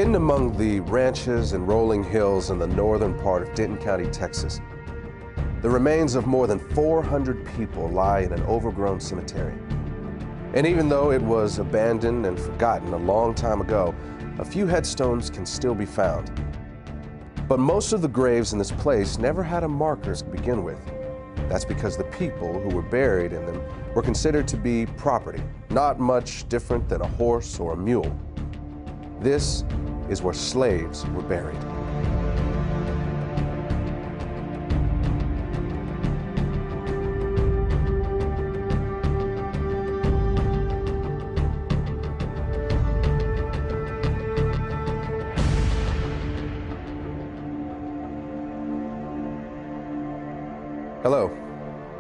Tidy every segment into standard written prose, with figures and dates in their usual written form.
Hidden among the ranches and rolling hills in the northern part of Denton County, Texas, the remains of more than 400 people lie in an overgrown cemetery. And even though it was abandoned and forgotten a long time ago, a few headstones can still be found. But most of the graves in this place never had a marker to begin with. That's because the people who were buried in them were considered to be property, not much different than a horse or a mule. This is where slaves were buried. Hello,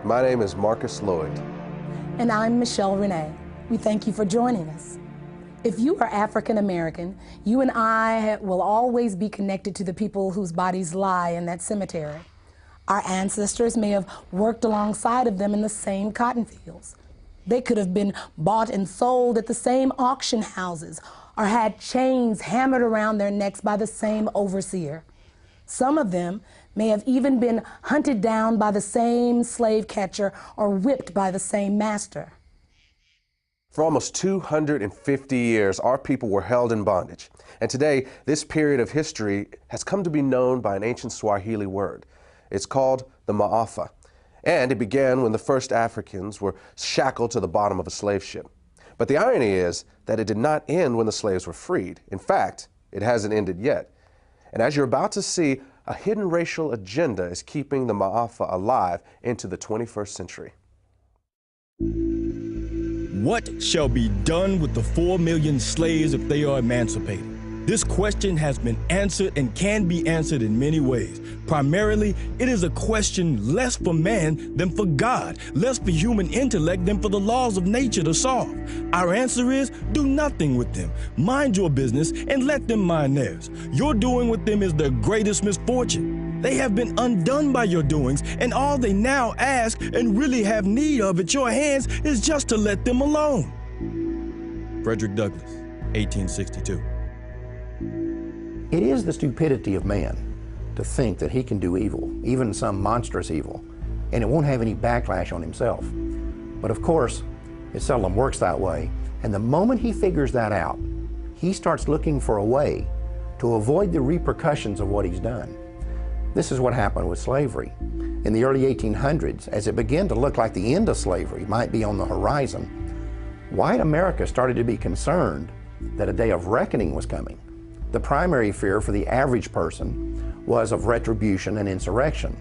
my name is Marcus Lloyd. And I'm Michelle Renee. We thank you for joining us. If you are African American, you and I will always be connected to the people whose bodies lie in that cemetery. Our ancestors may have worked alongside of them in the same cotton fields. They could have been bought and sold at the same auction houses or had chains hammered around their necks by the same overseer. Some of them may have even been hunted down by the same slave catcher or whipped by the same master. For almost 250 years, our people were held in bondage. And today, this period of history has come to be known by an ancient Swahili word. It's called the Ma'afa. And it began when the first Africans were shackled to the bottom of a slave ship. But the irony is that it did not end when the slaves were freed. In fact, it hasn't ended yet. And as you're about to see, a hidden racial agenda is keeping the Ma'afa alive into the 21st century. What shall be done with the 4 million slaves if they are emancipated? This question has been answered and can be answered in many ways. Primarily, it is a question less for man than for God, less for human intellect than for the laws of nature to solve. Our answer is, do nothing with them. Mind your business and let them mind theirs. Your doing with them is their greatest misfortune. They have been undone by your doings, and all they now ask and really have need of at your hands is just to let them alone. Frederick Douglass, 1862. It is the stupidity of man to think that he can do evil, even some monstrous evil, and it won't have any backlash on himself. But of course, it seldom works that way, and the moment he figures that out, he starts looking for a way to avoid the repercussions of what he's done. This is what happened with slavery. In the early 1800s, as it began to look like the end of slavery might be on the horizon, white America started to be concerned that a day of reckoning was coming. The primary fear for the average person was of retribution and insurrection,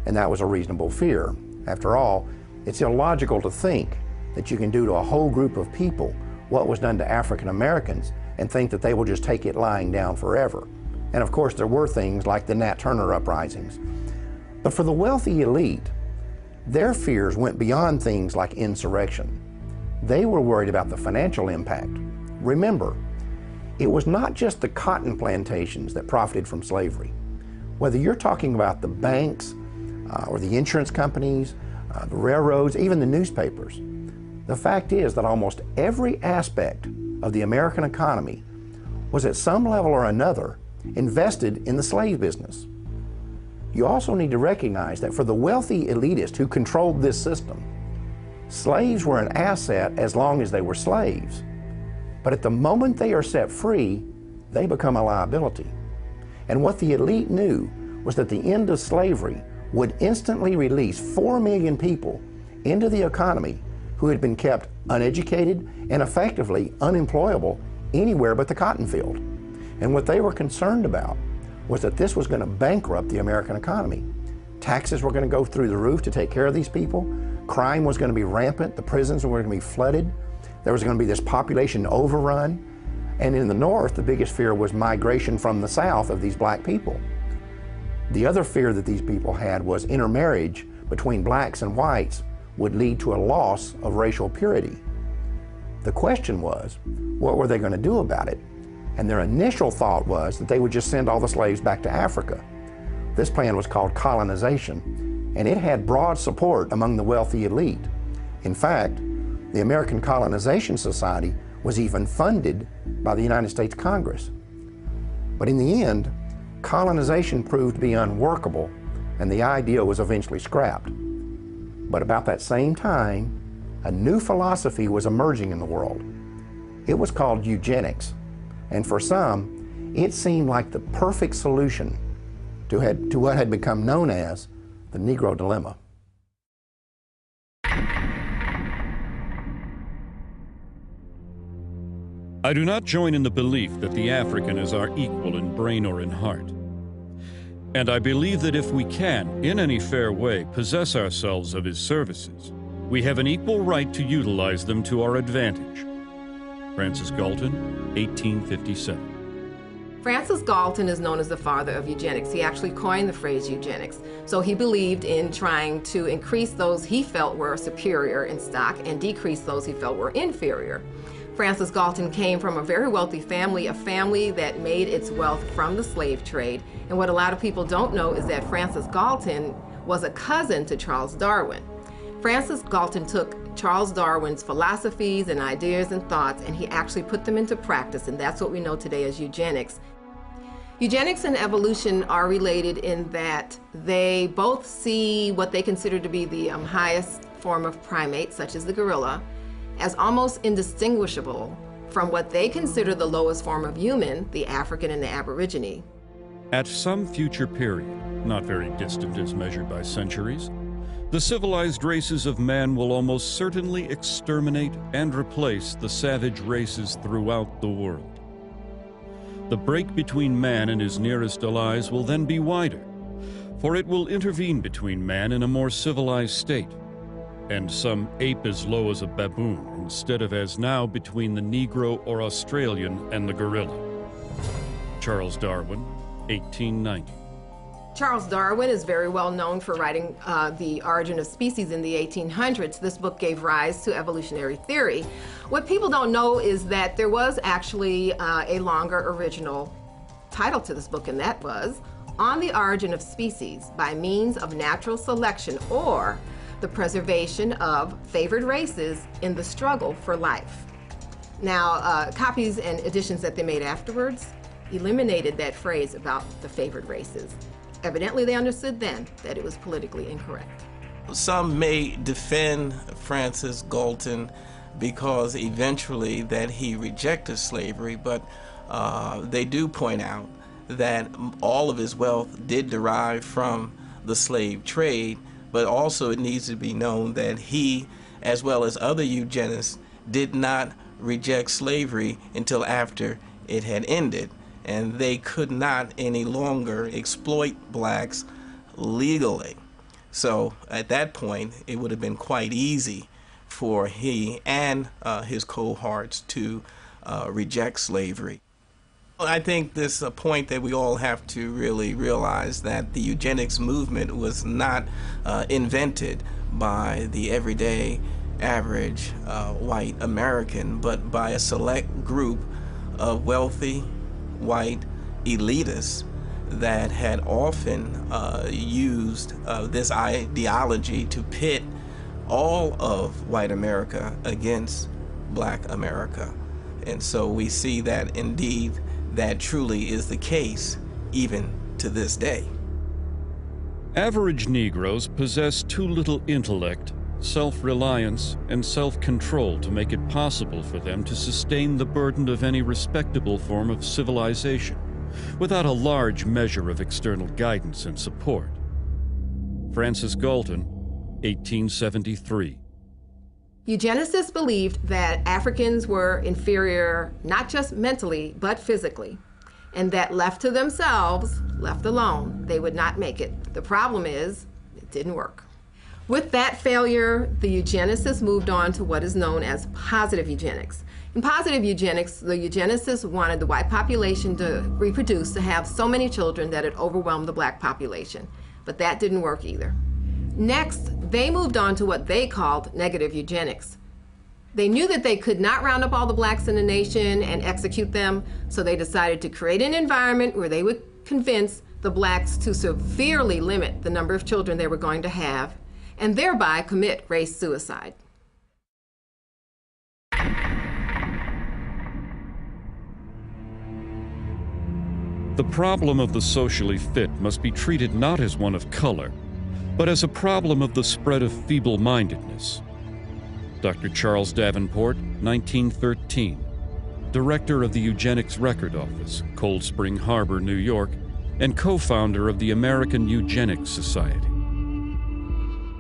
and that was a reasonable fear. After all, it's illogical to think that you can do to a whole group of people what was done to African Americans and think that they will just take it lying down forever. And of course, there were things like the Nat Turner uprisings. But for the wealthy elite, their fears went beyond things like insurrection. They were worried about the financial impact. Remember, it was not just the cotton plantations that profited from slavery. Whether you're talking about the banks or the insurance companies, the railroads, even the newspapers, the fact is that almost every aspect of the American economy was at some level or another invested in the slave business. You also need to recognize that for the wealthy elitist who controlled this system, slaves were an asset as long as they were slaves. But at the moment they are set free, they become a liability. And what the elite knew was that the end of slavery would instantly release 4 million people into the economy who had been kept uneducated and effectively unemployable anywhere but the cotton field. And what they were concerned about was that this was going to bankrupt the American economy. Taxes were going to go through the roof to take care of these people. Crime was going to be rampant. The prisons were going to be flooded. There was going to be this population overrun. And in the North, the biggest fear was migration from the South of these black people. The other fear that these people had was intermarriage between blacks and whites would lead to a loss of racial purity. The question was, what were they going to do about it? And their initial thought was that they would just send all the slaves back to Africa. This plan was called colonization, and it had broad support among the wealthy elite. In fact, the American Colonization Society was even funded by the United States Congress. But in the end, colonization proved to be unworkable, and the idea was eventually scrapped. But about that same time, a new philosophy was emerging in the world. It was called eugenics, and for some, it seemed like the perfect solution to what had become known as the Negro dilemma. I do not join in the belief that the African is our equal in brain or in heart. And I believe that if we can, in any fair way, possess ourselves of his services, we have an equal right to utilize them to our advantage. Francis Galton, 1857. Francis Galton is known as the father of eugenics. He actually coined the phrase eugenics. So he believed in trying to increase those he felt were superior in stock and decrease those he felt were inferior. Francis Galton came from a very wealthy family, a family that made its wealth from the slave trade. And what a lot of people don't know is that Francis Galton was a cousin to Charles Darwin. Francis Galton took Charles Darwin's philosophies and ideas and thoughts, and he actually put them into practice, and that's what we know today as eugenics. Eugenics and evolution are related in that they both see what they consider to be the highest form of primate, such as the gorilla, as almost indistinguishable from what they consider the lowest form of human, the African and the Aborigine. At some future period, not very distant as measured by centuries, the civilized races of man will almost certainly exterminate and replace the savage races throughout the world. The break between man and his nearest allies will then be wider, for it will intervene between man and a more civilized state, and some ape as low as a baboon, instead of as now between the Negro or Australian and the gorilla. Charles Darwin, 1890. Charles Darwin is very well known for writing The Origin of Species in the 1800s. This book gave rise to evolutionary theory. What people don't know is that there was actually a longer original title to this book, and that was On the Origin of Species by Means of Natural Selection, or the Preservation of Favored Races in the Struggle for Life. Now, copies and editions that they made afterwards eliminated that phrase about the favored races. Evidently, they understood then that it was politically incorrect. Some may defend Francis Galton because eventually that he rejected slavery, but they do point out that all of his wealth did derive from the slave trade, but also it needs to be known that he, as well as other eugenists, did not reject slavery until after it had ended, and they could not any longer exploit blacks legally. So at that point, it would have been quite easy for he and his cohorts to reject slavery. I think this is a point that we all have to really realize, that the eugenics movement was not invented by the everyday average white American, but by a select group of wealthy white elitists that had often used this ideology to pit all of white America against black America. And so we see that indeed that truly is the case even to this day. Average Negroes possess too little intellect, self-reliance, and self-control to make it possible for them to sustain the burden of any respectable form of civilization without a large measure of external guidance and support. Francis Galton, 1873. Eugenicists believed that Africans were inferior not just mentally, but physically, and that left to themselves, left alone, they would not make it. The problem is, it didn't work. With that failure, the eugenicists moved on to what is known as positive eugenics. In positive eugenics, the eugenicists wanted the white population to reproduce, to have so many children that it overwhelmed the black population. But that didn't work either. Next, they moved on to what they called negative eugenics. They knew that they could not round up all the blacks in the nation and execute them, so they decided to create an environment where they would convince the blacks to severely limit the number of children they were going to have, and thereby commit race suicide. The problem of the socially fit must be treated not as one of color, but as a problem of the spread of feeble-mindedness. Dr. Charles Davenport, 1913, director of the Eugenics Record Office, Cold Spring Harbor, New York, and co-founder of the American Eugenics Society.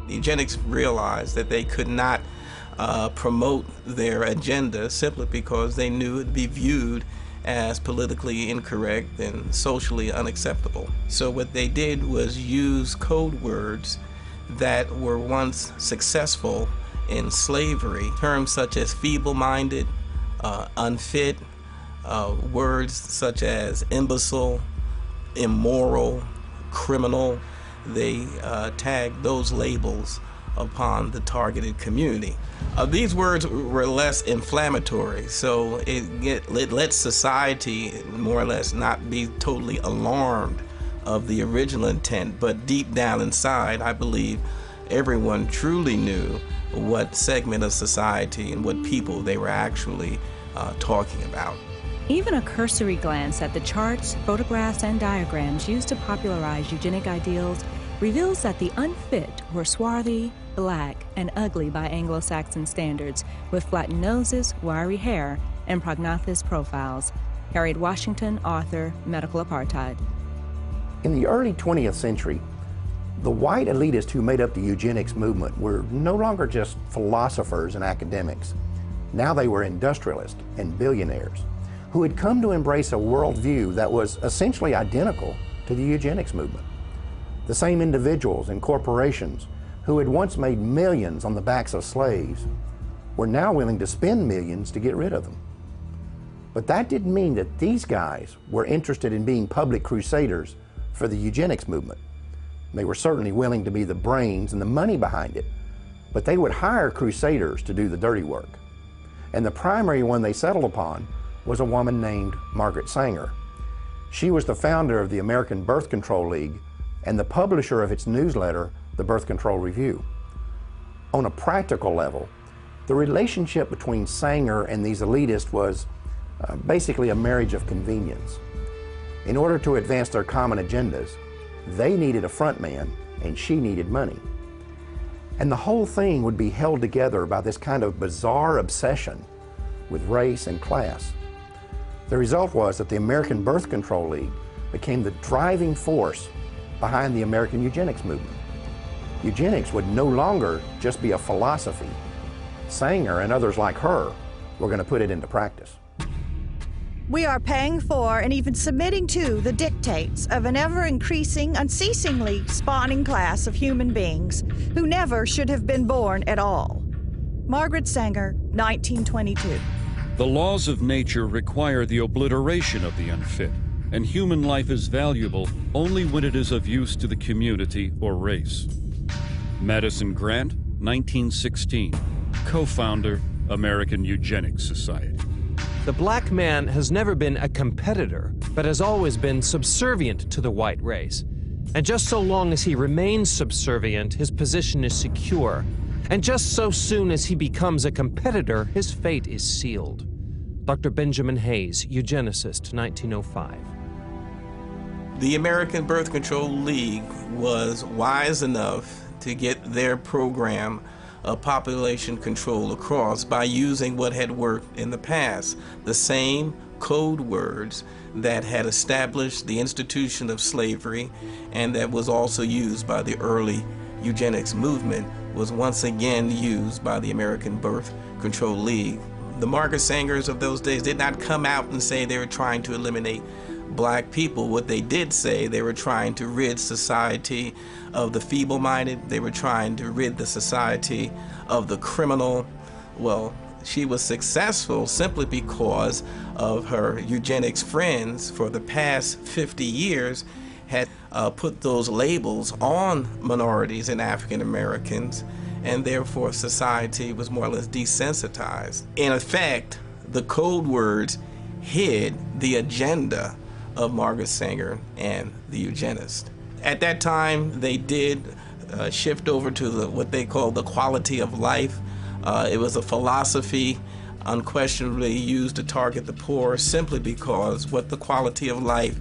The eugenics realized that they could not promote their agenda simply because they knew it would be viewed as politically incorrect and socially unacceptable. So what they did was use code words that were once successful in slavery, terms such as feeble-minded, unfit, words such as imbecile, immoral, criminal. They tagged those labels upon the targeted community. These words were less inflammatory, so it let society more or less not be totally alarmed of the original intent, but deep down inside, I believe everyone truly knew what segment of society and what people they were actually talking about. Even a cursory glance at the charts, photographs, and diagrams used to popularize eugenic ideals reveals that the unfit were swarthy, black, and ugly by Anglo-Saxon standards, with flattened noses, wiry hair, and prognathous profiles. Harriet Washington, author, Medical Apartheid. In the early 20th century, the white elitists who made up the eugenics movement were no longer just philosophers and academics. Now they were industrialists and billionaires who had come to embrace a worldview that was essentially identical to the eugenics movement. The same individuals and corporations who had once made millions on the backs of slaves were now willing to spend millions to get rid of them. But that didn't mean that these guys were interested in being public crusaders for the eugenics movement. They were certainly willing to be the brains and the money behind it, but they would hire crusaders to do the dirty work. And the primary one they settled upon was a woman named Margaret Sanger. She was the founder of the American Birth Control League and the publisher of its newsletter, the Birth Control Review. On a practical level, the relationship between Sanger and these elitists was basically a marriage of convenience. In order to advance their common agendas, they needed a front man and she needed money. And the whole thing would be held together by this kind of bizarre obsession with race and class. The result was that the American Birth Control League became the driving force behind the American eugenics movement. Eugenics would no longer just be a philosophy. Sanger and others like her were going to put it into practice. We are paying for and even submitting to the dictates of an ever-increasing, unceasingly spawning class of human beings who never should have been born at all. Margaret Sanger, 1922. The laws of nature require the obliteration of the unfit, and human life is valuable only when it is of use to the community or race. Madison Grant, 1916, co-founder, American Eugenics Society. The black man has never been a competitor, but has always been subservient to the white race. And just so long as he remains subservient, his position is secure. And just so soon as he becomes a competitor, his fate is sealed. Dr. Benjamin Hayes, eugenicist, 1905. The American Birth Control League was wise enough to get their program of population control across by using what had worked in the past, the same code words that had established the institution of slavery and that was also used by the early eugenics movement was once again used by the American Birth Control League. The Margaret Sangers of those days did not come out and say they were trying to eliminate black people. What they did say, they were trying to rid society of the feeble-minded. They were trying to rid the society of the criminal. Well, she was successful simply because of her eugenics friends for the past 50 years had put those labels on minorities and African Americans, and therefore society was more or less desensitized. In effect, the code words hid the agenda of Margaret Sanger and the eugenists. At that time, they did shift over to what they called the quality of life. It was a philosophy unquestionably used to target the poor simply because what the quality of life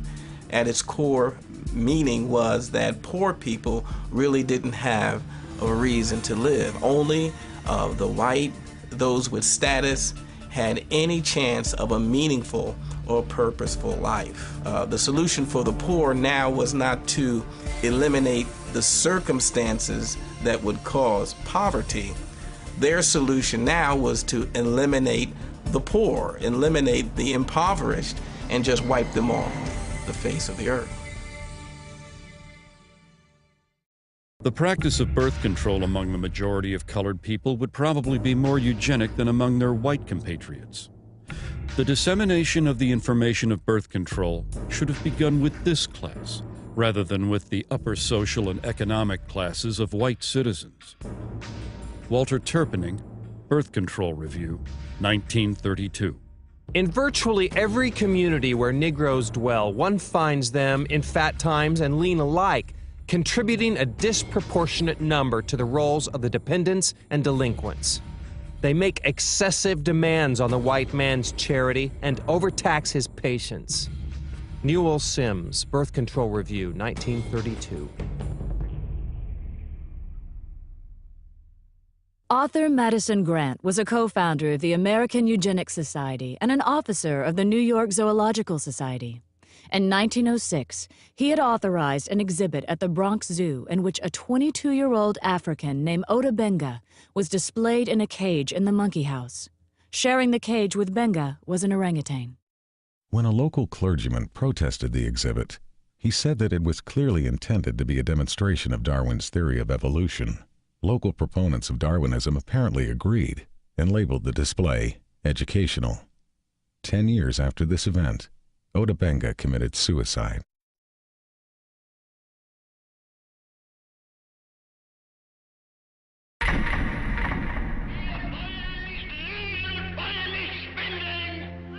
at its core meaning was that poor people really didn't have a reason to live. Only the white, those with status, had any chance of a meaningful or purposeful life. The solution for the poor now was not to eliminate the circumstances that would cause poverty. Their solution now was to eliminate the poor, eliminate the impoverished, and just wipe them off the face of the earth. The practice of birth control among the majority of colored people would probably be more eugenic than among their white compatriots. The dissemination of the information of birth control should have begun with this class, rather than with the upper social and economic classes of white citizens. Walter Turpening, Birth Control Review, 1932. In virtually every community where Negroes dwell, one finds them in fat times and lean alike, contributing a disproportionate number to the roles of the dependents and delinquents. They make excessive demands on the white man's charity and overtax his patients. Newell Sims, Birth Control Review, 1932. Author Madison Grant was a co-founder of the American Eugenics Society and an officer of the New York Zoological Society. In 1906, he had authorized an exhibit at the Bronx Zoo in which a 22-year-old African named Ota Benga was displayed in a cage in the monkey house. Sharing the cage with Benga was an orangutan. When a local clergyman protested the exhibit, he said that it was clearly intended to be a demonstration of Darwin's theory of evolution. Local proponents of Darwinism apparently agreed and labeled the display educational. 10 years after this event, Ota Benga committed suicide.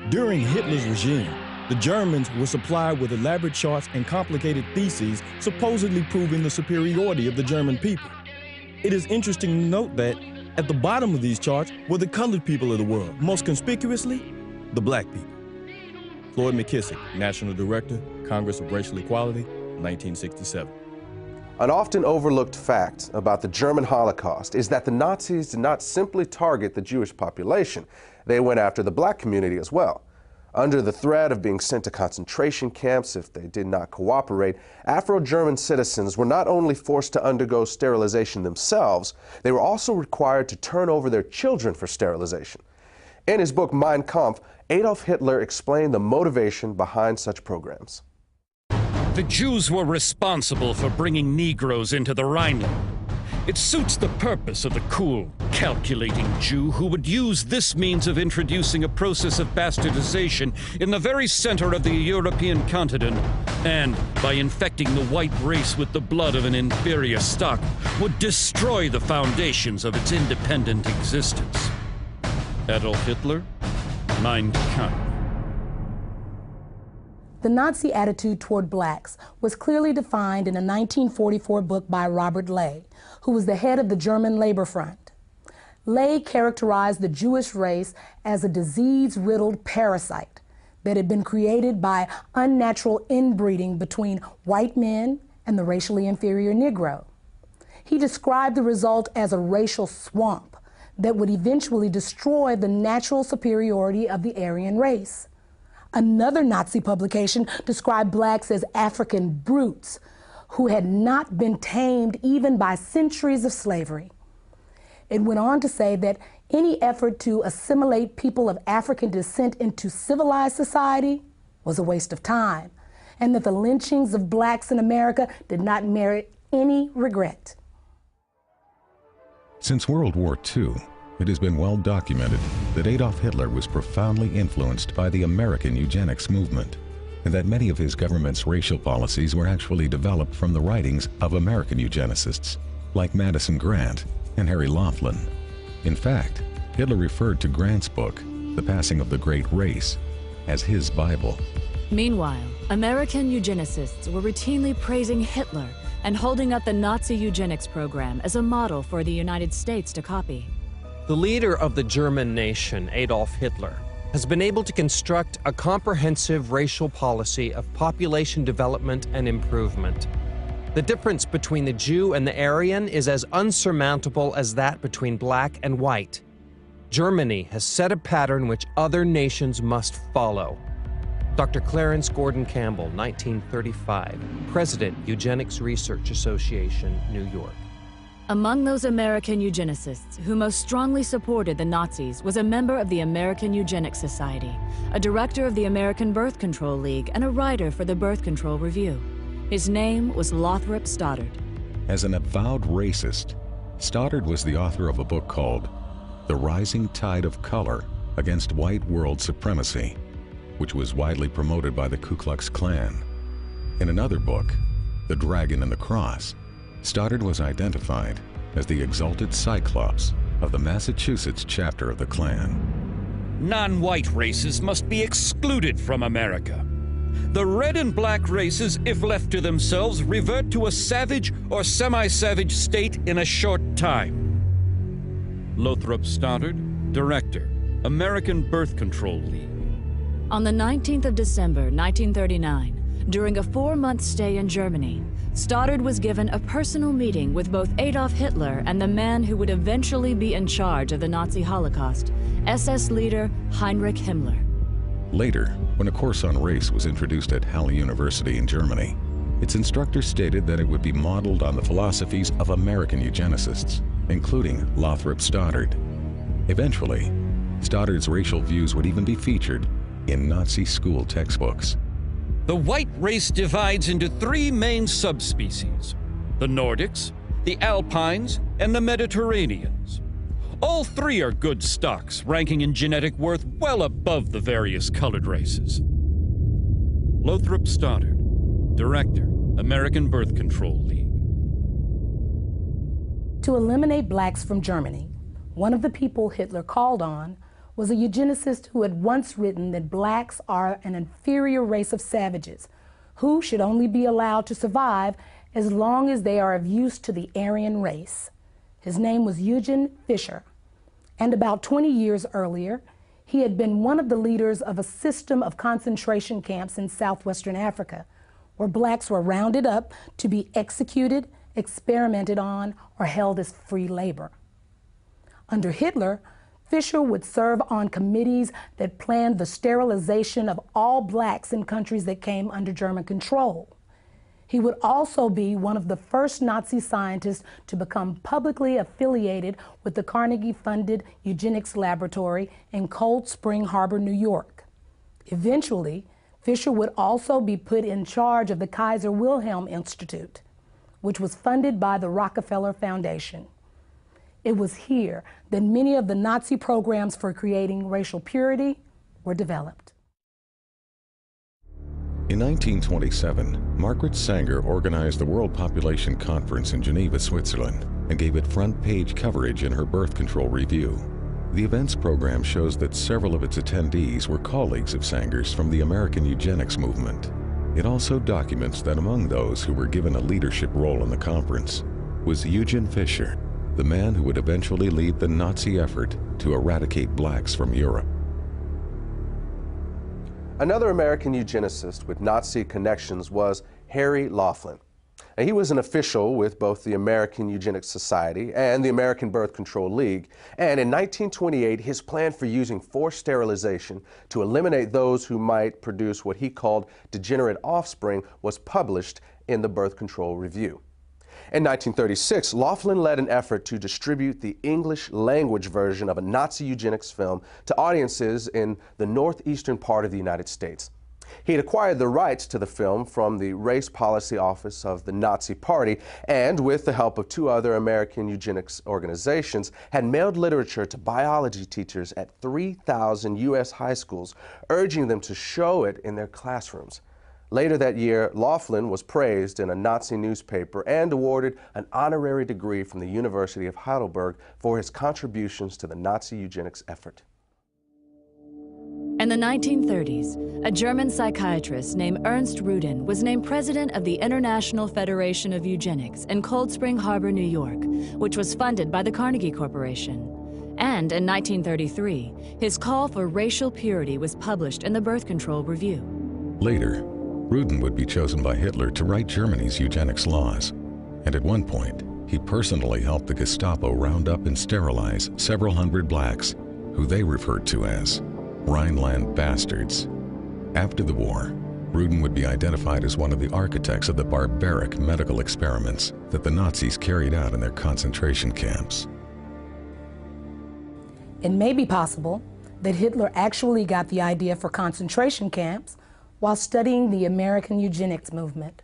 During Hitler's regime, the Germans were supplied with elaborate charts and complicated theses supposedly proving the superiority of the German people. It is interesting to note that at the bottom of these charts were the colored people of the world, most conspicuously, the black people. Floyd McKissick, National Director, Congress of Racial Equality, 1967. An often overlooked fact about the German Holocaust is that the Nazis did not simply target the Jewish population. They went after the black community as well. Under the threat of being sent to concentration camps if they did not cooperate, Afro-German citizens were not only forced to undergo sterilization themselves, they were also required to turn over their children for sterilization. In his book Mein Kampf, Adolf Hitler explained the motivation behind such programs. The Jews were responsible for bringing Negroes into the Rhineland. It suits the purpose of the cool, calculating Jew who would use this means of introducing a process of bastardization in the very center of the European continent, and by infecting the white race with the blood of an inferior stock, would destroy the foundations of its independent existence. Adolf Hitler, Mein Kampf. The Nazi attitude toward blacks was clearly defined in a 1944 book by Robert Ley, who was the head of the German Labor Front. Ley characterized the Jewish race as a disease-riddled parasite that had been created by unnatural inbreeding between white men and the racially inferior Negro. He described the result as a racial swamp that would eventually destroy the natural superiority of the Aryan race. Another Nazi publication described blacks as African brutes who had not been tamed even by centuries of slavery. It went on to say that any effort to assimilate people of African descent into civilized society was a waste of time, and that the lynchings of blacks in America did not merit any regret. Since World War II, it has been well documented that Adolf Hitler was profoundly influenced by the American eugenics movement, and that many of his government's racial policies were actually developed from the writings of American eugenicists like Madison Grant and Harry Laughlin. In fact, Hitler referred to Grant's book, The Passing of the Great Race, as his Bible. Meanwhile, American eugenicists were routinely praising Hitler and holding up the Nazi eugenics program as a model for the United States to copy. The leader of the German nation, Adolf Hitler, has been able to construct a comprehensive racial policy of population development and improvement. The difference between the Jew and the Aryan is as unsurmountable as that between black and white. Germany has set a pattern which other nations must follow. Dr. Clarence Gordon Campbell, 1935, President, Eugenics Research Association, New York. Among those American eugenicists who most strongly supported the Nazis was a member of the American Eugenics Society, a director of the American Birth Control League, and a writer for the Birth Control Review. His name was Lothrop Stoddard. As an avowed racist, Stoddard was the author of a book called The Rising Tide of Color Against White World Supremacy, which was widely promoted by the Ku Klux Klan. In another book, The Dragon and the Cross, Stoddard was identified as the exalted Cyclops of the Massachusetts chapter of the Klan. Non-white races must be excluded from America. The red and black races, if left to themselves, revert to a savage or semi-savage state in a short time. Lothrop Stoddard, Director, American Birth Control League. On the 19th of December, 1939, during a 4-month stay in Germany, Stoddard was given a personal meeting with both Adolf Hitler and the man who would eventually be in charge of the Nazi Holocaust, SS leader Heinrich Himmler. Later, when a course on race was introduced at Halle University in Germany, its instructor stated that it would be modeled on the philosophies of American eugenicists, including Lothrop Stoddard. Eventually, Stoddard's racial views would even be featured in Nazi school textbooks. The white race divides into 3 main subspecies: the Nordics, the Alpines, and the Mediterraneans. All 3 are good stocks, ranking in genetic worth well above the various colored races. Lothrop Stoddard, Director, American Birth Control League. To eliminate blacks from Germany, one of the people Hitler called on was a eugenicist who had once written that blacks are an inferior race of savages who should only be allowed to survive as long as they are of use to the Aryan race. His name was Eugen Fischer, and about 20 years earlier, he had been one of the leaders of a system of concentration camps in southwestern Africa, where blacks were rounded up to be executed, experimented on, or held as free labor. Under Hitler, Fischer would serve on committees that planned the sterilization of all blacks in countries that came under German control. He would also be one of the first Nazi scientists to become publicly affiliated with the Carnegie-funded eugenics laboratory in Cold Spring Harbor, New York. Eventually, Fischer would also be put in charge of the Kaiser Wilhelm Institute, which was funded by the Rockefeller Foundation. It was here that many of the Nazi programs for creating racial purity were developed. In 1927, Margaret Sanger organized the World Population Conference in Geneva, Switzerland, and gave it front-page coverage in her Birth Control Review. The events program shows that several of its attendees were colleagues of Sanger's from the American eugenics movement. It also documents that among those who were given a leadership role in the conference was Eugen Fischer, the man who would eventually lead the Nazi effort to eradicate blacks from Europe. Another American eugenicist with Nazi connections was Harry Laughlin. Now, he was an official with both the American Eugenics Society and the American Birth Control League, and in 1928 his plan for using forced sterilization to eliminate those who might produce what he called degenerate offspring was published in the Birth Control Review. In 1936, Laughlin led an effort to distribute the English language version of a Nazi eugenics film to audiences in the northeastern part of the United States. He had acquired the rights to the film from the Race Policy Office of the Nazi Party and, with the help of 2 other American eugenics organizations, had mailed literature to biology teachers at 3,000 U.S. high schools, urging them to show it in their classrooms. Later that year, Laughlin was praised in a Nazi newspaper and awarded an honorary degree from the University of Heidelberg for his contributions to the Nazi eugenics effort. In the 1930s, a German psychiatrist named Ernst Rudin was named president of the International Federation of Eugenics in Cold Spring Harbor, New York, which was funded by the Carnegie Corporation. And in 1933, his call for racial purity was published in the Birth Control Review. Later, Rudin would be chosen by Hitler to write Germany's eugenics laws, and at one point, he personally helped the Gestapo round up and sterilize several hundred blacks, who they referred to as Rhineland bastards. After the war, Rudin would be identified as one of the architects of the barbaric medical experiments that the Nazis carried out in their concentration camps. It may be possible that Hitler actually got the idea for concentration camps while studying the American eugenics movement.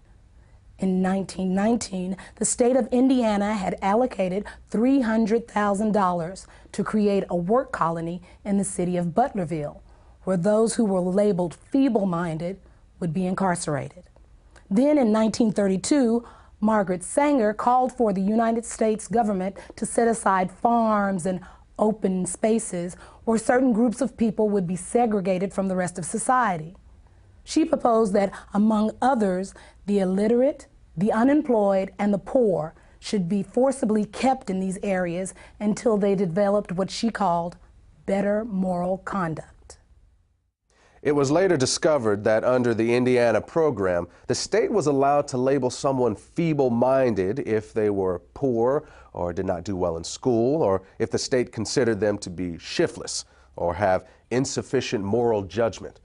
In 1919, the state of Indiana had allocated $300,000 to create a work colony in the city of Butlerville, where those who were labeled feeble-minded would be incarcerated. Then in 1932, Margaret Sanger called for the United States government to set aside farms and open spaces where certain groups of people would be segregated from the rest of society. She proposed that, among others, the illiterate, the unemployed, and the poor should be forcibly kept in these areas until they developed what she called better moral conduct. It was later discovered that under the Indiana program, the state was allowed to label someone feeble-minded if they were poor or did not do well in school, or if the state considered them to be shiftless or have insufficient moral judgment.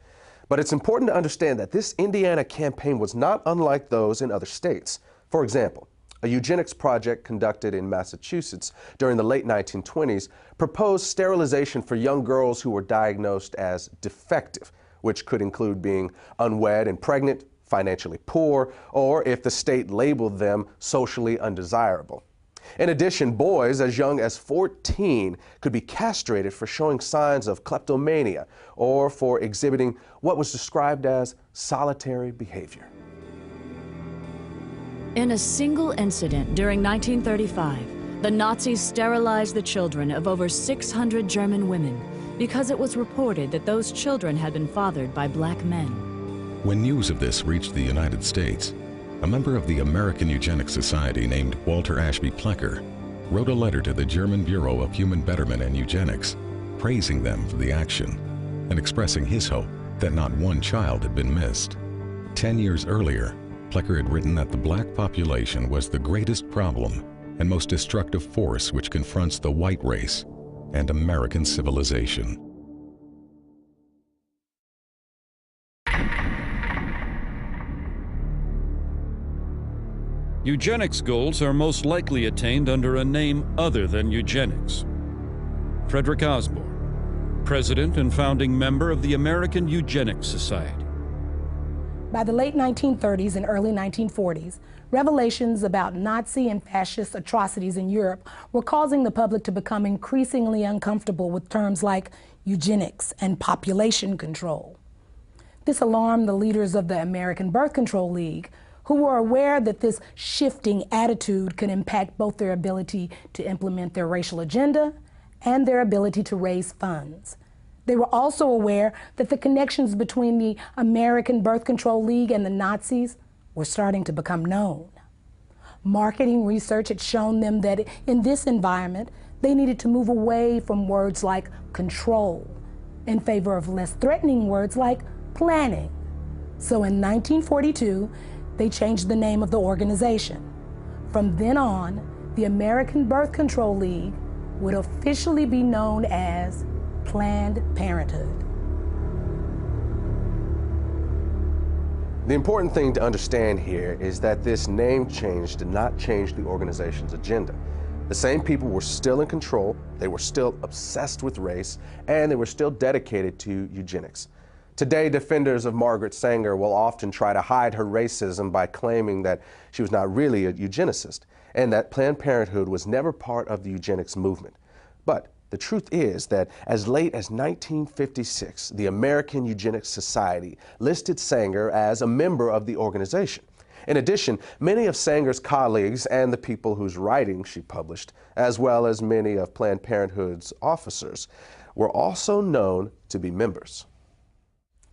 But it's important to understand that this Indiana campaign was not unlike those in other states. For example, a eugenics project conducted in Massachusetts during the late 1920s proposed sterilization for young girls who were diagnosed as defective, which could include being unwed and pregnant, financially poor, or if the state labeled them socially undesirable. In addition, boys as young as 14 could be castrated for showing signs of kleptomania or for exhibiting what was described as solitary behavior. In a single incident during 1935, the Nazis sterilized the children of over 600 German women because it was reported that those children had been fathered by black men. When news of this reached the United States, a member of the American Eugenics Society named Walter Ashby Plecker wrote a letter to the German Bureau of Human Betterment and Eugenics, praising them for the action and expressing his hope that not one child had been missed. 10 years earlier, Plecker had written that the black population was the greatest problem and most destructive force which confronts the white race and American civilization. Eugenics goals are most likely attained under a name other than eugenics. Frederick Osborne, president and founding member of the American Eugenics Society. By the late 1930s and early 1940s, revelations about Nazi and fascist atrocities in Europe were causing the public to become increasingly uncomfortable with terms like eugenics and population control. This alarmed the leaders of the American Birth Control League, who were aware that this shifting attitude could impact both their ability to implement their racial agenda and their ability to raise funds. They were also aware that the connections between the American Birth Control League and the Nazis were starting to become known. Marketing research had shown them that in this environment, they needed to move away from words like control in favor of less threatening words like planning. So in 1942, they changed the name of the organization. From then on, the American Birth Control League would officially be known as Planned Parenthood. The important thing to understand here is that this name change did not change the organization's agenda. The same people were still in control, they were still obsessed with race, and they were still dedicated to eugenics. Today, defenders of Margaret Sanger will often try to hide her racism by claiming that she was not really a eugenicist and that Planned Parenthood was never part of the eugenics movement. But the truth is that as late as 1956, the American Eugenics Society listed Sanger as a member of the organization. In addition, many of Sanger's colleagues and the people whose writings she published, as well as many of Planned Parenthood's officers, were also known to be members.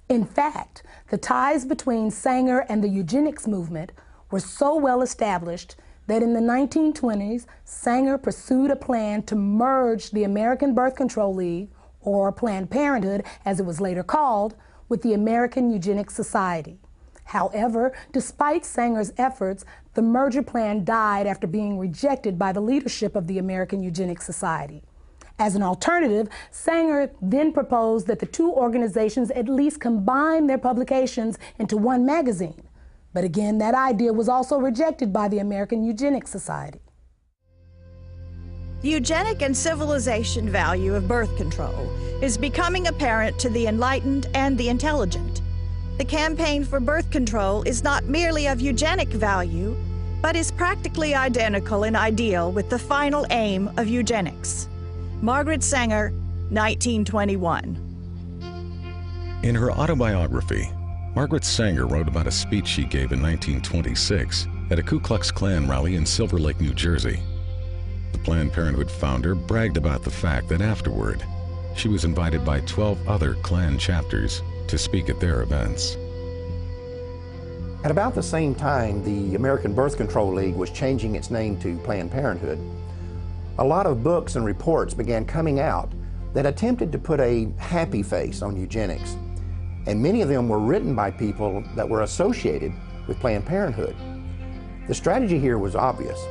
In fact, the ties between Sanger and the eugenics movement were so well established that in the 1920s, Sanger pursued a plan to merge the American Birth Control League, or Planned Parenthood as it was later called, with the American Eugenics Society. However, despite Sanger's efforts, the merger plan died after being rejected by the leadership of the American Eugenics Society. As an alternative, Sanger then proposed that the two organizations at least combine their publications into one magazine. But again, that idea was also rejected by the American Eugenics Society. The eugenic and civilization value of birth control is becoming apparent to the enlightened and the intelligent. The campaign for birth control is not merely of eugenic value, but is practically identical in ideal with the final aim of eugenics. Margaret Sanger, 1921. In her autobiography, Margaret Sanger wrote about a speech she gave in 1926 at a Ku Klux Klan rally in Silver Lake, New Jersey. The Planned Parenthood founder bragged about the fact that afterward, she was invited by 12 other Klan chapters to speak at their events. At about the same time the American Birth Control League was changing its name to Planned Parenthood, a lot of books and reports began coming out that attempted to put a happy face on eugenics. And many of them were written by people that were associated with Planned Parenthood. The strategy here was obvious.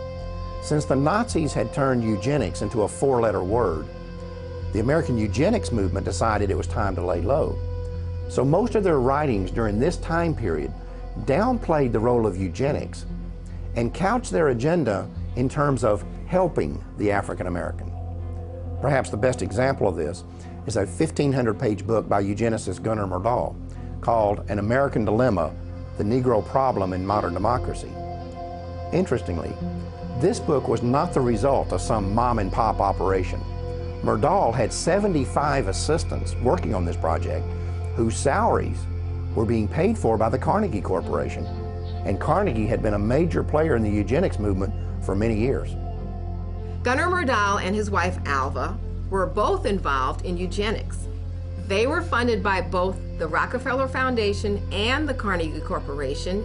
Since the Nazis had turned eugenics into a four-letter word, the American eugenics movement decided it was time to lay low. So most of their writings during this time period downplayed the role of eugenics and couched their agenda in terms of helping the African American. Perhaps the best example of this is a 1,500-page book by eugenicist Gunnar Myrdal called An American Dilemma: The Negro Problem in Modern Democracy. Interestingly, this book was not the result of some mom-and-pop operation. Myrdal had 75 assistants working on this project whose salaries were being paid for by the Carnegie Corporation. And Carnegie had been a major player in the eugenics movement for many years. Gunnar Myrdal and his wife Alva were both involved in eugenics. They were funded by both the Rockefeller Foundation and the Carnegie Corporation.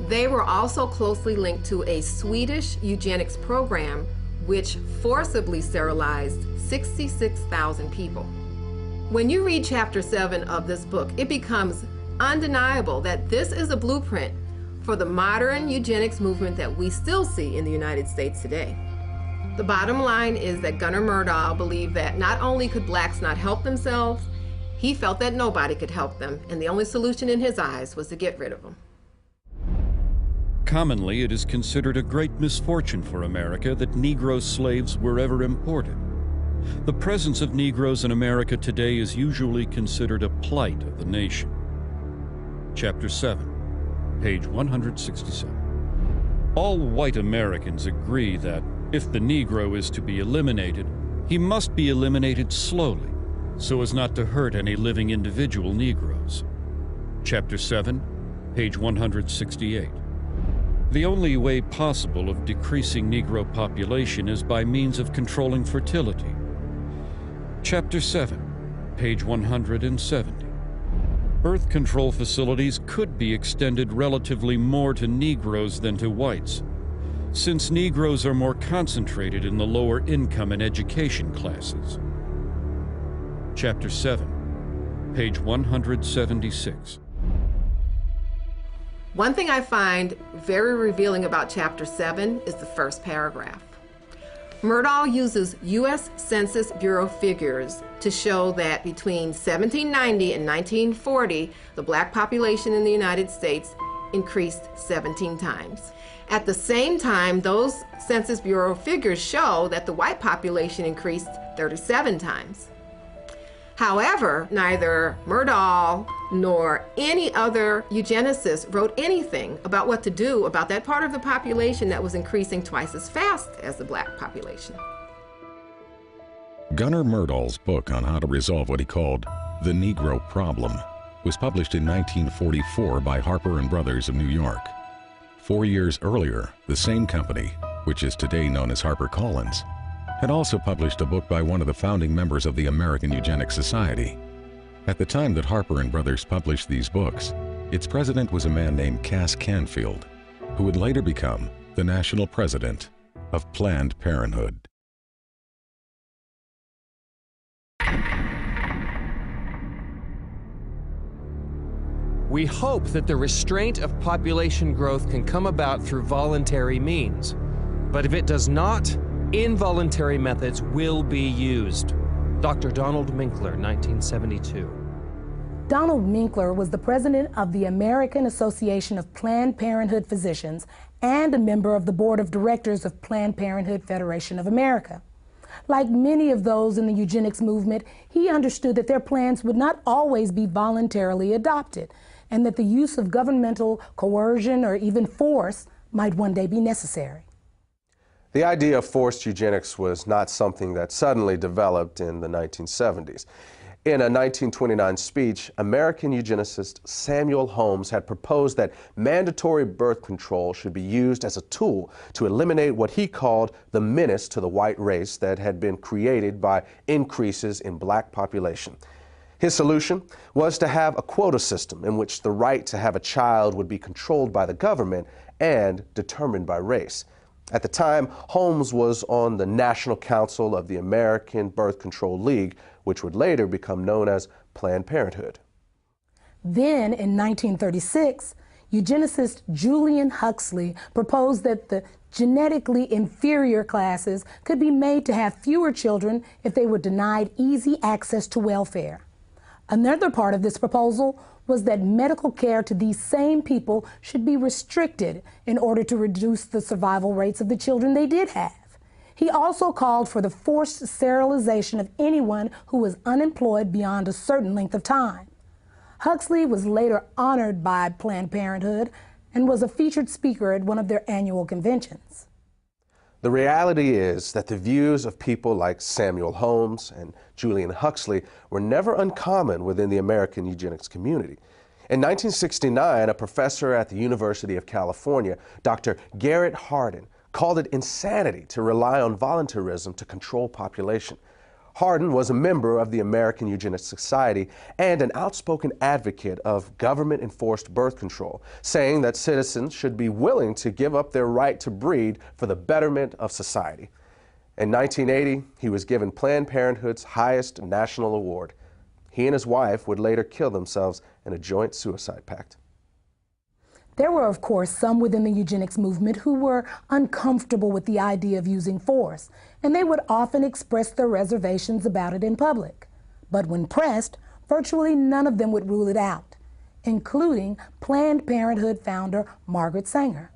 They were also closely linked to a Swedish eugenics program which forcibly sterilized 66,000 people. When you read Chapter 7 of this book, it becomes undeniable that this is a blueprint for the modern eugenics movement that we still see in the United States today. The bottom line is that Gunnar Myrdal believed that not only could blacks not help themselves, he felt that nobody could help them, and the only solution in his eyes was to get rid of them. Commonly, it is considered a great misfortune for America that Negro slaves were ever imported. The presence of Negroes in America today is usually considered a plight of the nation. Chapter 7, page 167. All white Americans agree that if the Negro is to be eliminated, he must be eliminated slowly, so as not to hurt any living individual Negroes. Chapter 7, page 168. The only way possible of decreasing Negro population is by means of controlling fertility. Chapter 7, page 170. Birth control facilities could be extended relatively more to Negroes than to whites, since Negroes are more concentrated in the lower income and education classes. Chapter 7, page 176. One thing I find very revealing about Chapter 7 is the first paragraph. Myrdal uses U.S. Census Bureau figures to show that between 1790 and 1940, the black population in the United States increased 17 times. At the same time, those Census Bureau figures show that the white population increased 37 times. However, neither Myrdal nor any other eugenicist wrote anything about what to do about that part of the population that was increasing twice as fast as the black population. Gunnar Myrdal's book on how to resolve what he called the Negro Problem was published in 1944 by Harper & Brothers of New York. 4 years earlier, the same company, which is today known as HarperCollins, had also published a book by one of the founding members of the American Eugenics Society. At the time that Harper & Brothers published these books, its president was a man named Cass Canfield, who would later become the national president of Planned Parenthood. We hope that the restraint of population growth can come about through voluntary means. But if it does not, involuntary methods will be used. Dr. Donald Minkler, 1972. Donald Minkler was the president of the American Association of Planned Parenthood Physicians and a member of the board of directors of Planned Parenthood Federation of America. Like many of those in the eugenics movement, he understood that their plans would not always be voluntarily adopted, and that the use of governmental coercion or even force might one day be necessary. The idea of forced eugenics was not something that suddenly developed in the 1970s. In a 1929 speech, American eugenicist Samuel Holmes had proposed that mandatory birth control should be used as a tool to eliminate what he called the menace to the white race that had been created by increases in black population. His solution was to have a quota system in which the right to have a child would be controlled by the government and determined by race. At the time, Holmes was on the National Council of the American Birth Control League, which would later become known as Planned Parenthood. Then, in 1936, eugenicist Julian Huxley proposed that the genetically inferior classes could be made to have fewer children if they were denied easy access to welfare. Another part of this proposal was that medical care to these same people should be restricted in order to reduce the survival rates of the children they did have. He also called for the forced sterilization of anyone who was unemployed beyond a certain length of time. Huxley was later honored by Planned Parenthood and was a featured speaker at one of their annual conventions. The reality is that the views of people like Samuel Holmes and Julian Huxley were never uncommon within the American eugenics community. In 1969, a professor at the University of California, Dr. Garrett Hardin, called it insanity to rely on voluntarism to control population. Hardin was a member of the American Eugenics Society and an outspoken advocate of government-enforced birth control, saying that citizens should be willing to give up their right to breed for the betterment of society. In 1980, he was given Planned Parenthood's highest national award. He and his wife would later kill themselves in a joint suicide pact. There were, of course, some within the eugenics movement who were uncomfortable with the idea of using force, and they would often express their reservations about it in public. But when pressed, virtually none of them would rule it out, including Planned Parenthood founder Margaret Sanger.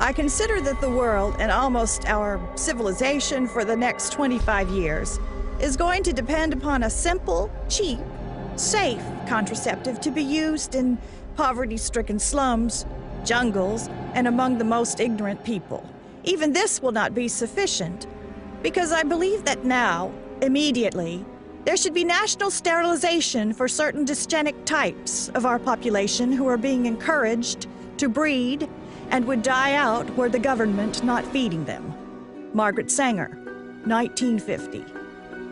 I consider that the world and almost our civilization for the next 25 years is going to depend upon a simple, cheap, safe contraceptive to be used in poverty-stricken slums, jungles, and among the most ignorant people. Even this will not be sufficient, because I believe that now, immediately, there should be national sterilization for certain dysgenic types of our population who are being encouraged to breed and would die out were the government not feeding them. Margaret Sanger, 1950.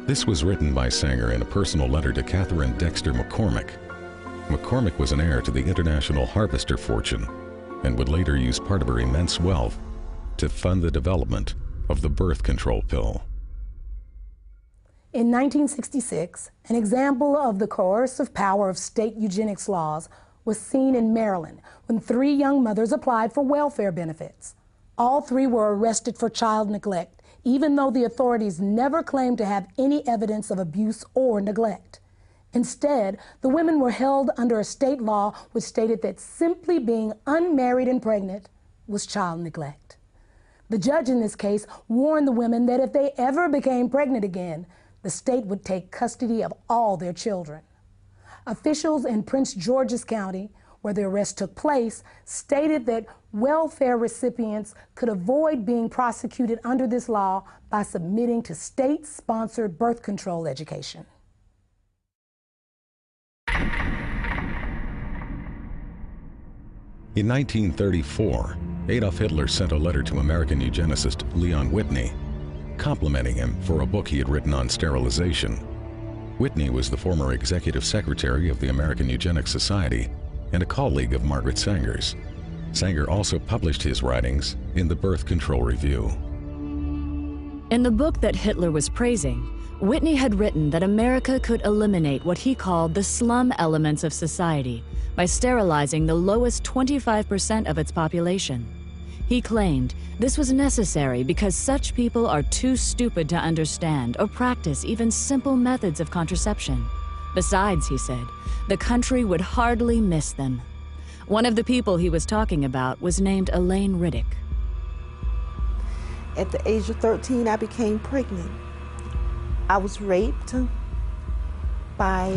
This was written by Sanger in a personal letter to Catherine Dexter McCormick. McCormick was an heir to the international harvester fortune and would later use part of her immense wealth to fund the development of the birth control pill. In 1966, an example of the coercive power of state eugenics laws was seen in Maryland when 3 young mothers applied for welfare benefits. All 3 were arrested for child neglect, even though the authorities never claimed to have any evidence of abuse or neglect. Instead, the women were held under a state law which stated that simply being unmarried and pregnant was child neglect. The judge in this case warned the women that if they ever became pregnant again, the state would take custody of all their children. Officials in Prince George's County, where the arrest took place, stated that welfare recipients could avoid being prosecuted under this law by submitting to state-sponsored birth control education. In 1934, Adolf Hitler sent a letter to American eugenicist Leon Whitney, complimenting him for a book he had written on sterilization. Whitney was the former executive secretary of the American Eugenics Society and a colleague of Margaret Sanger's. Sanger also published his writings in the Birth Control Review. In the book that Hitler was praising, Whitney had written that America could eliminate what he called the slum elements of society by sterilizing the lowest 25% of its population. He claimed this was necessary because such people are too stupid to understand or practice even simple methods of contraception. Besides, he said, the country would hardly miss them. One of the people he was talking about was named Elaine Riddick. At the age of 13, I became pregnant. I was raped by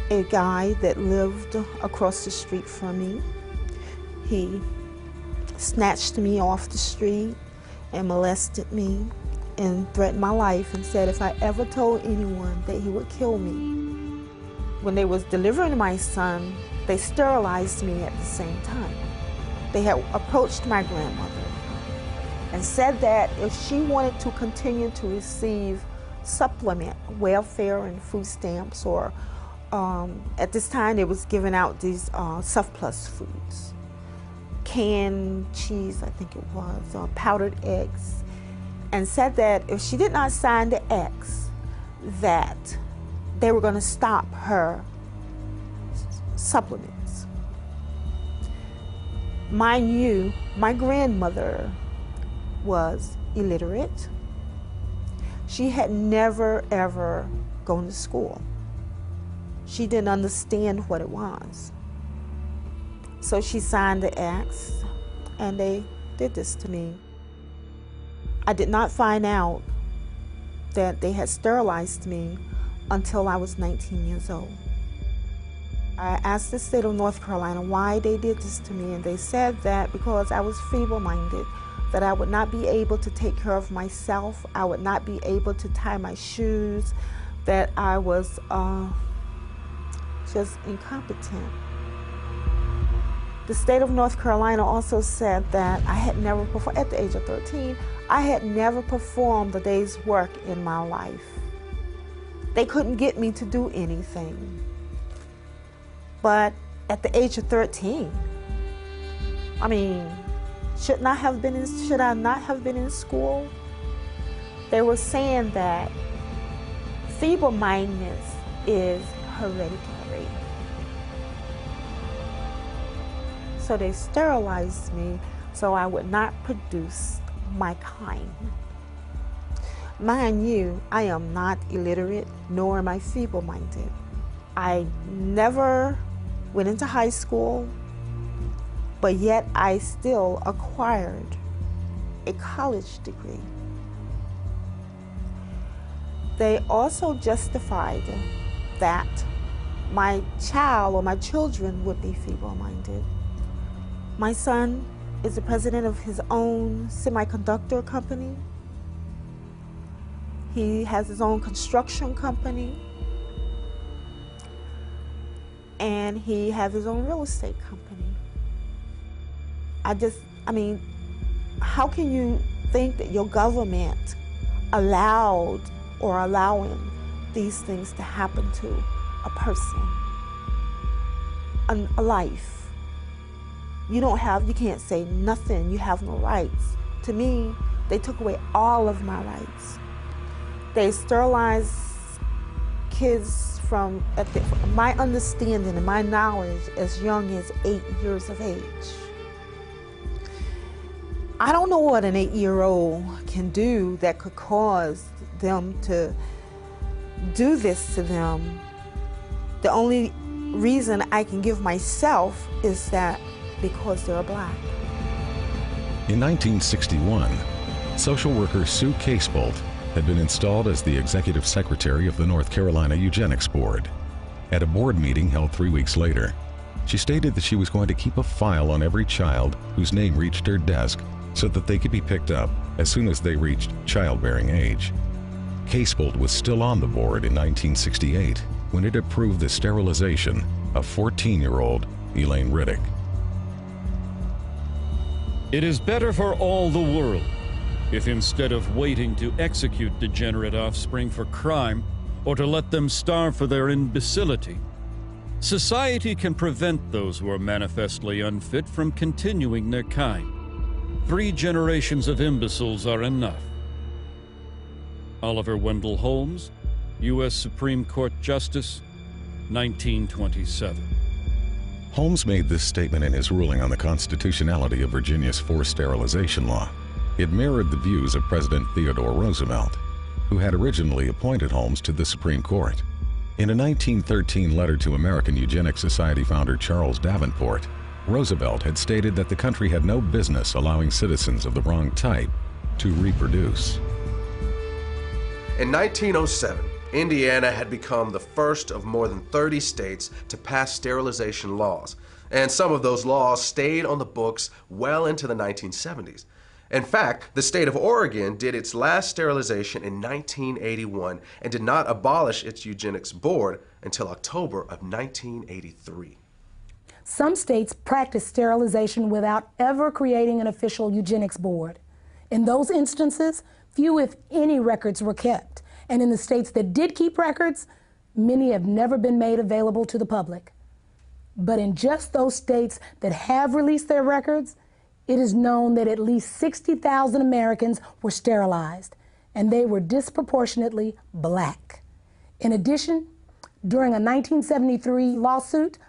a guy that lived across the street from me. He snatched me off the street and molested me and threatened my life and said if I ever told anyone that he would kill me. When they was delivering my son, they sterilized me at the same time. They had approached my grandmother and said that if she wanted to continue to receive supplement, welfare and food stamps, or at this time they was giving out these surplus foods, canned cheese, I think it was, powdered eggs, and said that if she did not sign the X, that they were going to stop her supplements. Mind you, my grandmother was illiterate. She had never ever gone to school. She didn't understand what it was. So she signed the X and they did this to me. I did not find out that they had sterilized me until I was 19 years old. I asked the state of North Carolina why they did this to me, and they said that because I was feeble-minded, that I would not be able to take care of myself, I would not be able to tie my shoes, that I was just incompetent. The state of North Carolina also said that I had never performed, at the age of 13, I had never performed a day's work in my life. They couldn't get me to do anything. But at the age of 13, I mean, should I not have been in school? They were saying that feeble-mindedness is hereditary. So they sterilized me so I would not produce my kind. Mind you, I am not illiterate, nor am I feeble-minded. I never went into high school, but yet I still acquired a college degree. They also justified that my child or my children would be feeble-minded. My son is the president of his own semiconductor company. He has his own construction company. And he has his own real estate company. I mean, how can you think that your government allowed or allowing these things to happen to a person, a life? You can't say nothing, you have no rights. To me, they took away all of my rights. They sterilized kids from, my understanding and my knowledge, as young as 8 years of age. I don't know what an 8-year-old can do that could cause them to do this to them. The only reason I can give myself is that because they're black. In 1961, social worker Sue Casebolt had been installed as the executive secretary of the North Carolina Eugenics Board. At a board meeting held 3 weeks later, she stated that she was going to keep a file on every child whose name reached her desk so that they could be picked up as soon as they reached childbearing age. Casebolt was still on the board in 1968 when it approved the sterilization of 14-year-old Elaine Riddick. It is better for all the world if instead of waiting to execute degenerate offspring for crime or to let them starve for their imbecility, Society can prevent those who are manifestly unfit from continuing their kind. 3 generations of imbeciles are enough. Oliver Wendell Holmes, U.S. Supreme Court Justice, 1927. Holmes made this statement in his ruling on the constitutionality of Virginia's forced sterilization law. It mirrored the views of President Theodore Roosevelt, who had originally appointed Holmes to the Supreme Court. In a 1913 letter to American Eugenics Society founder Charles Davenport, Roosevelt had stated that the country had no business allowing citizens of the wrong type to reproduce. In 1907, Indiana had become the first of more than 30 states to pass sterilization laws, and some of those laws stayed on the books well into the 1970s. In fact, the state of Oregon did its last sterilization in 1981 and did not abolish its eugenics board until October of 1983. Some states practice sterilization without ever creating an official eugenics board. In those instances, few if any records were kept, and in the states that did keep records, many have never been made available to the public. But in just those states that have released their records, it is known that at least 60,000 Americans were sterilized, and they were disproportionately black. In addition, during a 1973 lawsuit,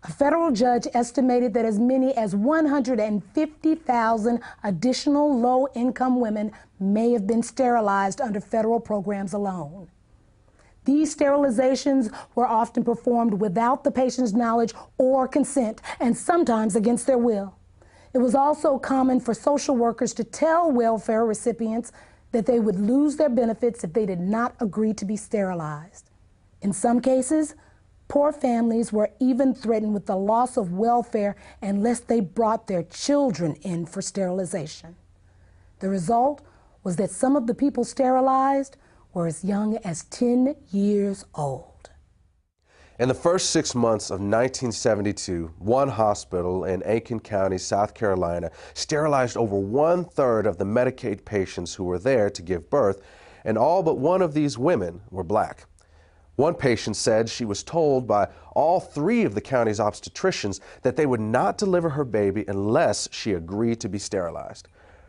a federal judge estimated that as many as 150,000 additional low-income women may have been sterilized under federal programs alone. These sterilizations were often performed without the patient's knowledge or consent, and sometimes against their will. It was also common for social workers to tell welfare recipients that they would lose their benefits if they did not agree to be sterilized. In some cases, poor families were even threatened with the loss of welfare unless they brought their children in for sterilization. The result was that some of the people sterilized were as young as 10 years old. In the first 6 months of 1972, one hospital in Aiken County, South Carolina, sterilized over 1/3 of the Medicaid patients who were there to give birth, and all but one of these women were black. One patient said she was told by all 3 of the county's obstetricians that they would not deliver her baby unless she agreed to be sterilized.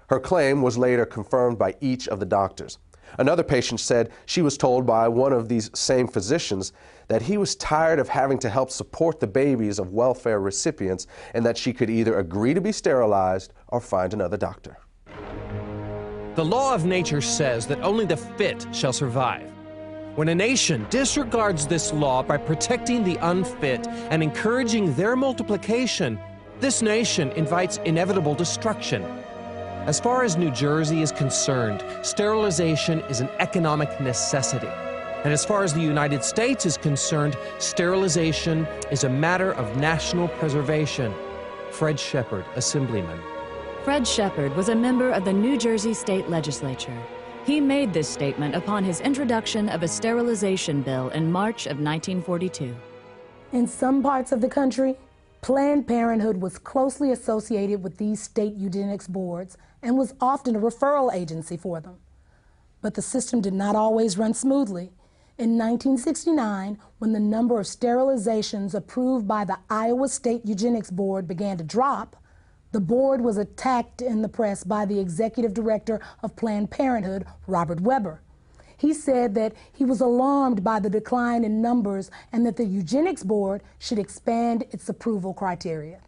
Her claim was later confirmed by each of the doctors. Another patient said she was told by one of these same physicians that he was tired of having to help support the babies of welfare recipients and that she could either agree to be sterilized or find another doctor. The law of nature says that only the fit shall survive. When a nation disregards this law by protecting the unfit and encouraging their multiplication, this nation invites inevitable destruction. As far as New Jersey is concerned, sterilization is an economic necessity. And as far as the United States is concerned, sterilization is a matter of national preservation. Fred Shepard, Assemblyman. Fred Shepard was a member of the New Jersey State Legislature. He made this statement upon his introduction of a sterilization bill in March of 1942. In some parts of the country, Planned Parenthood was closely associated with these state eugenics boards and was often a referral agency for them. But the system did not always run smoothly. In 1969, when the number of sterilizations approved by the Iowa State Eugenics Board began to drop, the board was attacked in the press by the executive director of Planned Parenthood, Robert Weber. He said that he was alarmed by the decline in numbers and that the Eugenics Board should expand its approval criteria.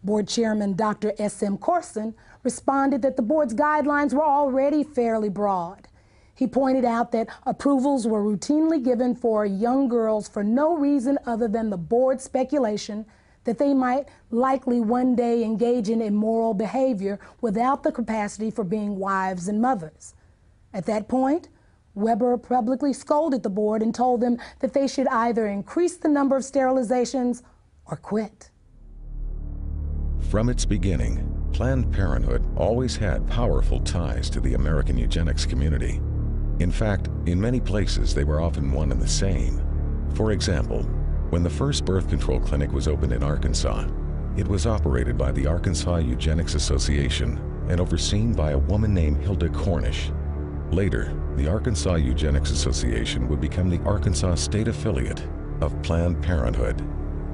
Board Chairman Dr. S.M. Corson responded that the board's guidelines were already fairly broad. He pointed out that approvals were routinely given for young girls for no reason other than the board's speculation that they might likely one day engage in immoral behavior without the capacity for being wives and mothers. At that point, Weber publicly scolded the board and told them that they should either increase the number of sterilizations or quit. From its beginning, Planned Parenthood always had powerful ties to the American eugenics community. In fact, in many places they were often one and the same. For example, when the first birth control clinic was opened in Arkansas, it was operated by the Arkansas Eugenics Association and overseen by a woman named Hilda Cornish. Later, the Arkansas Eugenics Association would become the Arkansas State Affiliate, of Planned Parenthood,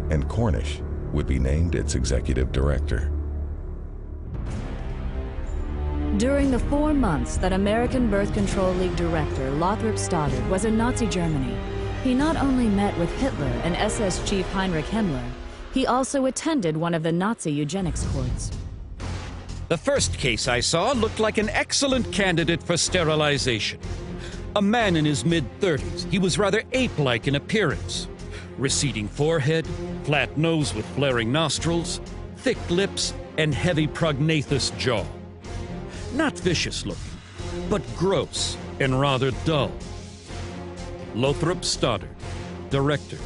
and Cornish would be named its executive director. During the 4 months that American Birth Control League director Lothrop Stoddard was in Nazi Germany, he not only met with Hitler and SS chief Heinrich Himmler, he also attended one of the Nazi eugenics courts. The first case I saw looked like an excellent candidate for sterilization. A man in his mid-30s, he was rather ape-like in appearance. Receding forehead, flat nose with flaring nostrils, thick lips, and heavy prognathous jaw. Not vicious looking, but gross and rather dull. Lothrop Stoddard, Director,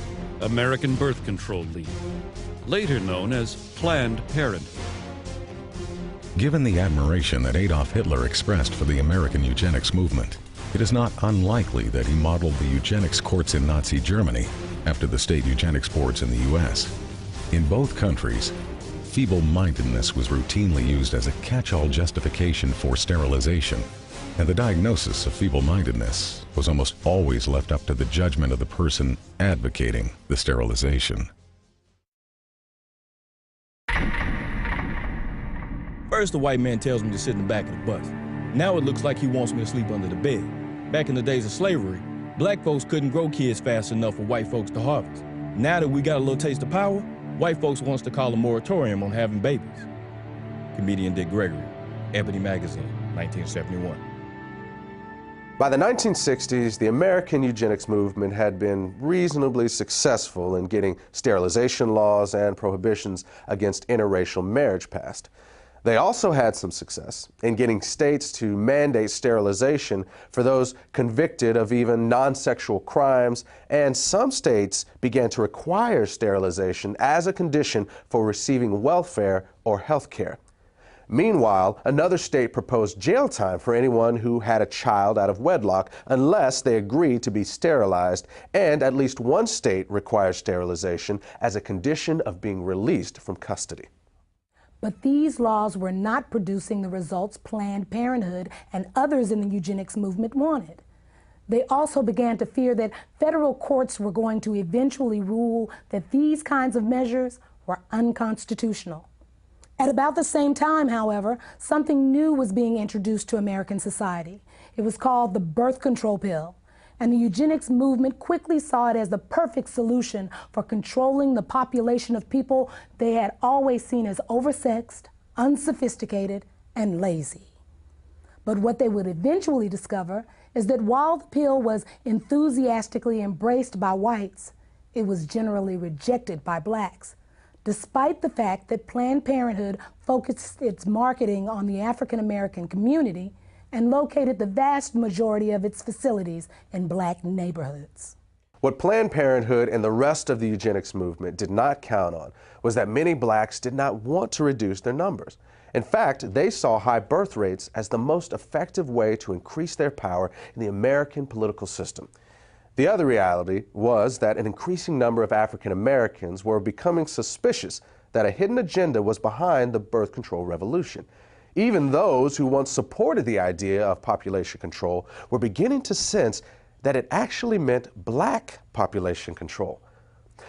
American Birth Control League, later known as Planned Parenthood. Given the admiration that Adolf Hitler expressed for the American eugenics movement, it is not unlikely that he modeled the eugenics courts in Nazi Germany after the state eugenics boards in the U.S. In both countries, feeble-mindedness was routinely used as a catch-all justification for sterilization, and the diagnosis of feeble-mindedness was almost always left up to the judgment of the person advocating the sterilization. First, the white man tells me to sit in the back of the bus. Now it looks like he wants me to sleep under the bed. Back in the days of slavery, black folks couldn't grow kids fast enough for white folks to harvest. Now that we got a little taste of power, white folks wants to call a moratorium on having babies. Comedian Dick Gregory, Ebony Magazine, 1971. By the 1960s, the American eugenics movement had been reasonably successful in getting sterilization laws and prohibitions against interracial marriage passed. They also had some success in getting states to mandate sterilization for those convicted of even non-sexual crimes, and some states began to require sterilization as a condition for receiving welfare or health care. Meanwhile, another state proposed jail time for anyone who had a child out of wedlock unless they agreed to be sterilized, and at least one state required sterilization as a condition of being released from custody. But these laws were not producing the results Planned Parenthood and others in the eugenics movement wanted. They also began to fear that federal courts were going to eventually rule that these kinds of measures were unconstitutional. At about the same time, however, something new was being introduced to American society. It was called the birth control pill, and the eugenics movement quickly saw it as the perfect solution for controlling the population of people they had always seen as oversexed, unsophisticated, and lazy. But what they would eventually discover is that while the pill was enthusiastically embraced by whites, it was generally rejected by blacks, despite the fact that Planned Parenthood focused its marketing on the African American community and located the vast majority of its facilities in black neighborhoods. What Planned Parenthood and the rest of the eugenics movement did not count on was that many blacks did not want to reduce their numbers. In fact, they saw high birth rates as the most effective way to increase their power in the American political system. The other reality was that an increasing number of African Americans were becoming suspicious that a hidden agenda was behind the birth control revolution. Even those who once supported the idea of population control were beginning to sense that it actually meant black population control.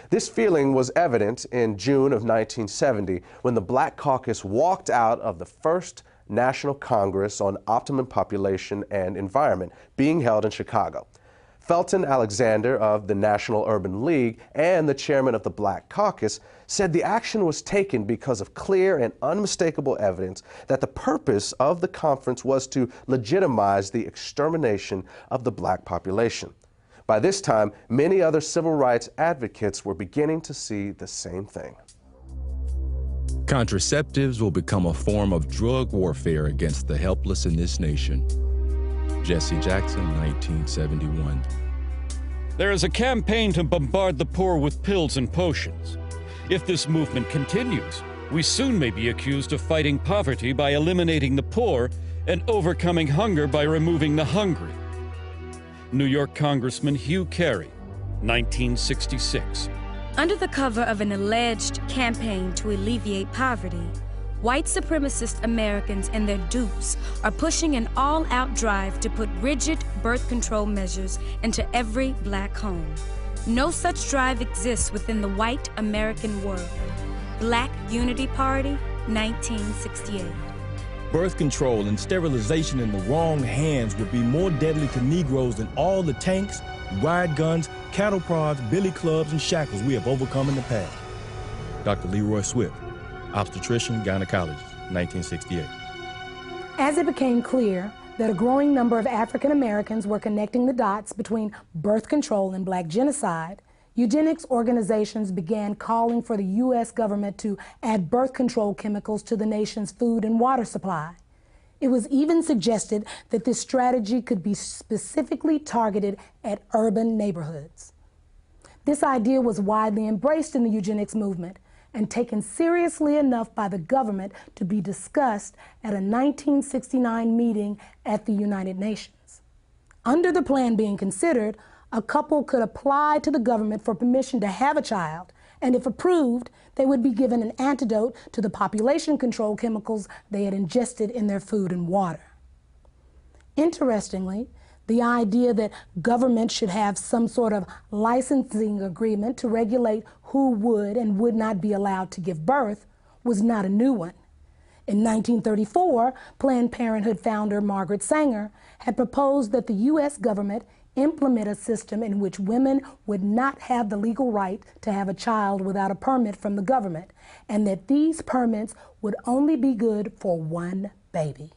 This feeling was evident in June of 1970 when the Black Caucus walked out of the first National Congress on Optimum Population and Environment being held in Chicago. Felton Alexander of the National Urban League and the chairman of the Black Caucus said the action was taken because of clear and unmistakable evidence that the purpose of the conference was to legitimize the extermination of the black population. By this time, many other civil rights advocates were beginning to see the same thing. Contraceptives will become a form of drug warfare against the helpless in this nation. Jesse Jackson, 1971. There is a campaign to bombard the poor with pills and potions. If this movement continues, we soon may be accused of fighting poverty by eliminating the poor and overcoming hunger by removing the hungry. New York Congressman Hugh Carey, 1966. Under the cover of an alleged campaign to alleviate poverty, white supremacist Americans and their dupes are pushing an all-out drive to put rigid birth control measures into every black home. No such drive exists within the white American world. Black Unity Party, 1968. Birth control and sterilization in the wrong hands would be more deadly to Negroes than all the tanks, riot guns, cattle prods, billy clubs, and shackles we have overcome in the past. Dr. Leroy Swift, obstetrician, gynecologist, 1968. As it became clear that a growing number of African Americans were connecting the dots between birth control and black genocide, eugenics organizations began calling for the U.S. government to add birth control chemicals to the nation's food and water supply. It was even suggested that this strategy could be specifically targeted at urban neighborhoods. This idea was widely embraced in the eugenics movement and taken seriously enough by the government to be discussed at a 1969 meeting at the United Nations. Under the plan being considered, a couple could apply to the government for permission to have a child, and if approved, they would be given an antidote to the population control chemicals they had ingested in their food and water. Interestingly, the idea that government should have some sort of licensing agreement to regulate who would and would not be allowed to give birth was not a new one. In 1934, Planned Parenthood founder Margaret Sanger had proposed that the U.S. government implement a system in which women would not have the legal right to have a child without a permit from the government, and that these permits would only be good for one baby.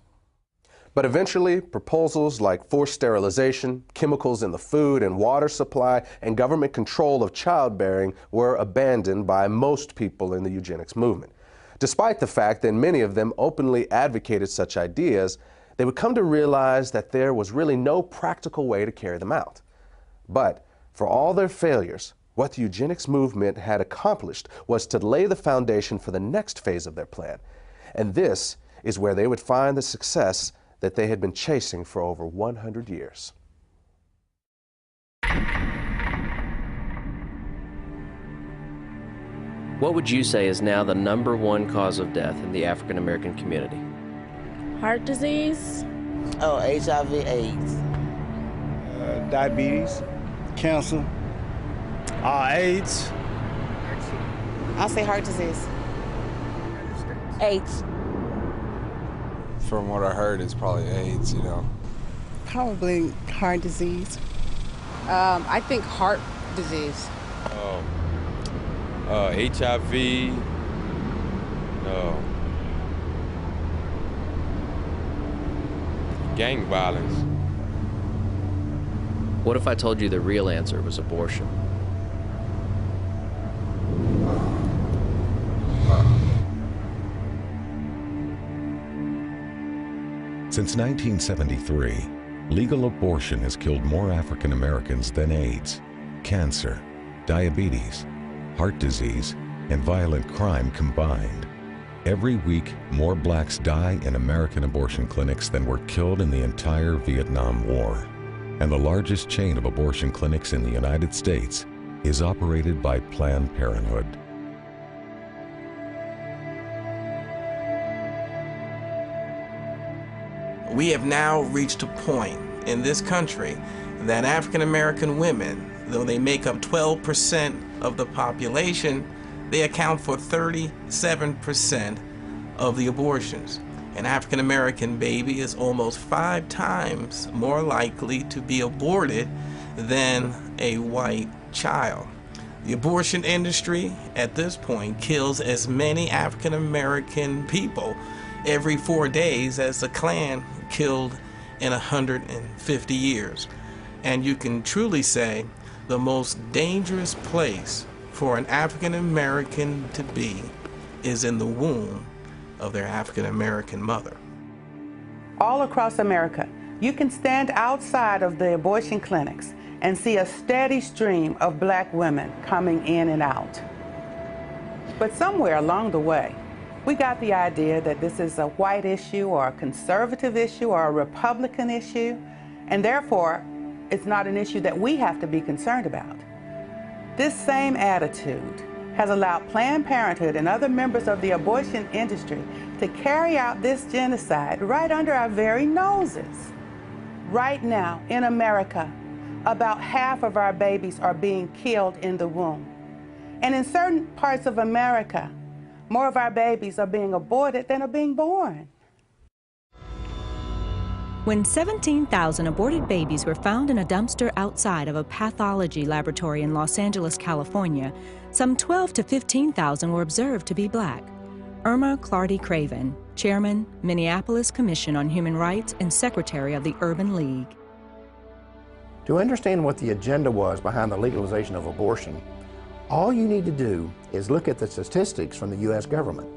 But eventually, proposals like forced sterilization, chemicals in the food and water supply, and government control of childbearing were abandoned by most people in the eugenics movement. Despite the fact that many of them openly advocated such ideas, they would come to realize that there was really no practical way to carry them out. But for all their failures, what the eugenics movement had accomplished was to lay the foundation for the next phase of their plan. And this is where they would find the success that they had been chasing for over 100 years. What would you say is now the #1 cause of death in the African American community? Heart disease. Oh, HIV/AIDS. Diabetes, cancer, AIDS. I'll say heart disease. AIDS. From what I heard, it's probably AIDS, you know. Probably heart disease. I think heart disease. HIV. Gang violence. What if I told you the real answer was abortion? Since 1973, legal abortion has killed more African Americans than AIDS, cancer, diabetes, heart disease, and violent crime combined. Every week, more blacks die in American abortion clinics than were killed in the entire Vietnam War. And the largest chain of abortion clinics in the United States is operated by Planned Parenthood. We have now reached a point in this country that African American women, though they make up 12% of the population, they account for 37% of the abortions. An African American baby is almost 5 times more likely to be aborted than a white child. The abortion industry at this point kills as many African American people every 4 days as the Klan killed in 150 years. And you can truly say the most dangerous place for an African American to be is in the womb of their African American mother. All across America, you can stand outside of the abortion clinics and see a steady stream of black women coming in and out. But somewhere along the way, we got the idea that this is a white issue or a conservative issue or a Republican issue, and therefore it's not an issue that we have to be concerned about. This same attitude has allowed Planned Parenthood and other members of the abortion industry to carry out this genocide right under our very noses. Right now in America, about half of our babies are being killed in the womb. And in certain parts of America, more of our babies are being aborted than are being born. When 17,000 aborted babies were found in a dumpster outside of a pathology laboratory in Los Angeles, California, some 12 to 15,000 were observed to be black. Irma Clardy Craven, Chairman, Minneapolis Commission on Human Rights and Secretary of the Urban League. To understand what the agenda was behind the legalization of abortion, all you need to do is look at the statistics from the U.S. government.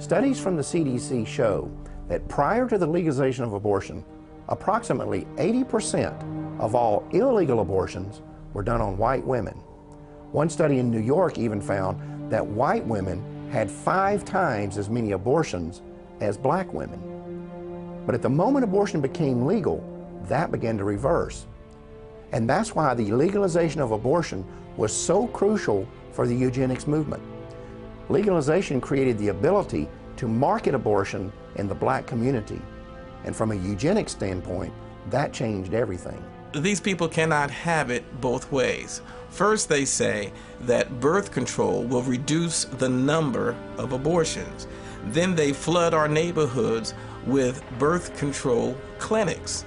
Studies from the CDC show that prior to the legalization of abortion, approximately 80% of all illegal abortions were done on white women. One study in New York even found that white women had 5 times as many abortions as black women. But at the moment abortion became legal, that began to reverse. And that's why the legalization of abortion was so crucial for the eugenics movement. Legalization created the ability to market abortion in the black community. And from a eugenics standpoint, that changed everything. These people cannot have it both ways. First, they say that birth control will reduce the number of abortions. Then they flood our neighborhoods with birth control clinics.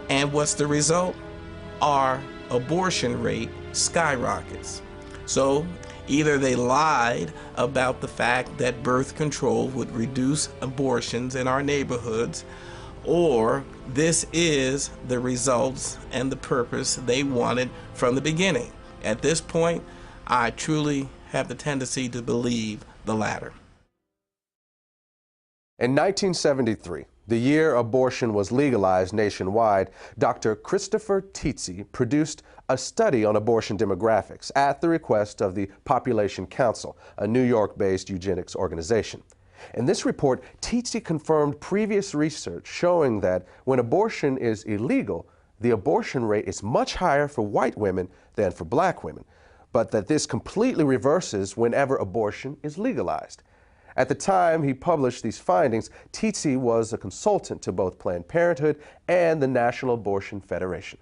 And what's the result? Our abortion rate skyrockets. So either they lied about the fact that birth control would reduce abortions in our neighborhoods, or this is the results and the purpose they wanted from the beginning. At this point, I truly have the tendency to believe the latter. In 1973, the year abortion was legalized nationwide, Dr. Christopher Tizzi produced a study on abortion demographics at the request of the Population Council, a New York-based eugenics organization. In this report, Tizzi confirmed previous research showing that when abortion is illegal, the abortion rate is much higher for white women than for black women, but that this completely reverses whenever abortion is legalized. At the time he published these findings, Tizzi was a consultant to both Planned Parenthood and the National Abortion Federation.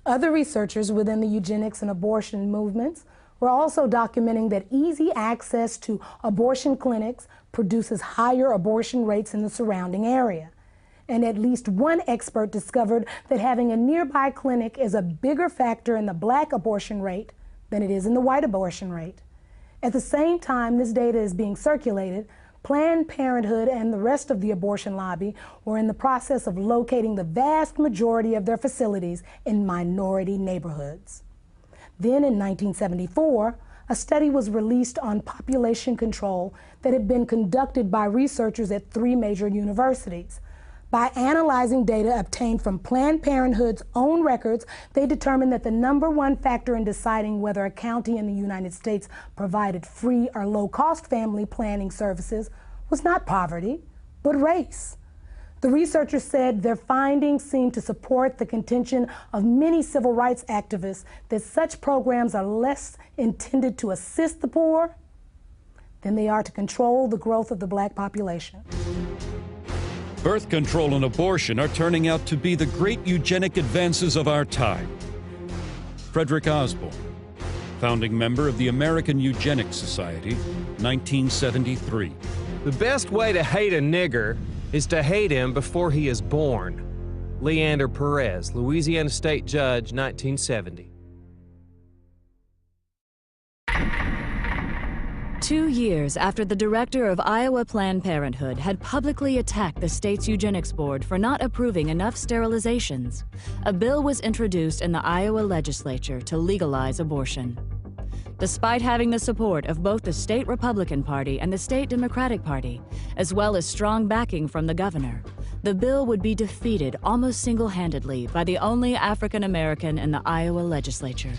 Other researchers within the eugenics and abortion movements were also documenting that easy access to abortion clinics produces higher abortion rates in the surrounding area. And at least one expert discovered that having a nearby clinic is a bigger factor in the black abortion rate than it is in the white abortion rate. At the same time this data is being circulated, Planned Parenthood and the rest of the abortion lobby were in the process of locating the vast majority of their facilities in minority neighborhoods. Then in 1974, a study was released on population control that had been conducted by researchers at 3 major universities. By analyzing data obtained from Planned Parenthood's own records, they determined that the #1 factor in deciding whether a county in the United States provided free or low-cost family planning services was not poverty, but race. The researchers said their findings seemed to support the contention of many civil rights activists that such programs are less intended to assist the poor than they are to control the growth of the black population. Birth control and abortion are turning out to be the great eugenic advances of our time. Frederick Osborne, founding member of the American Eugenics Society, 1973. The best way to hate a nigger is to hate him before he is born. Leander Perez, Louisiana State Judge, 1970. 2 years after the director of Iowa Planned Parenthood had publicly attacked the state's eugenics board for not approving enough sterilizations, a bill was introduced in the Iowa legislature to legalize abortion. Despite having the support of both the state Republican Party and the state Democratic Party, as well as strong backing from the governor, the bill would be defeated almost single-handedly by the only African American in the Iowa legislature.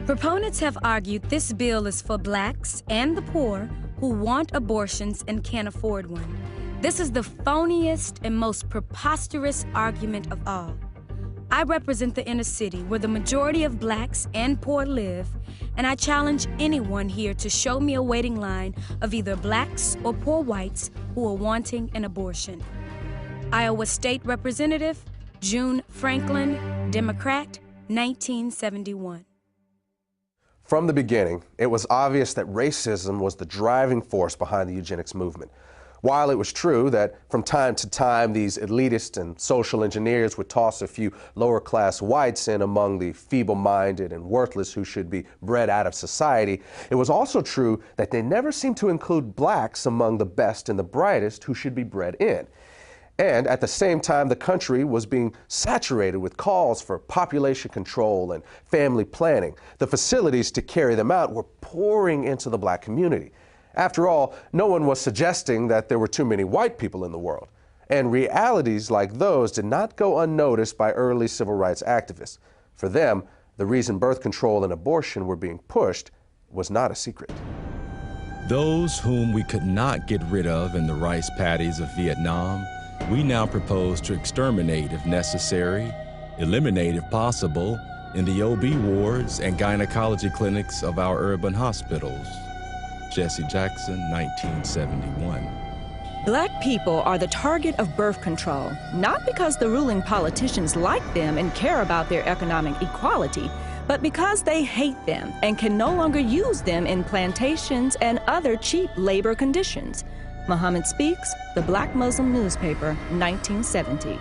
Proponents have argued this bill is for blacks and the poor who want abortions and can't afford one. This is the phoniest and most preposterous argument of all. I represent the inner city where the majority of blacks and poor live, and I challenge anyone here to show me a waiting line of either blacks or poor whites who are wanting an abortion. Iowa State Representative June Franklin, Democrat, 1971. From the beginning, it was obvious that racism was the driving force behind the eugenics movement. While it was true that from time to time these elitists and social engineers would toss a few lower-class whites in among the feeble-minded and worthless who should be bred out of society, it was also true that they never seemed to include blacks among the best and the brightest who should be bred in. And at the same time, the country was being saturated with calls for population control and family planning. The facilities to carry them out were pouring into the black community. After all, no one was suggesting that there were too many white people in the world. And realities like those did not go unnoticed by early civil rights activists. For them, the reason birth control and abortion were being pushed was not a secret. Those whom we could not get rid of in the rice paddies of Vietnam, we now propose to exterminate if necessary, eliminate if possible, in the OB wards and gynecology clinics of our urban hospitals. Jesse Jackson, 1971. Black people are the target of birth control, not because the ruling politicians like them and care about their economic equality, but because they hate them and can no longer use them in plantations and other cheap labor conditions. Muhammad Speaks, the Black Muslim newspaper, 1970.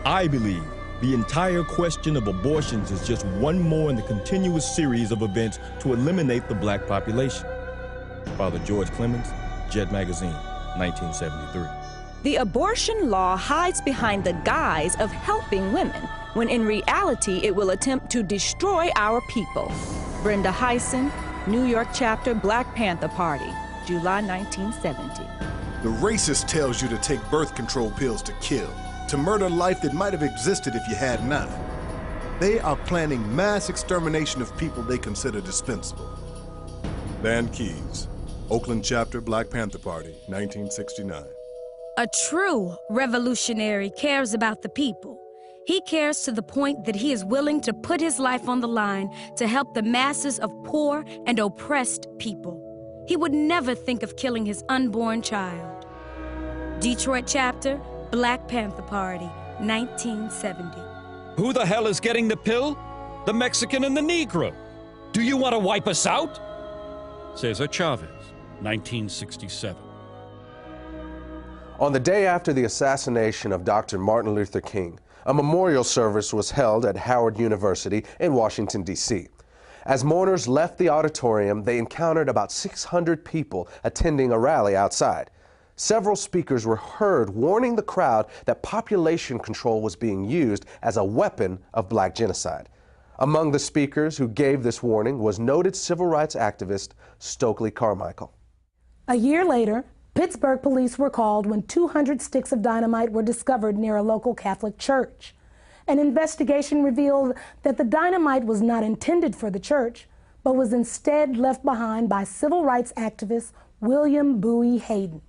I believe the entire question of abortions is just one more in the continuous series of events to eliminate the black population. Father George Clemens, Jet Magazine, 1973. The abortion law hides behind the guise of helping women, when in reality it will attempt to destroy our people. Brenda Hyson, New York chapter, Black Panther Party, July 1970. The racist tells you to take birth control pills to kill, to murder life that might have existed if you had not. They are planning mass extermination of people they consider dispensable. Van Keys, Oakland chapter, Black Panther Party, 1969. A true revolutionary cares about the people. He cares to the point that he is willing to put his life on the line to help the masses of poor and oppressed people. He would never think of killing his unborn child. Detroit chapter, Black Panther Party, 1970. Who the hell is getting the pill? The Mexican and the Negro. Do you want to wipe us out? Cesar Chavez, 1967. On the day after the assassination of Dr. Martin Luther King, a memorial service was held at Howard University in Washington, D.C. As mourners left the auditorium, they encountered about 600 people attending a rally outside. Several speakers were heard warning the crowd that population control was being used as a weapon of black genocide. Among the speakers who gave this warning was noted civil rights activist Stokely Carmichael. A year later, Pittsburgh police were called when 200 sticks of dynamite were discovered near a local Catholic church. An investigation revealed that the dynamite was not intended for the church, but was instead left behind by civil rights activist William Bowie Hayden.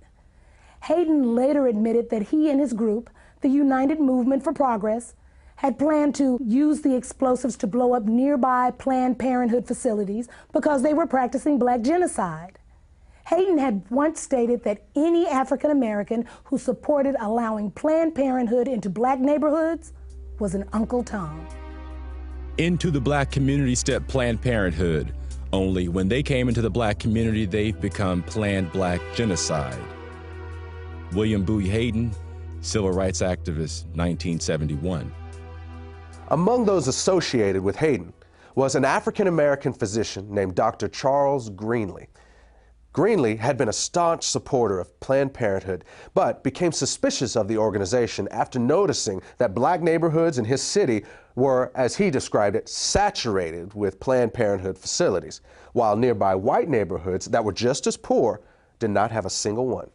Hayden later admitted that he and his group, the United Movement for Progress, had planned to use the explosives to blow up nearby Planned Parenthood facilities because they were practicing black genocide. Hayden had once stated that any African American who supported allowing Planned Parenthood into black neighborhoods was an Uncle Tom. Into the black community stepped Planned Parenthood. Only when they came into the black community, they've become Planned Black Genocide. William Bowie Hayden, civil rights activist, 1971. Among those associated with Hayden was an African-American physician named Dr. Charles Greenlee. Greenlee had been a staunch supporter of Planned Parenthood, but became suspicious of the organization after noticing that black neighborhoods in his city were, as he described it, saturated with Planned Parenthood facilities, while nearby white neighborhoods that were just as poor did not have a single one.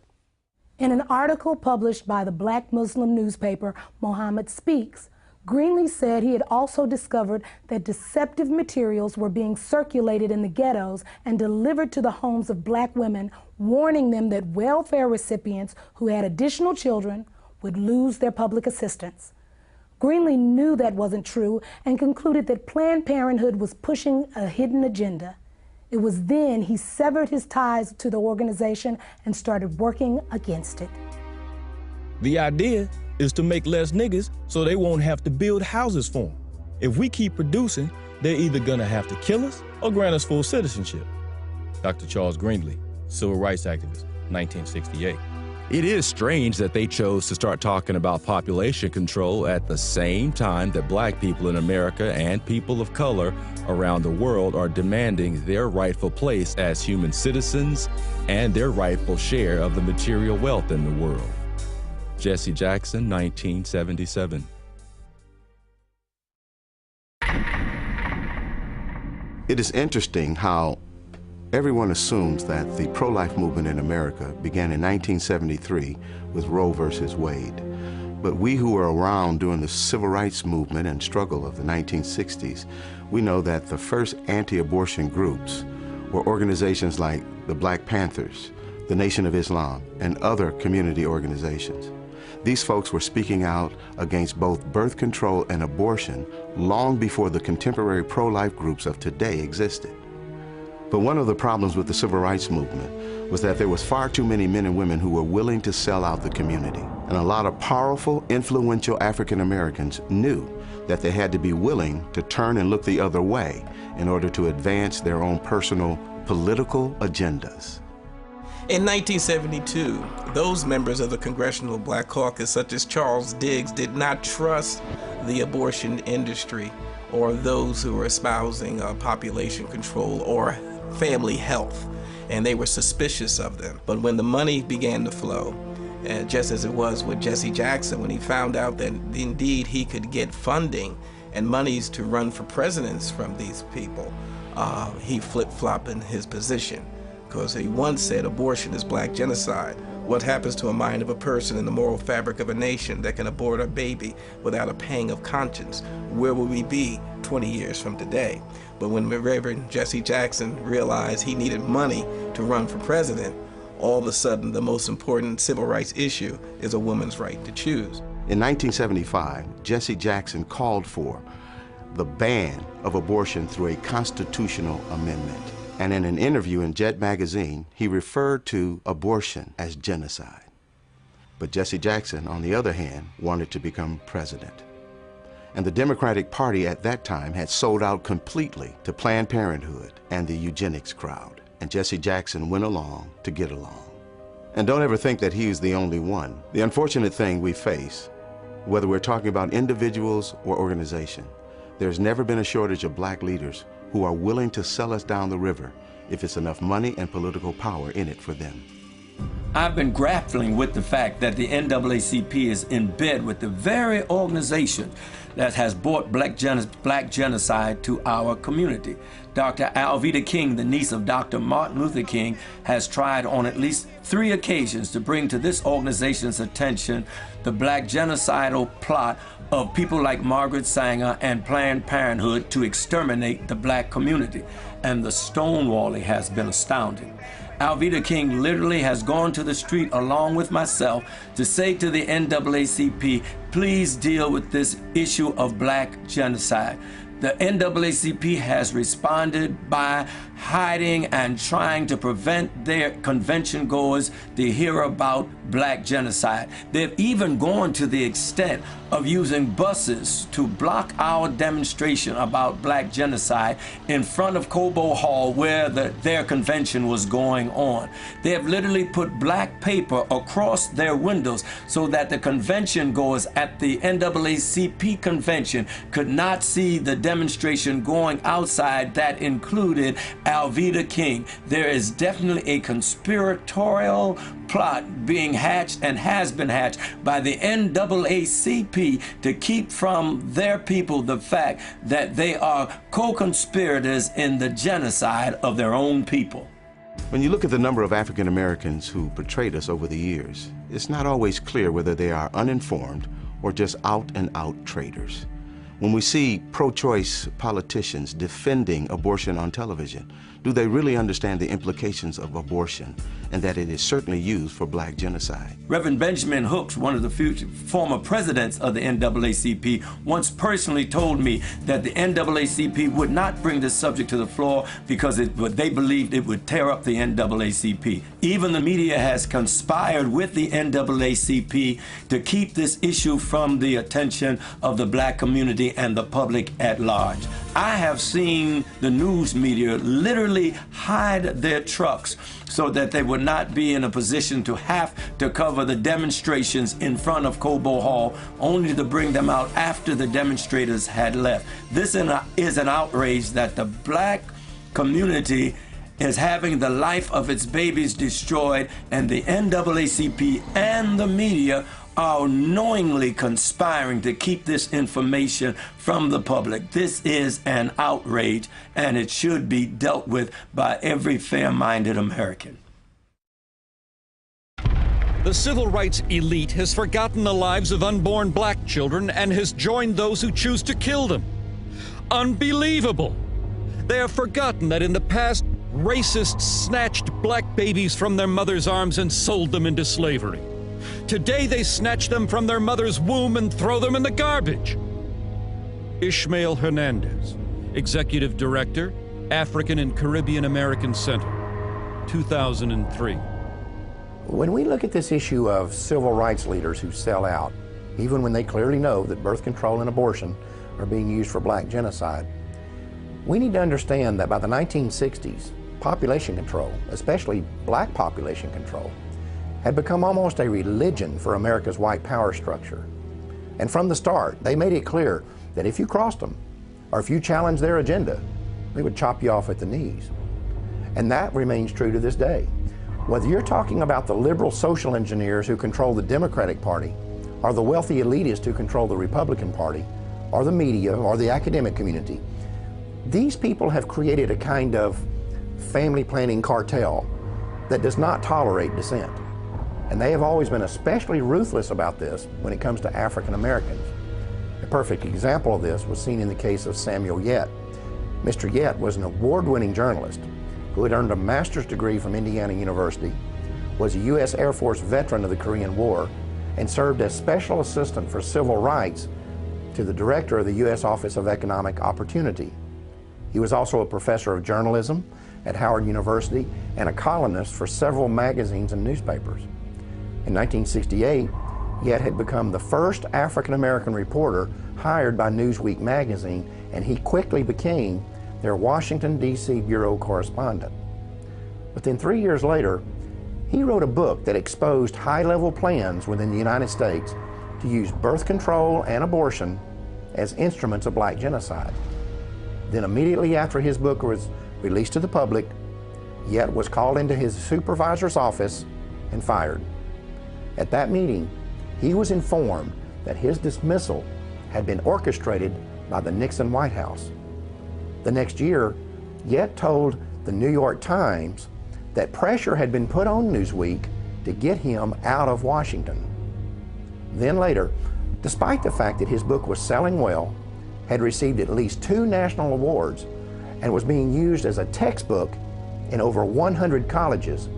In an article published by the Black Muslim newspaper Muhammad Speaks, Greenlee said he had also discovered that deceptive materials were being circulated in the ghettos and delivered to the homes of black women, warning them that welfare recipients who had additional children would lose their public assistance. Greenlee knew that wasn't true and concluded that Planned Parenthood was pushing a hidden agenda. It was then he severed his ties to the organization and started working against it. The idea is to make less niggas so they won't have to build houses for them. If we keep producing, they're either gonna have to kill us or grant us full citizenship. Dr. Charles Greenlee, civil rights activist, 1968. It is strange that they chose to start talking about population control at the same time that black people in America and people of color around the world are demanding their rightful place as human citizens and their rightful share of the material wealth in the world. Jesse Jackson, 1977. It is interesting how everyone assumes that the pro-life movement in America began in 1973 with Roe versus Wade. But we who were around during the civil rights movement and struggle of the 1960s, we know that the first anti-abortion groups were organizations like the Black Panthers, the Nation of Islam, and other community organizations. These folks were speaking out against both birth control and abortion long before the contemporary pro-life groups of today existed. But one of the problems with the civil rights movement was that there was far too many men and women who were willing to sell out the community. And a lot of powerful, influential African Americans knew that they had to be willing to turn and look the other way in order to advance their own personal political agendas. In 1972, those members of the Congressional Black Caucus, such as Charles Diggs, did not trust the abortion industry or those who were espousing population control or family health, and they were suspicious of them. But when the money began to flow, just as it was with Jesse Jackson, when he found out that indeed he could get funding and monies to run for presidents from these people, he flip-flopped in his position, because he once said abortion is black genocide. What happens to a mind of a person in the moral fabric of a nation that can abort a baby without a pang of conscience? Where will we be 20 years from today? But when Reverend Jesse Jackson realized he needed money to run for president, all of a sudden the most important civil rights issue is a woman's right to choose. In 1975, Jesse Jackson called for the ban of abortion through a constitutional amendment. And in an interview in Jet magazine, he referred to abortion as genocide. But Jesse Jackson, on the other hand, wanted to become president. And the Democratic Party at that time had sold out completely to Planned Parenthood and the eugenics crowd. And Jesse Jackson went along to get along. And don't ever think that he was the only one. The unfortunate thing we face, whether we're talking about individuals or organizations, there's never been a shortage of black leaders who are willing to sell us down the river if it's enough money and political power in it for them. I've been grappling with the fact that the NAACP is in bed with the very organization that has brought black genocide to our community. Dr. Alveda King, the niece of Dr. Martin Luther King, has tried on at least 3 occasions to bring to this organization's attention the black genocidal plot of people like Margaret Sanger and Planned Parenthood to exterminate the black community. And the stonewalling has been astounding. Alveda King literally has gone to the street along with myself to say to the NAACP, please deal with this issue of black genocide. The NAACP has responded by hiding and trying to prevent their convention goers to hear about black genocide. They've even gone to the extent of using buses to block our demonstration about black genocide in front of Cobo Hall where their convention was going on. They have literally put black paper across their windows so that the convention goers at the NAACP convention could not see the demonstration going outside that included Alveda King. There is definitely a conspiratorial plot being hatched and has been hatched by the NAACP to keep from their people the fact that they are co-conspirators in the genocide of their own people. When you look at the number of African Americans who portrayed us over the years, it's not always clear whether they are uninformed or just out-and-out traitors. When we see pro-choice politicians defending abortion on television, do they really understand the implications of abortion and that it is certainly used for black genocide? Reverend Benjamin Hooks, one of the former presidents of the NAACP, once personally told me that the NAACP would not bring this subject to the floor because they believed it would tear up the NAACP. Even the media has conspired with the NAACP to keep this issue from the attention of the black community community and the public at large. I have seen the news media literally hide their trucks so that they would not be in a position to have to cover the demonstrations in front of Cobo Hall, only to bring them out after the demonstrators had left. This is an outrage that the black community is having the life of its babies destroyed, and the NAACP and the media are knowingly conspiring to keep this information from the public. This is an outrage, and it should be dealt with by every fair-minded American. The civil rights elite has forgotten the lives of unborn black children and has joined those who choose to kill them. Unbelievable! They have forgotten that in the past, racists snatched black babies from their mother's arms and sold them into slavery. Today they snatch them from their mother's womb and throw them in the garbage. Ishmael Hernandez, Executive Director, African and Caribbean American Center, 2003. When we look at this issue of civil rights leaders who sell out, even when they clearly know that birth control and abortion are being used for black genocide, we need to understand that by the 1960s, population control, especially black population control, had become almost a religion for America's white power structure. And from the start, they made it clear that if you crossed them, or if you challenged their agenda, they would chop you off at the knees. And that remains true to this day. Whether you're talking about the liberal social engineers who control the Democratic Party, or the wealthy elitists who control the Republican Party, or the media, or the academic community, these people have created a kind of family planning cartel that does not tolerate dissent. And they have always been especially ruthless about this when it comes to African Americans. A perfect example of this was seen in the case of Samuel Yet. Mr. Yet was an award-winning journalist who had earned a master's degree from Indiana University, was a U.S. Air Force veteran of the Korean War, and served as Special Assistant for Civil Rights to the Director of the U.S. Office of Economic Opportunity. He was also a professor of journalism at Howard University and a columnist for several magazines and newspapers. In 1968, Yet had become the first African-American reporter hired by Newsweek magazine, and he quickly became their Washington, D.C. bureau correspondent. But then 3 years later, he wrote a book that exposed high-level plans within the United States to use birth control and abortion as instruments of black genocide. Then immediately after his book was released to the public, Yet was called into his supervisor's office and fired. At that meeting, he was informed that his dismissal had been orchestrated by the Nixon White House. The next year, Yet told the New York Times that pressure had been put on Newsweek to get him out of Washington. Then later, despite the fact that his book was selling well, had received at least 2 national awards, and was being used as a textbook in over 100 colleges,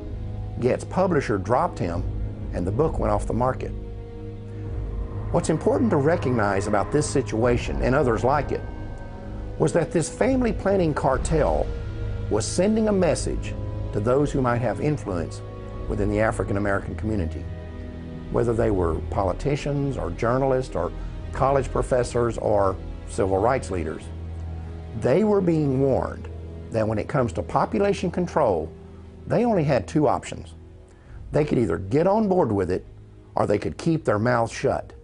Yet's publisher dropped him and the book went off the market. What's important to recognize about this situation and others like it was that this family planning cartel was sending a message to those who might have influence within the African American community, whether they were politicians or journalists or college professors or civil rights leaders. They were being warned that when it comes to population control, they only had 2 options. They could either get on board with it or they could keep their mouths shut.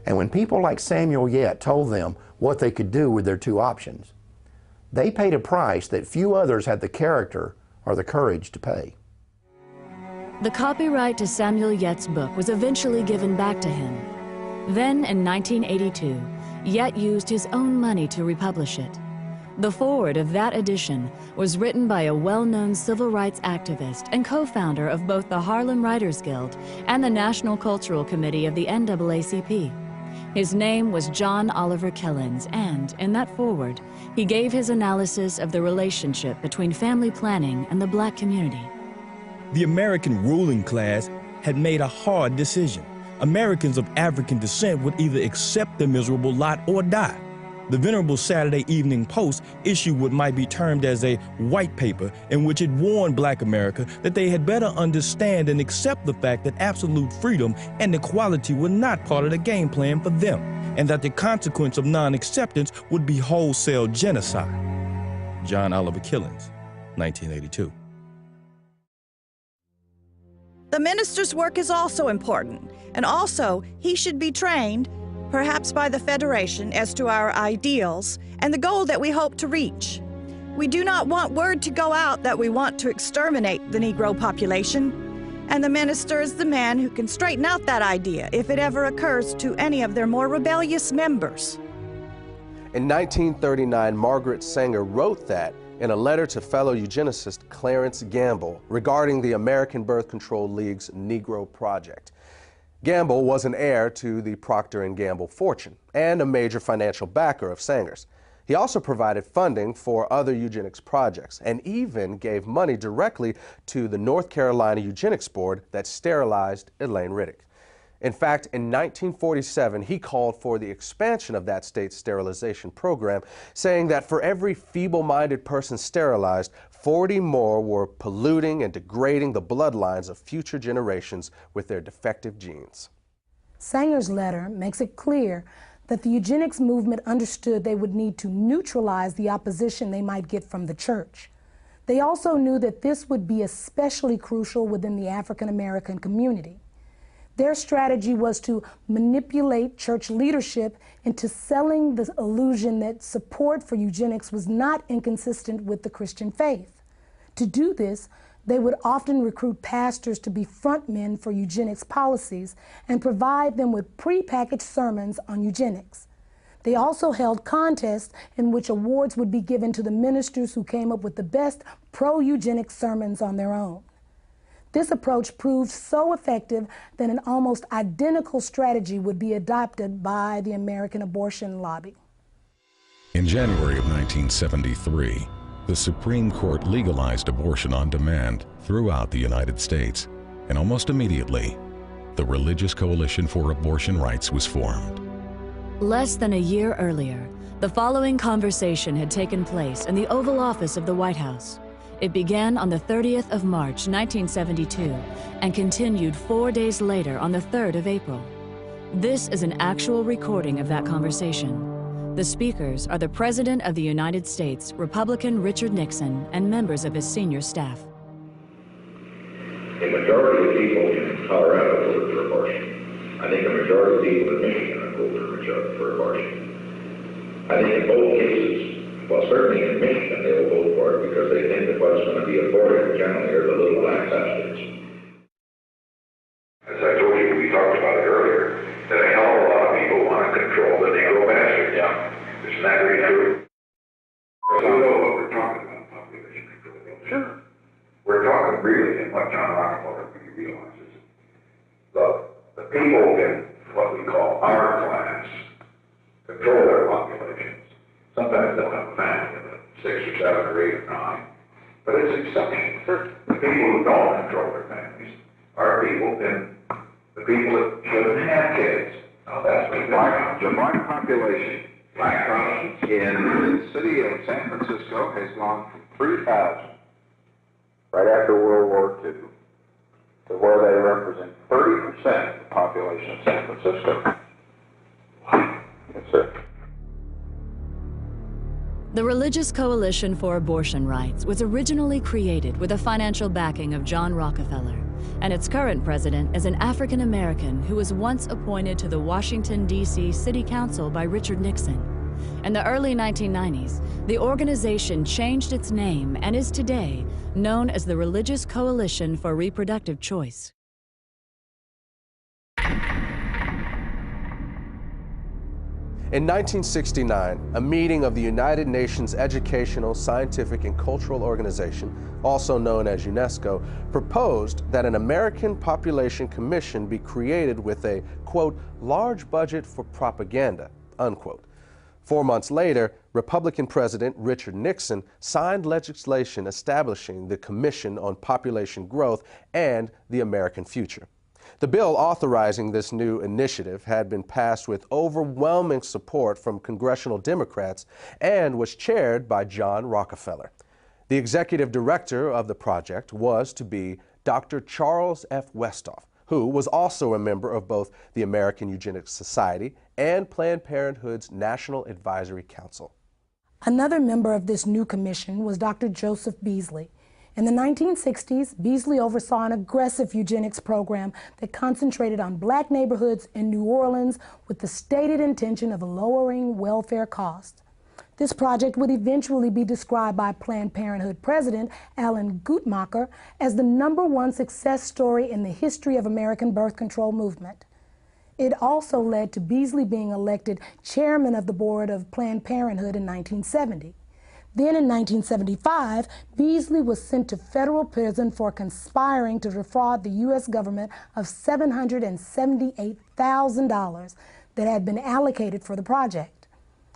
And when people like Samuel Yet told them what they could do with their 2 options, they paid a price that few others had the character or the courage to pay. The copyright to Samuel Yet's book was eventually given back to him. Then, in 1982, Yet used his own money to republish it. The foreword of that edition was written by a well-known civil rights activist and co-founder of both the Harlem Writers Guild and the National Cultural Committee of the NAACP. His name was John Oliver Killens, and in that foreword, he gave his analysis of the relationship between family planning and the black community. The American ruling class had made a hard decision. Americans of African descent would either accept the miserable lot or die. The venerable Saturday Evening Post issued what might be termed as a white paper in which it warned Black America that they had better understand and accept the fact that absolute freedom and equality were not part of the game plan for them, and that the consequence of non-acceptance would be wholesale genocide. John Oliver Killings, 1982. The minister's work is also important, and also he should be trained, perhaps by the Federation, as to our ideals and the goal that we hope to reach. We do not want word to go out that we want to exterminate the Negro population, and the minister is the man who can straighten out that idea if it ever occurs to any of their more rebellious members. In 1939, Margaret Sanger wrote that in a letter to fellow eugenicist Clarence Gamble regarding the American Birth Control League's Negro Project. Gamble was an heir to the Procter & Gamble fortune and a major financial backer of Sanger's. He also provided funding for other eugenics projects and even gave money directly to the North Carolina Eugenics Board that sterilized Elaine Riddick. In fact, in 1947, he called for the expansion of that state's sterilization program, saying that for every feeble-minded person sterilized, 40 more were polluting and degrading the bloodlines of future generations with their defective genes. Sanger's letter makes it clear that the eugenics movement understood they would need to neutralize the opposition they might get from the church. They also knew that this would be especially crucial within the African American community. Their strategy was to manipulate church leadership into selling the illusion that support for eugenics was not inconsistent with the Christian faith. To do this, they would often recruit pastors to be frontmen for eugenics policies and provide them with prepackaged sermons on eugenics. They also held contests in which awards would be given to the ministers who came up with the best pro-eugenics sermons on their own. This approach proved so effective that an almost identical strategy would be adopted by the American abortion lobby. In January of 1973, the Supreme Court legalized abortion on demand throughout the United States, and almost immediately, the Religious Coalition for Abortion Rights was formed. Less than a year earlier, the following conversation had taken place in the Oval Office of the White House. It began on the 30th of March, 1972, and continued 4 days later on the 3rd of April. This is an actual recording of that conversation. The speakers are the President of the United States, Republican Richard Nixon, and members of his senior staff. A majority of people in Colorado voted for abortion. I think a majority of people in Michigan are voting for abortion. I think in both cases, well, certainly in Michigan, they will vote for it because they think that what's going to be aborted generally are the little black bastards. As I told you, we talked about it earlier, that a hell of a lot of people want to control the Negro bastard. Yeah. Isn't that really true? We know what we're talking about, population control. Sure. We're talking really, and what John Rockefeller really realizes, the people in what we call our class control their populations. Sometimes they'll have a family of 6 or 7 or 8 or 9, but it's exception. The people who don't control their families are people the people that shouldn't have kids. Now that's the black population. Black in the city of San Francisco has gone from 3,000 right after World War II to where they represent 30% of the population of San Francisco. That's it. The Religious Coalition for Abortion Rights was originally created with the financial backing of John Rockefeller, and its current president is an African American who was once appointed to the Washington, D.C. City Council by Richard Nixon. In the early 1990s, the organization changed its name and is today known as the Religious Coalition for Reproductive Choice. In 1969, a meeting of the United Nations Educational, Scientific, and Cultural Organization, also known as UNESCO, proposed that an American Population Commission be created with a, quote, large budget for propaganda, unquote. 4 months later, Republican President Richard Nixon signed legislation establishing the Commission on Population Growth and the American Future. The bill authorizing this new initiative had been passed with overwhelming support from congressional Democrats and was chaired by John Rockefeller. The executive director of the project was to be Dr. Charles F. Westhoff, who was also a member of both the American Eugenics Society and Planned Parenthood's National Advisory Council. Another member of this new commission was Dr. Joseph Beasley. In the 1960s, Beasley oversaw an aggressive eugenics program that concentrated on black neighborhoods in New Orleans with the stated intention of lowering welfare costs. This project would eventually be described by Planned Parenthood President Alan Guttmacher as the #1 success story in the history of American birth control movement. It also led to Beasley being elected chairman of the board of Planned Parenthood in 1970. Then in 1975, Beasley was sent to federal prison for conspiring to defraud the U.S. government of $778,000 that had been allocated for the project.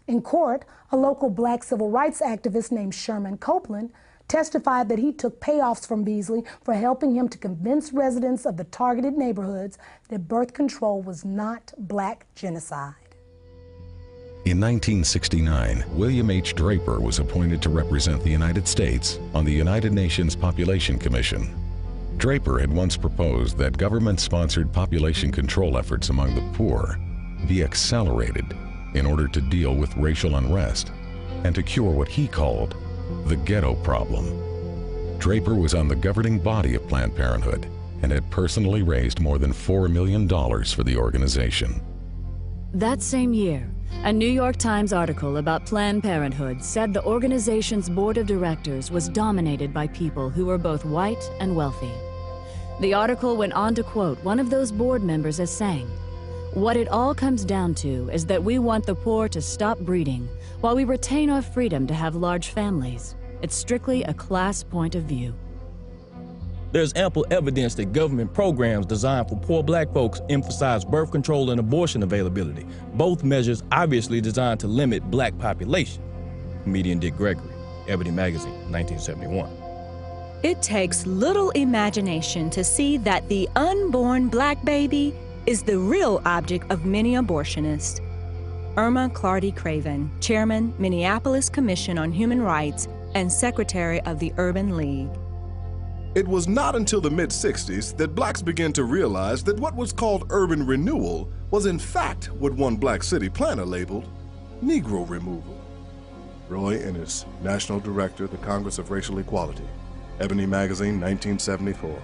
In court, a local black civil rights activist named Sherman Copeland testified that he took payoffs from Beasley for helping him to convince residents of the targeted neighborhoods that birth control was not black genocide. In 1969, William H. Draper was appointed to represent the United States on the United Nations Population Commission. Draper had once proposed that government-sponsored population control efforts among the poor be accelerated in order to deal with racial unrest and to cure what he called the ghetto problem. Draper was on the governing body of Planned Parenthood and had personally raised more than $4 million for the organization. That same year, a New York Times article about Planned Parenthood said the organization's board of directors was dominated by people who were both white and wealthy. The article went on to quote one of those board members as saying, "What it all comes down to is that we want the poor to stop breeding while we retain our freedom to have large families. It's strictly a class point of view." There's ample evidence that government programs designed for poor black folks emphasize birth control and abortion availability, both measures obviously designed to limit black population. Comedian Dick Gregory, Ebony Magazine, 1971. It takes little imagination to see that the unborn black baby is the real object of many abortionists. Irma Clardy Craven, Chairman, Minneapolis Commission on Human Rights and Secretary of the Urban League. It was not until the mid-60s that blacks began to realize that what was called urban renewal was in fact what one black city planner labeled Negro removal. Roy Ennis, National Director, the Congress of Racial Equality, Ebony Magazine, 1974.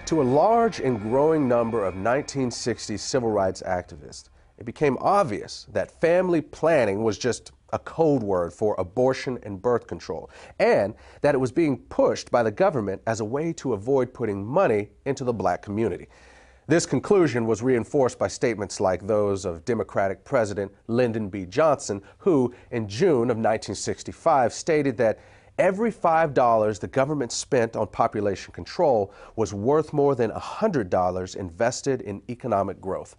To a large and growing number of 1960s civil rights activists, it became obvious that family planning was just a code word for abortion and birth control, and that it was being pushed by the government as a way to avoid putting money into the black community. This conclusion was reinforced by statements like those of Democratic President Lyndon B. Johnson, who in June of 1965 stated that every $5 the government spent on population control was worth more than $100 invested in economic growth.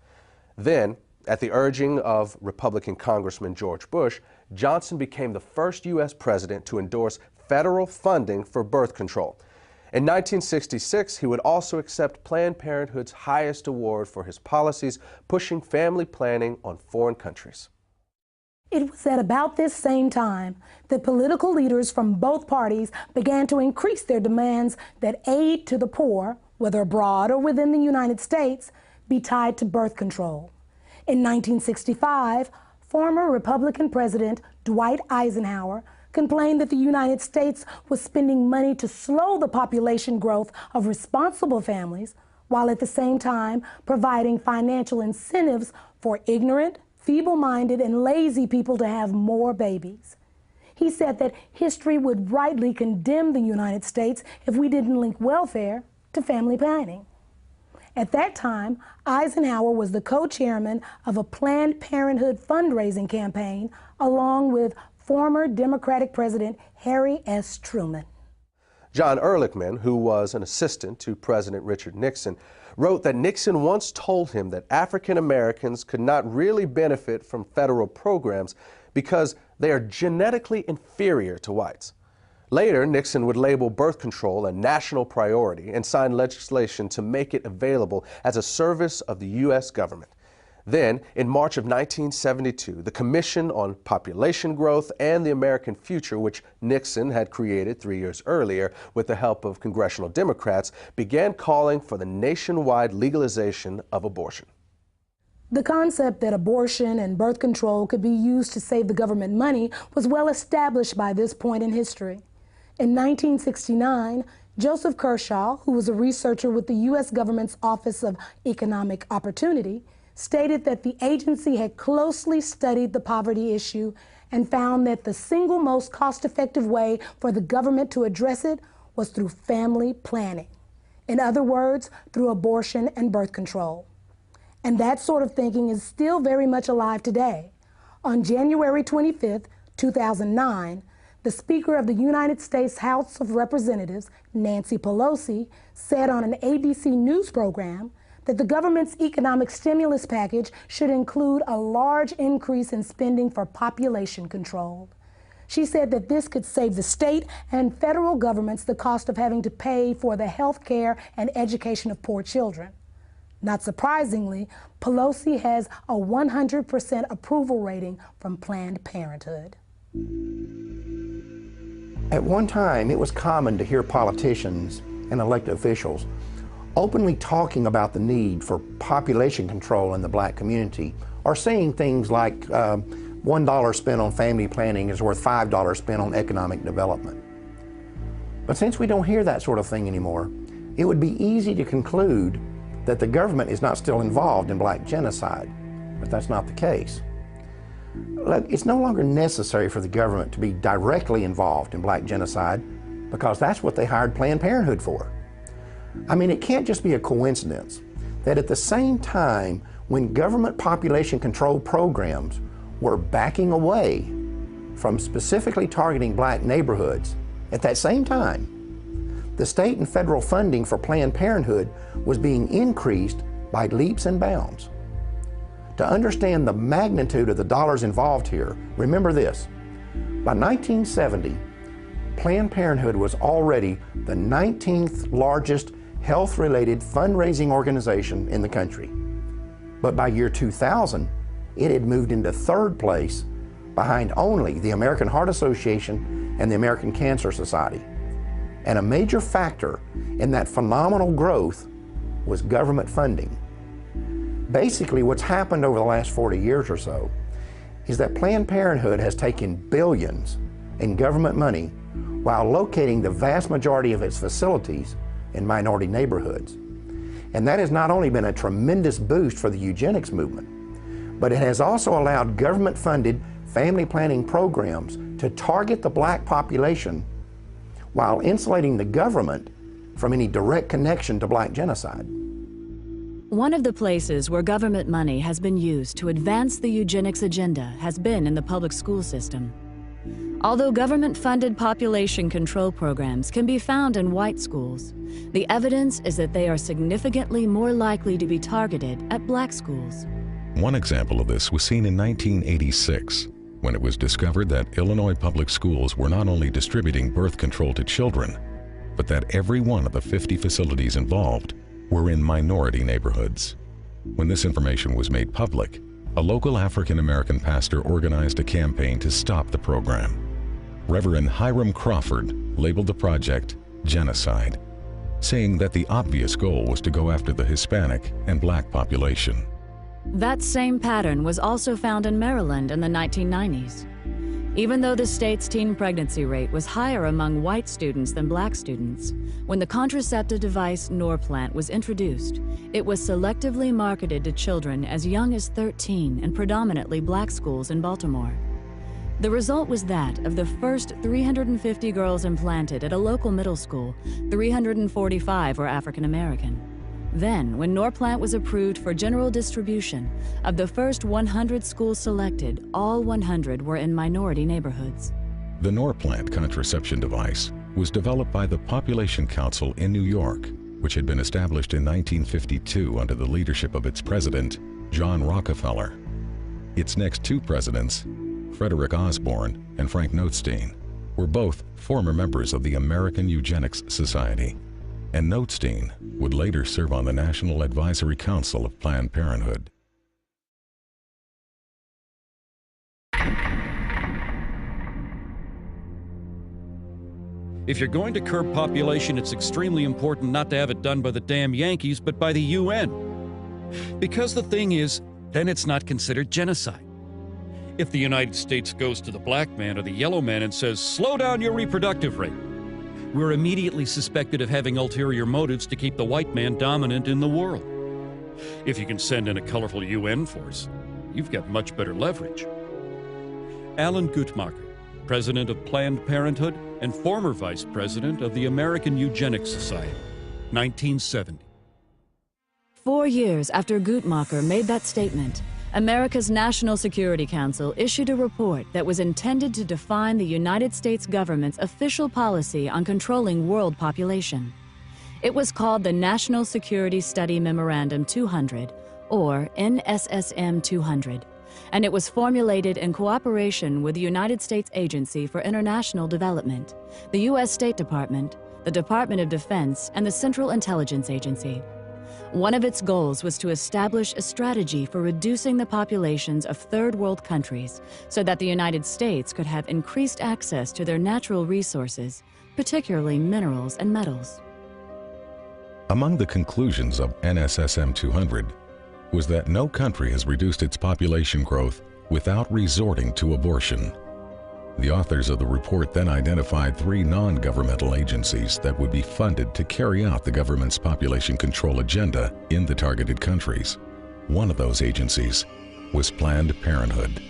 Then, at the urging of Republican Congressman George Bush, Johnson became the first U.S. president to endorse federal funding for birth control. In 1966, he would also accept Planned Parenthood's highest award for his policies, pushing family planning on foreign countries. It was at about this same time that political leaders from both parties began to increase their demands that aid to the poor, whether abroad or within the United States, be tied to birth control. In 1965, former Republican President Dwight Eisenhower complained that the United States was spending money to slow the population growth of responsible families, while at the same time providing financial incentives for ignorant, feeble-minded, and lazy people to have more babies. He said that history would rightly condemn the United States if we didn't link welfare to family planning. At that time, Eisenhower was the co-chairman of a Planned Parenthood fundraising campaign, along with former Democratic President Harry S. Truman. John Ehrlichman, who was an assistant to President Richard Nixon, wrote that Nixon once told him that African Americans could not really benefit from federal programs because they are genetically inferior to whites. Later, Nixon would label birth control a national priority and sign legislation to make it available as a service of the U.S. government. Then, in March of 1972, the Commission on Population Growth and the American Future, which Nixon had created 3 years earlier with the help of congressional Democrats, began calling for the nationwide legalization of abortion. The concept that abortion and birth control could be used to save the government money was well established by this point in history. In 1969, Joseph Kershaw, who was a researcher with the U.S. government's Office of Economic Opportunity, stated that the agency had closely studied the poverty issue and found that the single most cost-effective way for the government to address it was through family planning. In other words, through abortion and birth control. And that sort of thinking is still very much alive today. On January 25th, 2009, the Speaker of the United States House of Representatives, Nancy Pelosi, said on an ABC News program that the government's economic stimulus package should include a large increase in spending for population control. She said that this could save the state and federal governments the cost of having to pay for the health care and education of poor children. Not surprisingly, Pelosi has a 100% approval rating from Planned Parenthood. At one time, it was common to hear politicians and elected officials openly talking about the need for population control in the black community, or saying things like $1 spent on family planning is worth $5 spent on economic development. But since we don't hear that sort of thing anymore, it would be easy to conclude that the government is not still involved in black genocide, but that's not the case. Look, it's no longer necessary for the government to be directly involved in black genocide because that's what they hired Planned Parenthood for. I mean, it can't just be a coincidence that at the same time when government population control programs were backing away from specifically targeting black neighborhoods, at that same time, the state and federal funding for Planned Parenthood was being increased by leaps and bounds. To understand the magnitude of the dollars involved here, remember this. By 1970, Planned Parenthood was already the 19th largest health-related fundraising organization in the country. But by year 2000, it had moved into third place behind only the American Heart Association and the American Cancer Society. And a major factor in that phenomenal growth was government funding. Basically, what's happened over the last 40 years or so is that Planned Parenthood has taken billions in government money while locating the vast majority of its facilities in minority neighborhoods. And that has not only been a tremendous boost for the eugenics movement, but it has also allowed government-funded family planning programs to target the black population while insulating the government from any direct connection to black genocide. One of the places where government money has been used to advance the eugenics agenda has been in the public school system. Although government-funded population control programs can be found in white schools, the evidence is that they are significantly more likely to be targeted at black schools. One example of this was seen in 1986, when it was discovered that Illinois public schools were not only distributing birth control to children, but that every one of the 50 facilities involved were in minority neighborhoods. When this information was made public, a local African-American pastor organized a campaign to stop the program. Reverend Hiram Crawford labeled the project Genocide, saying that the obvious goal was to go after the Hispanic and black population. That same pattern was also found in Maryland in the 1990s. Even though the state's teen pregnancy rate was higher among white students than black students, when the contraceptive device Norplant was introduced, it was selectively marketed to children as young as 13 in predominantly black schools in Baltimore. The result was that of the first 350 girls implanted at a local middle school, 345 were African American. Then, when Norplant was approved for general distribution, of the first 100 schools selected, all 100 were in minority neighborhoods. The Norplant contraception device was developed by the Population Council in New York, which had been established in 1952 under the leadership of its president, John Rockefeller. Its next two presidents, Frederick Osborne and Frank Notestein, were both former members of the American Eugenics Society, and Notestein would later serve on the National Advisory Council of Planned Parenthood. If you're going to curb population, it's extremely important not to have it done by the damn Yankees, but by the UN. Because the thing is, then it's not considered genocide. If the United States goes to the black man or the yellow man and says, slow down your reproductive rate, we're immediately suspected of having ulterior motives to keep the white man dominant in the world. If you can send in a colorful UN force, you've got much better leverage. Alan Guttmacher, president of Planned Parenthood and former vice president of the American Eugenics Society, 1970. 4 years after Guttmacher made that statement, America's National Security Council issued a report that was intended to define the United States government's official policy on controlling world population. It was called the National Security Study Memorandum 200, or NSSM 200, and it was formulated in cooperation with the United States Agency for International Development, the U.S. State Department, the Department of Defense, and the Central Intelligence Agency. One of its goals was to establish a strategy for reducing the populations of third world countries so that the United States could have increased access to their natural resources, particularly minerals and metals. Among the conclusions of NSSM 200 was that no country has reduced its population growth without resorting to abortion. The authors of the report then identified 3 non-governmental agencies that would be funded to carry out the government's population control agenda in the targeted countries. One of those agencies was Planned Parenthood.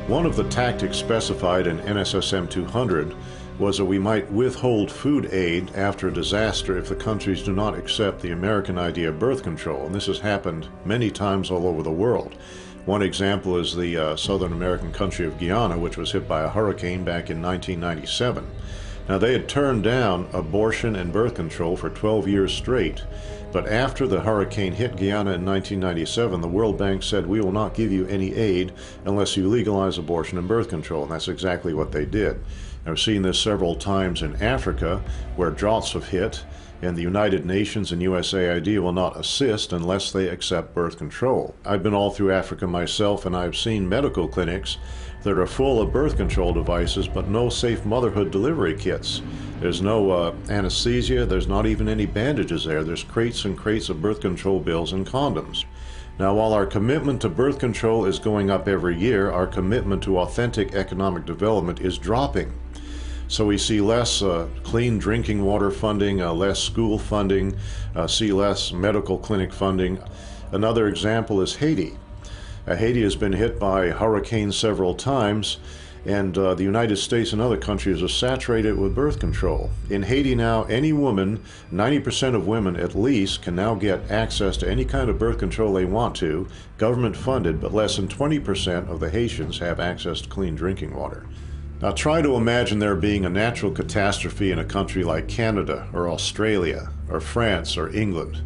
One of the tactics specified in NSSM 200 was that we might withhold food aid after a disaster if the countries do not accept the American idea of birth control. And this has happened many times all over the world. One example is the Southern American country of Guyana, which was hit by a hurricane back in 1997. Now, they had turned down abortion and birth control for 12 years straight. But after the hurricane hit Guyana in 1997, the World Bank said, we will not give you any aid unless you legalize abortion and birth control. And that's exactly what they did. I've seen this several times in Africa, where droughts have hit, and the United Nations and USAID will not assist unless they accept birth control. I've been all through Africa myself, and I've seen medical clinics that are full of birth control devices, but no safe motherhood delivery kits. There's no anesthesia, there's not even any bandages there. There's crates and crates of birth control pills and condoms. Now, while our commitment to birth control is going up every year, our commitment to authentic economic development is dropping. So we see less clean drinking water funding, less school funding, see less medical clinic funding. Another example is Haiti. Haiti has been hit by hurricanes several times, and the United States and other countries are saturated with birth control. In Haiti now, any woman, 90% of women at least, can now get access to any kind of birth control they want to, government funded, but less than 20% of the Haitians have access to clean drinking water. Now try to imagine there being a natural catastrophe in a country like Canada or Australia or France or England.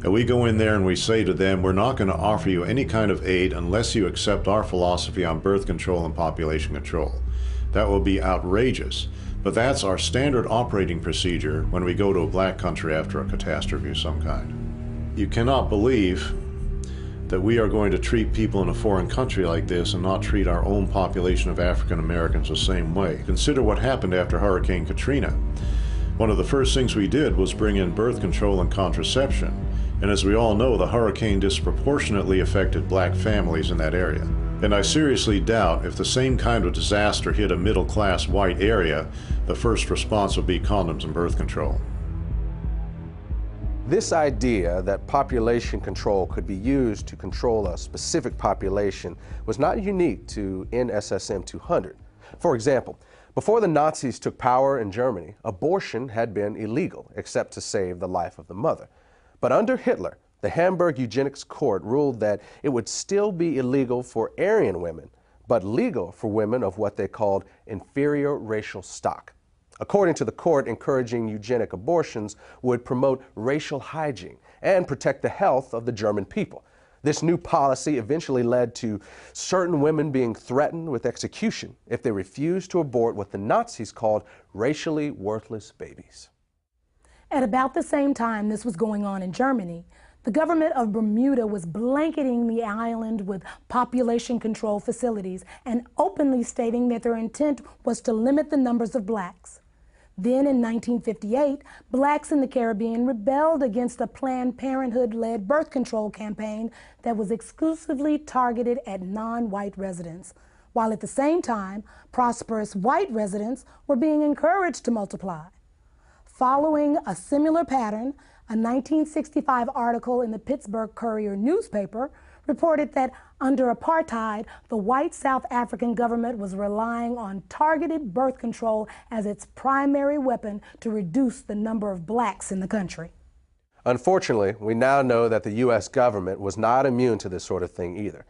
And we go in there and we say to them, we're not going to offer you any kind of aid unless you accept our philosophy on birth control and population control. That will be outrageous. But that's our standard operating procedure when we go to a black country after a catastrophe of some kind. You cannot believe that we are going to treat people in a foreign country like this and not treat our own population of African Americans the same way. Consider what happened after Hurricane Katrina. One of the first things we did was bring in birth control and contraception. And as we all know, the hurricane disproportionately affected black families in that area. And I seriously doubt if the same kind of disaster hit a middle-class white area, the first response would be condoms and birth control. This idea that population control could be used to control a specific population was not unique to NSSM 200. For example, before the Nazis took power in Germany, abortion had been illegal except to save the life of the mother. But under Hitler, the Hamburg Eugenics Court ruled that it would still be illegal for Aryan women, but legal for women of what they called inferior racial stock. According to the court, encouraging eugenic abortions would promote racial hygiene and protect the health of the German people. This new policy eventually led to certain women being threatened with execution if they refused to abort what the Nazis called racially worthless babies. At about the same time this was going on in Germany, the government of Bermuda was blanketing the island with population control facilities and openly stating that their intent was to limit the numbers of blacks. Then in 1958, blacks in the Caribbean rebelled against a Planned Parenthood-led birth control campaign that was exclusively targeted at non-white residents, while at the same time, prosperous white residents were being encouraged to multiply. Following a similar pattern, a 1965 article in the Pittsburgh Courier newspaper reported that under apartheid, the white South African government was relying on targeted birth control as its primary weapon to reduce the number of blacks in the country. Unfortunately, we now know that the U.S. government was not immune to this sort of thing either.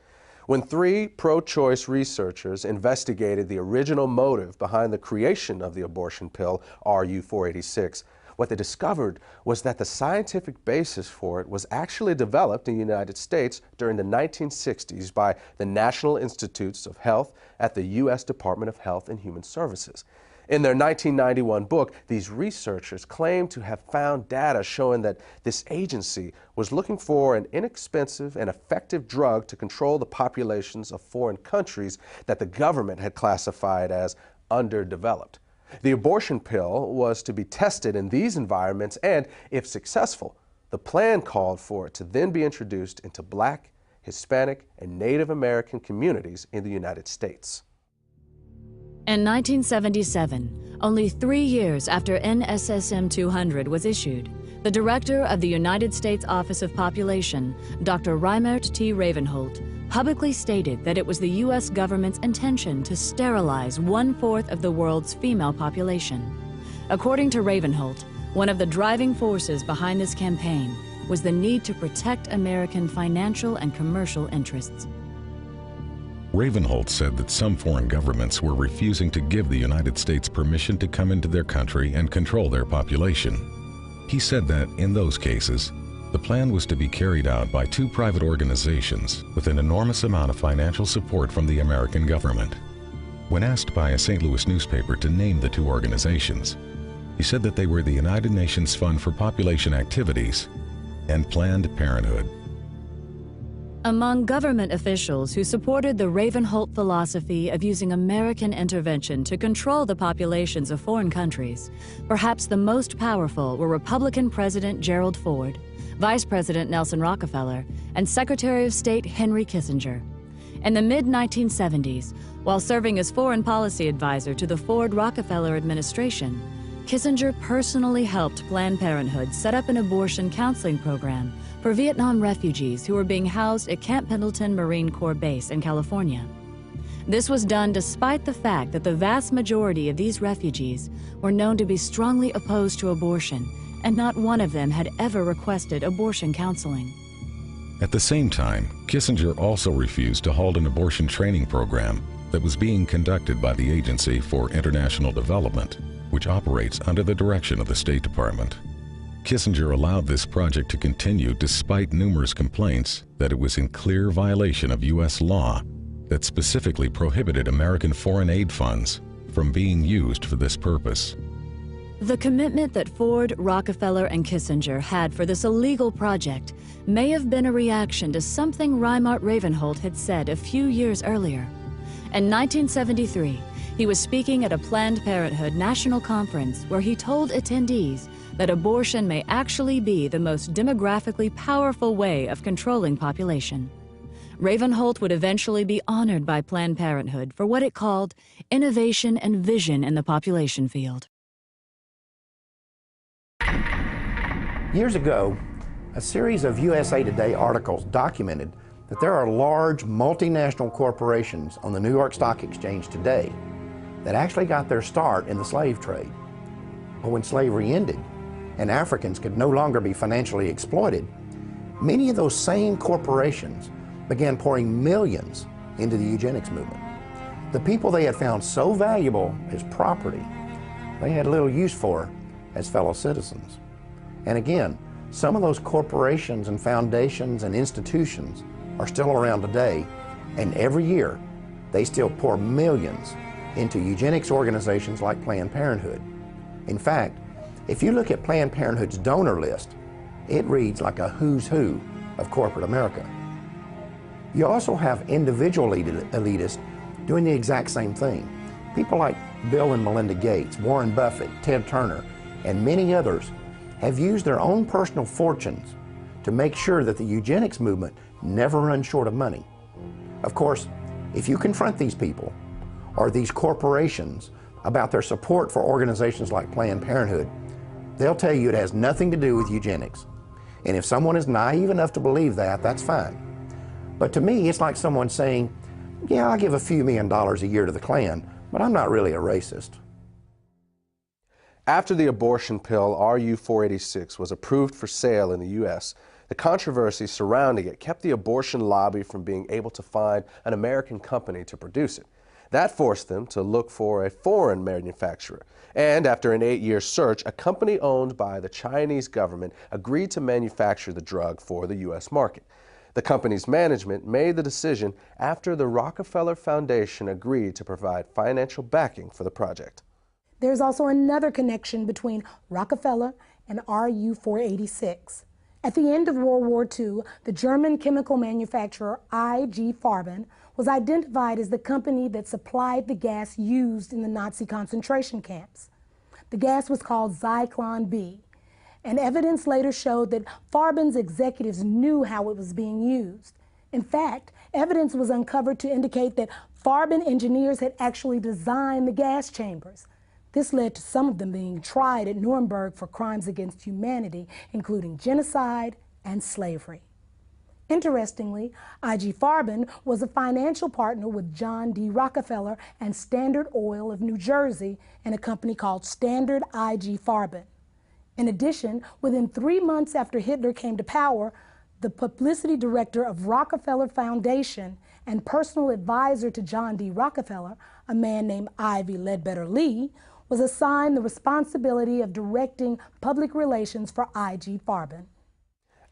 When 3 pro-choice researchers investigated the original motive behind the creation of the abortion pill, RU-486, what they discovered was that the scientific basis for it was actually developed in the United States during the 1960s by the National Institutes of Health at the U.S. Department of Health and Human Services. In their 1991 book, these researchers claimed to have found data showing that this agency was looking for an inexpensive and effective drug to control the populations of foreign countries that the government had classified as underdeveloped. The abortion pill was to be tested in these environments and, if successful, the plan called for it to then be introduced into Black, Hispanic, and Native American communities in the United States. In 1977, only 3 years after NSSM 200 was issued, the director of the United States Office of Population, Dr. Reimert T. Ravenholt, publicly stated that it was the U.S. government's intention to sterilize 1/4 of the world's female population. According to Ravenholt, one of the driving forces behind this campaign was the need to protect American financial and commercial interests. Ravenholt said that some foreign governments were refusing to give the United States permission to come into their country and control their population. He said that, in those cases, the plan was to be carried out by 2 private organizations with an enormous amount of financial support from the American government. When asked by a St. Louis newspaper to name the 2 organizations, he said that they were the United Nations Fund for Population Activities and Planned Parenthood. Among government officials who supported the Ravenholt philosophy of using American intervention to control the populations of foreign countries, perhaps the most powerful were Republican President Gerald Ford, Vice President Nelson Rockefeller, and Secretary of State Henry Kissinger. In the mid-1970s, while serving as foreign policy advisor to the Ford-Rockefeller administration, Kissinger personally helped Planned Parenthood set up an abortion counseling program for Vietnam refugees who were being housed at Camp Pendleton Marine Corps Base in California. This was done despite the fact that the vast majority of these refugees were known to be strongly opposed to abortion, and not one of them had ever requested abortion counseling. At the same time, Kissinger also refused to hold an abortion training program that was being conducted by the Agency for International Development, which operates under the direction of the State Department. Kissinger allowed this project to continue despite numerous complaints that it was in clear violation of U.S. law that specifically prohibited American foreign aid funds from being used for this purpose. The commitment that Ford, Rockefeller, and Kissinger had for this illegal project may have been a reaction to something Reimert Ravenholt had said a few years earlier. In 1973, he was speaking at a Planned Parenthood national conference where he told attendees that abortion may actually be the most demographically powerful way of controlling population. Ravenholt would eventually be honored by Planned Parenthood for what it called innovation and vision in the population field. Years ago, a series of USA Today articles documented that there are large multinational corporations on the New York Stock Exchange today that actually got their start in the slave trade. But when slavery ended and Africans could no longer be financially exploited, many of those same corporations began pouring millions into the eugenics movement. The people they had found so valuable as property, they had little use for as fellow citizens. And again, some of those corporations and foundations and institutions are still around today, and every year they still pour millions into eugenics organizations like Planned Parenthood. In fact, if you look at Planned Parenthood's donor list, it reads like a who's who of corporate America. You also have individual elitists doing the exact same thing. People like Bill and Melinda Gates, Warren Buffett, Ted Turner, and many others have used their own personal fortunes to make sure that the eugenics movement never runs short of money. Of course, if you confront these people or these corporations about their support for organizations like Planned Parenthood, they'll tell you it has nothing to do with eugenics. And if someone is naive enough to believe that, that's fine. But to me, it's like someone saying, yeah, I give a few $1 million a year to the Klan, but I'm not really a racist. After the abortion pill RU-486 was approved for sale in the U.S., the controversy surrounding it kept the abortion lobby from being able to find an American company to produce it. That forced them to look for a foreign manufacturer. And after an 8-year search, a company owned by the Chinese government agreed to manufacture the drug for the U.S. market. The company's management made the decision after the Rockefeller Foundation agreed to provide financial backing for the project. There's also another connection between Rockefeller and RU-486. At the end of World War II, the German chemical manufacturer IG Farben was identified as the company that supplied the gas used in the Nazi concentration camps. The gas was called Zyklon B, and evidence later showed that Farben's executives knew how it was being used. In fact, evidence was uncovered to indicate that Farben engineers had actually designed the gas chambers. This led to some of them being tried at Nuremberg for crimes against humanity, including genocide and slavery. Interestingly, IG Farben was a financial partner with John D. Rockefeller and Standard Oil of New Jersey in a company called Standard IG Farben. In addition, within 3 months after Hitler came to power, the publicity director of Rockefeller Foundation and personal advisor to John D. Rockefeller, a man named Ivy Ledbetter Lee, was assigned the responsibility of directing public relations for IG Farben.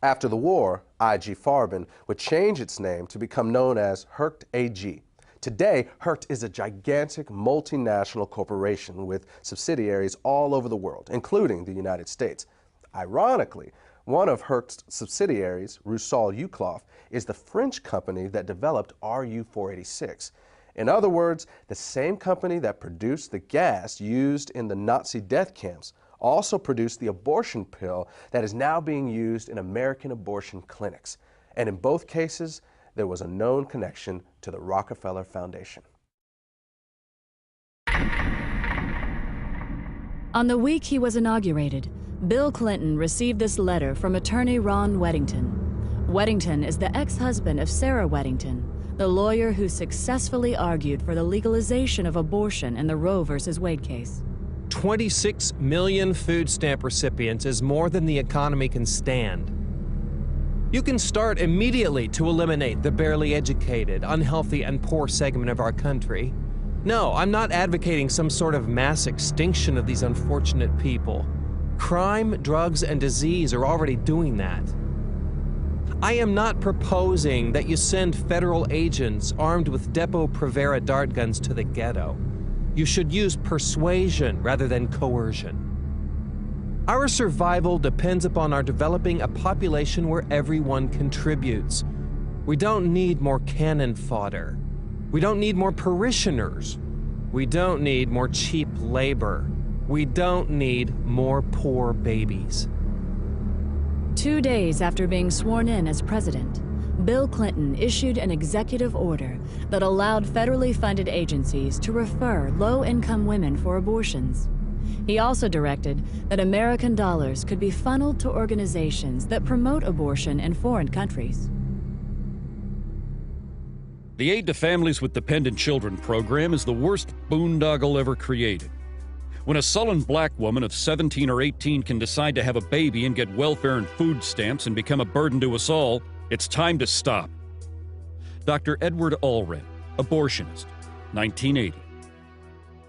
After the war, IG Farben would change its name to become known as Hercht AG. Today, Hercht is a gigantic multinational corporation with subsidiaries all over the world, including the United States. Ironically, one of Hercht's subsidiaries, Rusal-Yuclof, is the French company that developed RU-486. In other words, the same company that produced the gas used in the Nazi death camps also produced the abortion pill that is now being used in American abortion clinics. And in both cases, there was a known connection to the Rockefeller Foundation. On the week he was inaugurated, Bill Clinton received this letter from attorney Ron Weddington. Weddington is the ex-husband of Sarah Weddington, the lawyer who successfully argued for the legalization of abortion in the Roe v. Wade case. 26 million food stamp recipients is more than the economy can stand. You can start immediately to eliminate the barely educated, unhealthy, and poor segment of our country. No, I'm not advocating some sort of mass extinction of these unfortunate people. Crime, drugs, and disease are already doing that. I am not proposing that you send federal agents armed with Depo-Provera dart guns to the ghetto. You should use persuasion rather than coercion. Our survival depends upon our developing a population where everyone contributes. We don't need more cannon fodder. We don't need more parishioners. We don't need more cheap labor. We don't need more poor babies. 2 days after being sworn in as president, Bill Clinton issued an executive order that allowed federally funded agencies to refer low-income women for abortions. He also directed that American dollars could be funneled to organizations that promote abortion in foreign countries. The Aid to Families with Dependent Children program is the worst boondoggle ever created. When a sullen black woman of 17 or 18 can decide to have a baby and get welfare and food stamps and become a burden to us all, it's time to stop. Dr. Edward Allred, abortionist, 1980.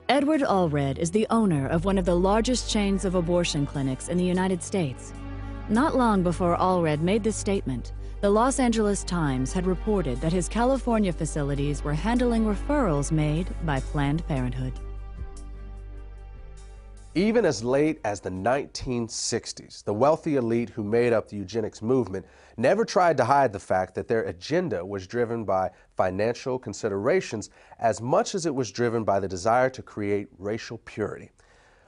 Edward Allred is the owner of one of the largest chains of abortion clinics in the United States. Not long before Allred made this statement, The Los Angeles Times had reported that his California facilities were handling referrals made by Planned Parenthood. Even as late as the 1960s, the wealthy elite who made up the eugenics movement never tried to hide the fact that their agenda was driven by financial considerations as much as it was driven by the desire to create racial purity.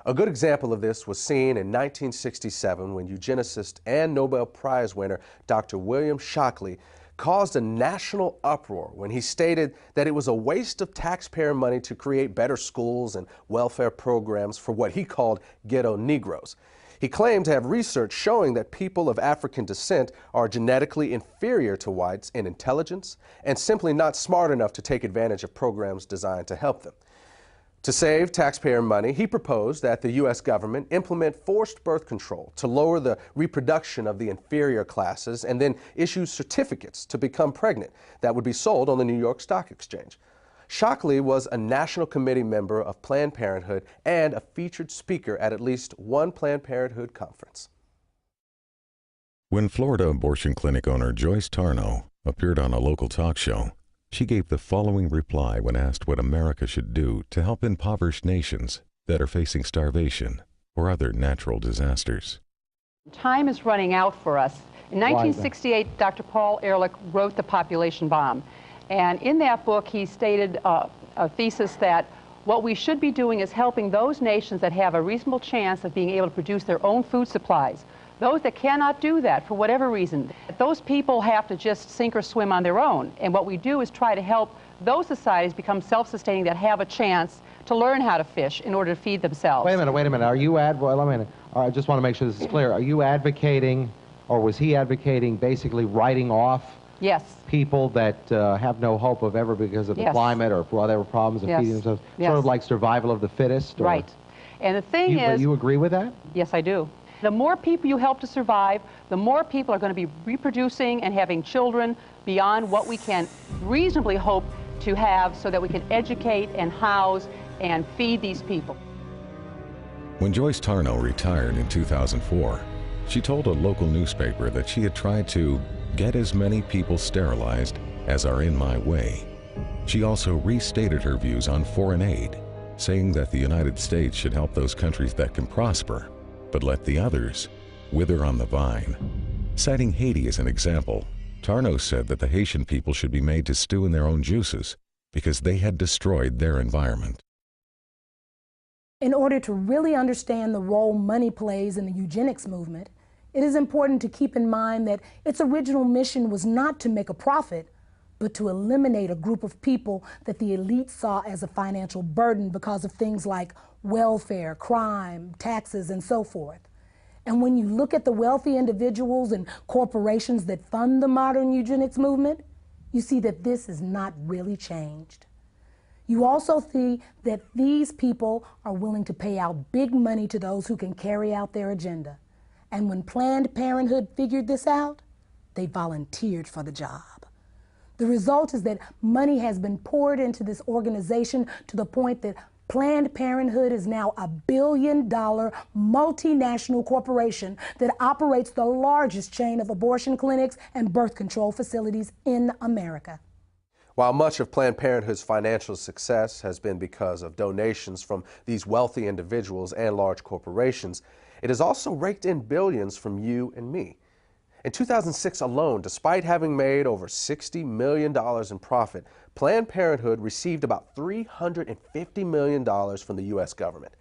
A good example of this was seen in 1967 when eugenicist and Nobel Prize winner Dr. William Shockley caused a national uproar when he stated that it was a waste of taxpayer money to create better schools and welfare programs for what he called ghetto Negroes. He claimed to have research showing that people of African descent are genetically inferior to whites in intelligence and simply not smart enough to take advantage of programs designed to help them. To save taxpayer money, he proposed that the U.S. government implement forced birth control to lower the reproduction of the inferior classes and then issue certificates to become pregnant that would be sold on the New York Stock Exchange. Shockley was a National Committee member of Planned Parenthood and a featured speaker at least one Planned Parenthood conference. When Florida abortion clinic owner Joyce Tarnow appeared on a local talk show, she gave the following reply when asked what America should do to help impoverished nations that are facing starvation or other natural disasters. Time is running out for us. In 1968, Dr. Paul Ehrlich wrote The Population Bomb. And in that book, he stated a thesis that what we should be doing is helping those nations that have a reasonable chance of being able to produce their own food supplies. Those that cannot do that for whatever reason, those people have to just sink or swim on their own. And what we do is try to help those societies become self-sustaining that have a chance to learn how to fish in order to feed themselves. Wait a minute. Are you I just want to make sure this is clear. Are you advocating, or was he advocating, basically writing off people that have no hope of ever because of the climate or for whatever problems of feeding themselves? Sort of like survival of the fittest? Or... Right. And the thing is... You agree with that? Yes, I do. The more people you help to survive, the more people are going to be reproducing and having children beyond what we can reasonably hope to have so that we can educate and house and feed these people. When Joyce Tarnow retired in 2004, she told a local newspaper that she had tried to get as many people sterilized as are in my way. She also restated her views on foreign aid, saying that the United States should help those countries that can prosper, but let the others wither on the vine. Citing Haiti as an example, Tarnow said that the Haitian people should be made to stew in their own juices because they had destroyed their environment. In order to really understand the role money plays in the eugenics movement, it is important to keep in mind that its original mission was not to make a profit, but to eliminate a group of people that the elite saw as a financial burden because of things like welfare, crime, taxes, and so forth. And when you look at the wealthy individuals and corporations that fund the modern eugenics movement, you see that this has not really changed. You also see that these people are willing to pay out big money to those who can carry out their agenda. And when Planned Parenthood figured this out, they volunteered for the job. The result is that money has been poured into this organization to the point that Planned Parenthood is now a billion-dollar multinational corporation that operates the largest chain of abortion clinics and birth control facilities in America. While much of Planned Parenthood's financial success has been because of donations from these wealthy individuals and large corporations, it has also raked in billions from you and me. In 2006 alone, despite having made over $60 million in profit, Planned Parenthood received about $350 million from the U.S. government.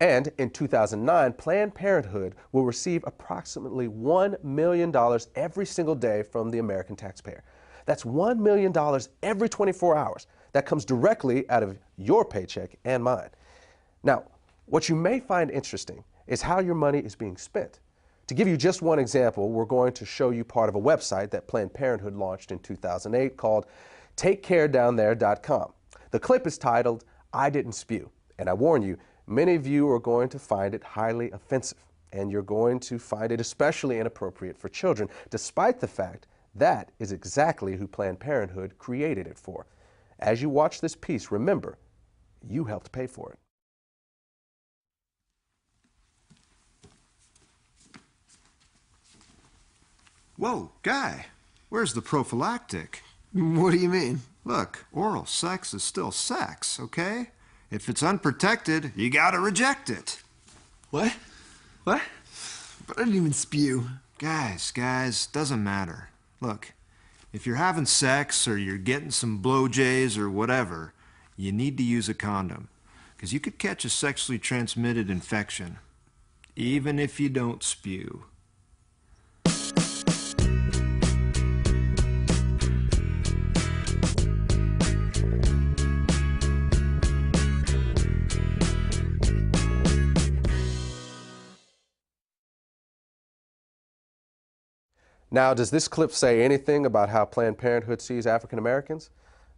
And in 2009, Planned Parenthood will receive approximately $1 million every single day from the American taxpayer. That's $1 million every 24 hours. That comes directly out of your paycheck and mine. Now, what you may find interesting is how your money is being spent. To give you just one example, we're going to show you part of a website that Planned Parenthood launched in 2008 called TakeCareDownThere.com. The clip is titled, "I Didn't Spew," and I warn you, many of you are going to find it highly offensive, and you're going to find it especially inappropriate for children, despite the fact that is exactly who Planned Parenthood created it for. As you watch this piece, remember, you helped pay for it. Whoa, Guy, Where's the prophylactic? What do you mean? Look, oral sex is still sex, okay? If it's unprotected, you gotta reject it. What? What? But I didn't even spew. Guys, doesn't matter. Look, if you're having sex or you're getting some blowjays or whatever, you need to use a condom. Because you could catch a sexually transmitted infection, even if you don't spew. Now, does this clip say anything about how Planned Parenthood sees African Americans?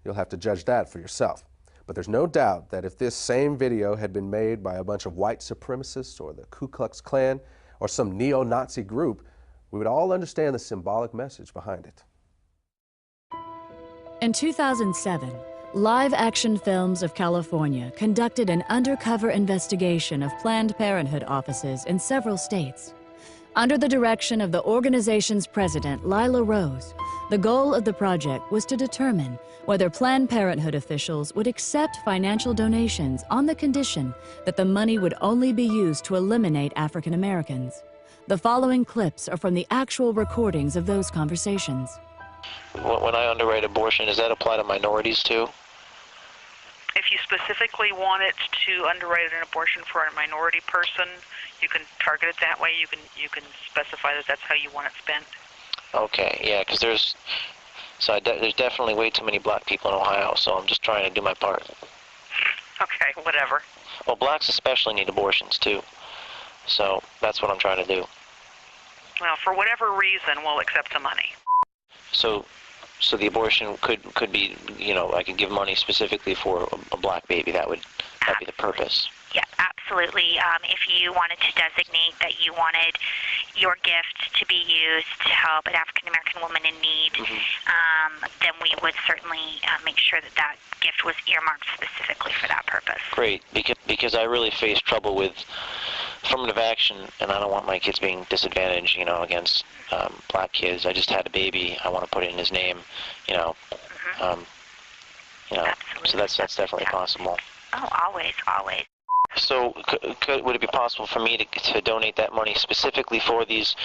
You'll have to judge that for yourself. But there's no doubt that if this same video had been made by a bunch of white supremacists or the Ku Klux Klan or some neo-Nazi group, we would all understand the symbolic message behind it. In 2007, Live Action Films of California conducted an undercover investigation of Planned Parenthood offices in several states. Under the direction of the organization's president, Lila Rose, the goal of the project was to determine whether Planned Parenthood officials would accept financial donations on the condition that the money would only be used to eliminate African Americans. The following clips are from the actual recordings of those conversations. When I underwrite abortion, does that apply to minorities too? If you specifically want it to underwrite an abortion for a minority person, you can target it that way. You can specify that that's how you want it spent. Okay, yeah, because there's definitely way too many black people in Ohio, so I'm just trying to do my part. Okay, whatever. Well, blacks especially need abortions too, so that's what I'm trying to do. Well, for whatever reason, we'll accept the money. So the abortion could be, you know, I could give money specifically for a black baby. That'd be the purpose. Yeah, absolutely. If you wanted to designate that you wanted your gift to be used to help an African American woman in need, then we would certainly make sure that that gift was earmarked specifically for that purpose. Great, because I really face trouble with affirmative action, and I don't want my kids being disadvantaged, you know, against black kids. I just had a baby. I want to put it in his name, you know. You know, so that's definitely possible. Oh, always. So would it be possible for me to donate that money specifically for these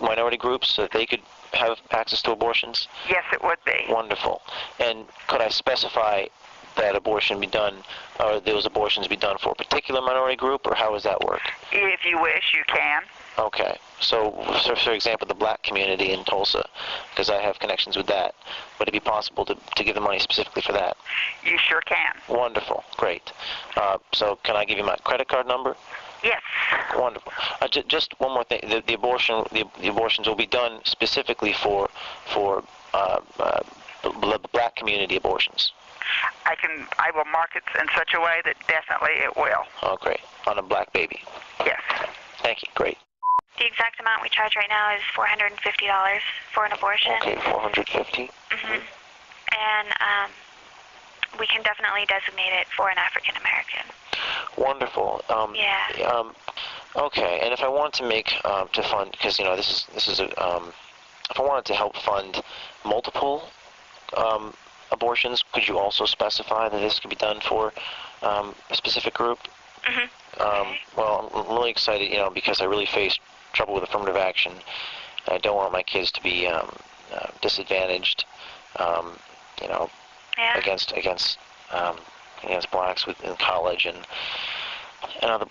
minority groups so that they could have access to abortions? Yes, it would be. Wonderful. And could I specify that abortion be done, or those abortions be done for a particular minority group, or how does that work? If you wish, you can. Okay. So for example, the black community in Tulsa, because I have connections with that, would it be possible to give the money specifically for that? You sure can. Wonderful. Great. So can I give you my credit card number? Yes. Wonderful. Just one more thing. The abortions will be done specifically for the black community abortions. I will mark it in such a way that definitely it will. Oh, great. On a black baby. Yes. Thank you. Great. The exact amount we charge right now is $450 for an abortion. Okay, $450. And we can definitely designate it for an African American. Wonderful. Yeah. Okay, and if I want to make to fund, because you know this is a if I wanted to help fund multiple abortions, could you also specify that this could be done for a specific group? Well, I'm really excited, you know, because I really face trouble with affirmative action. I don't want my kids to be disadvantaged, you know, against blacks in college, and the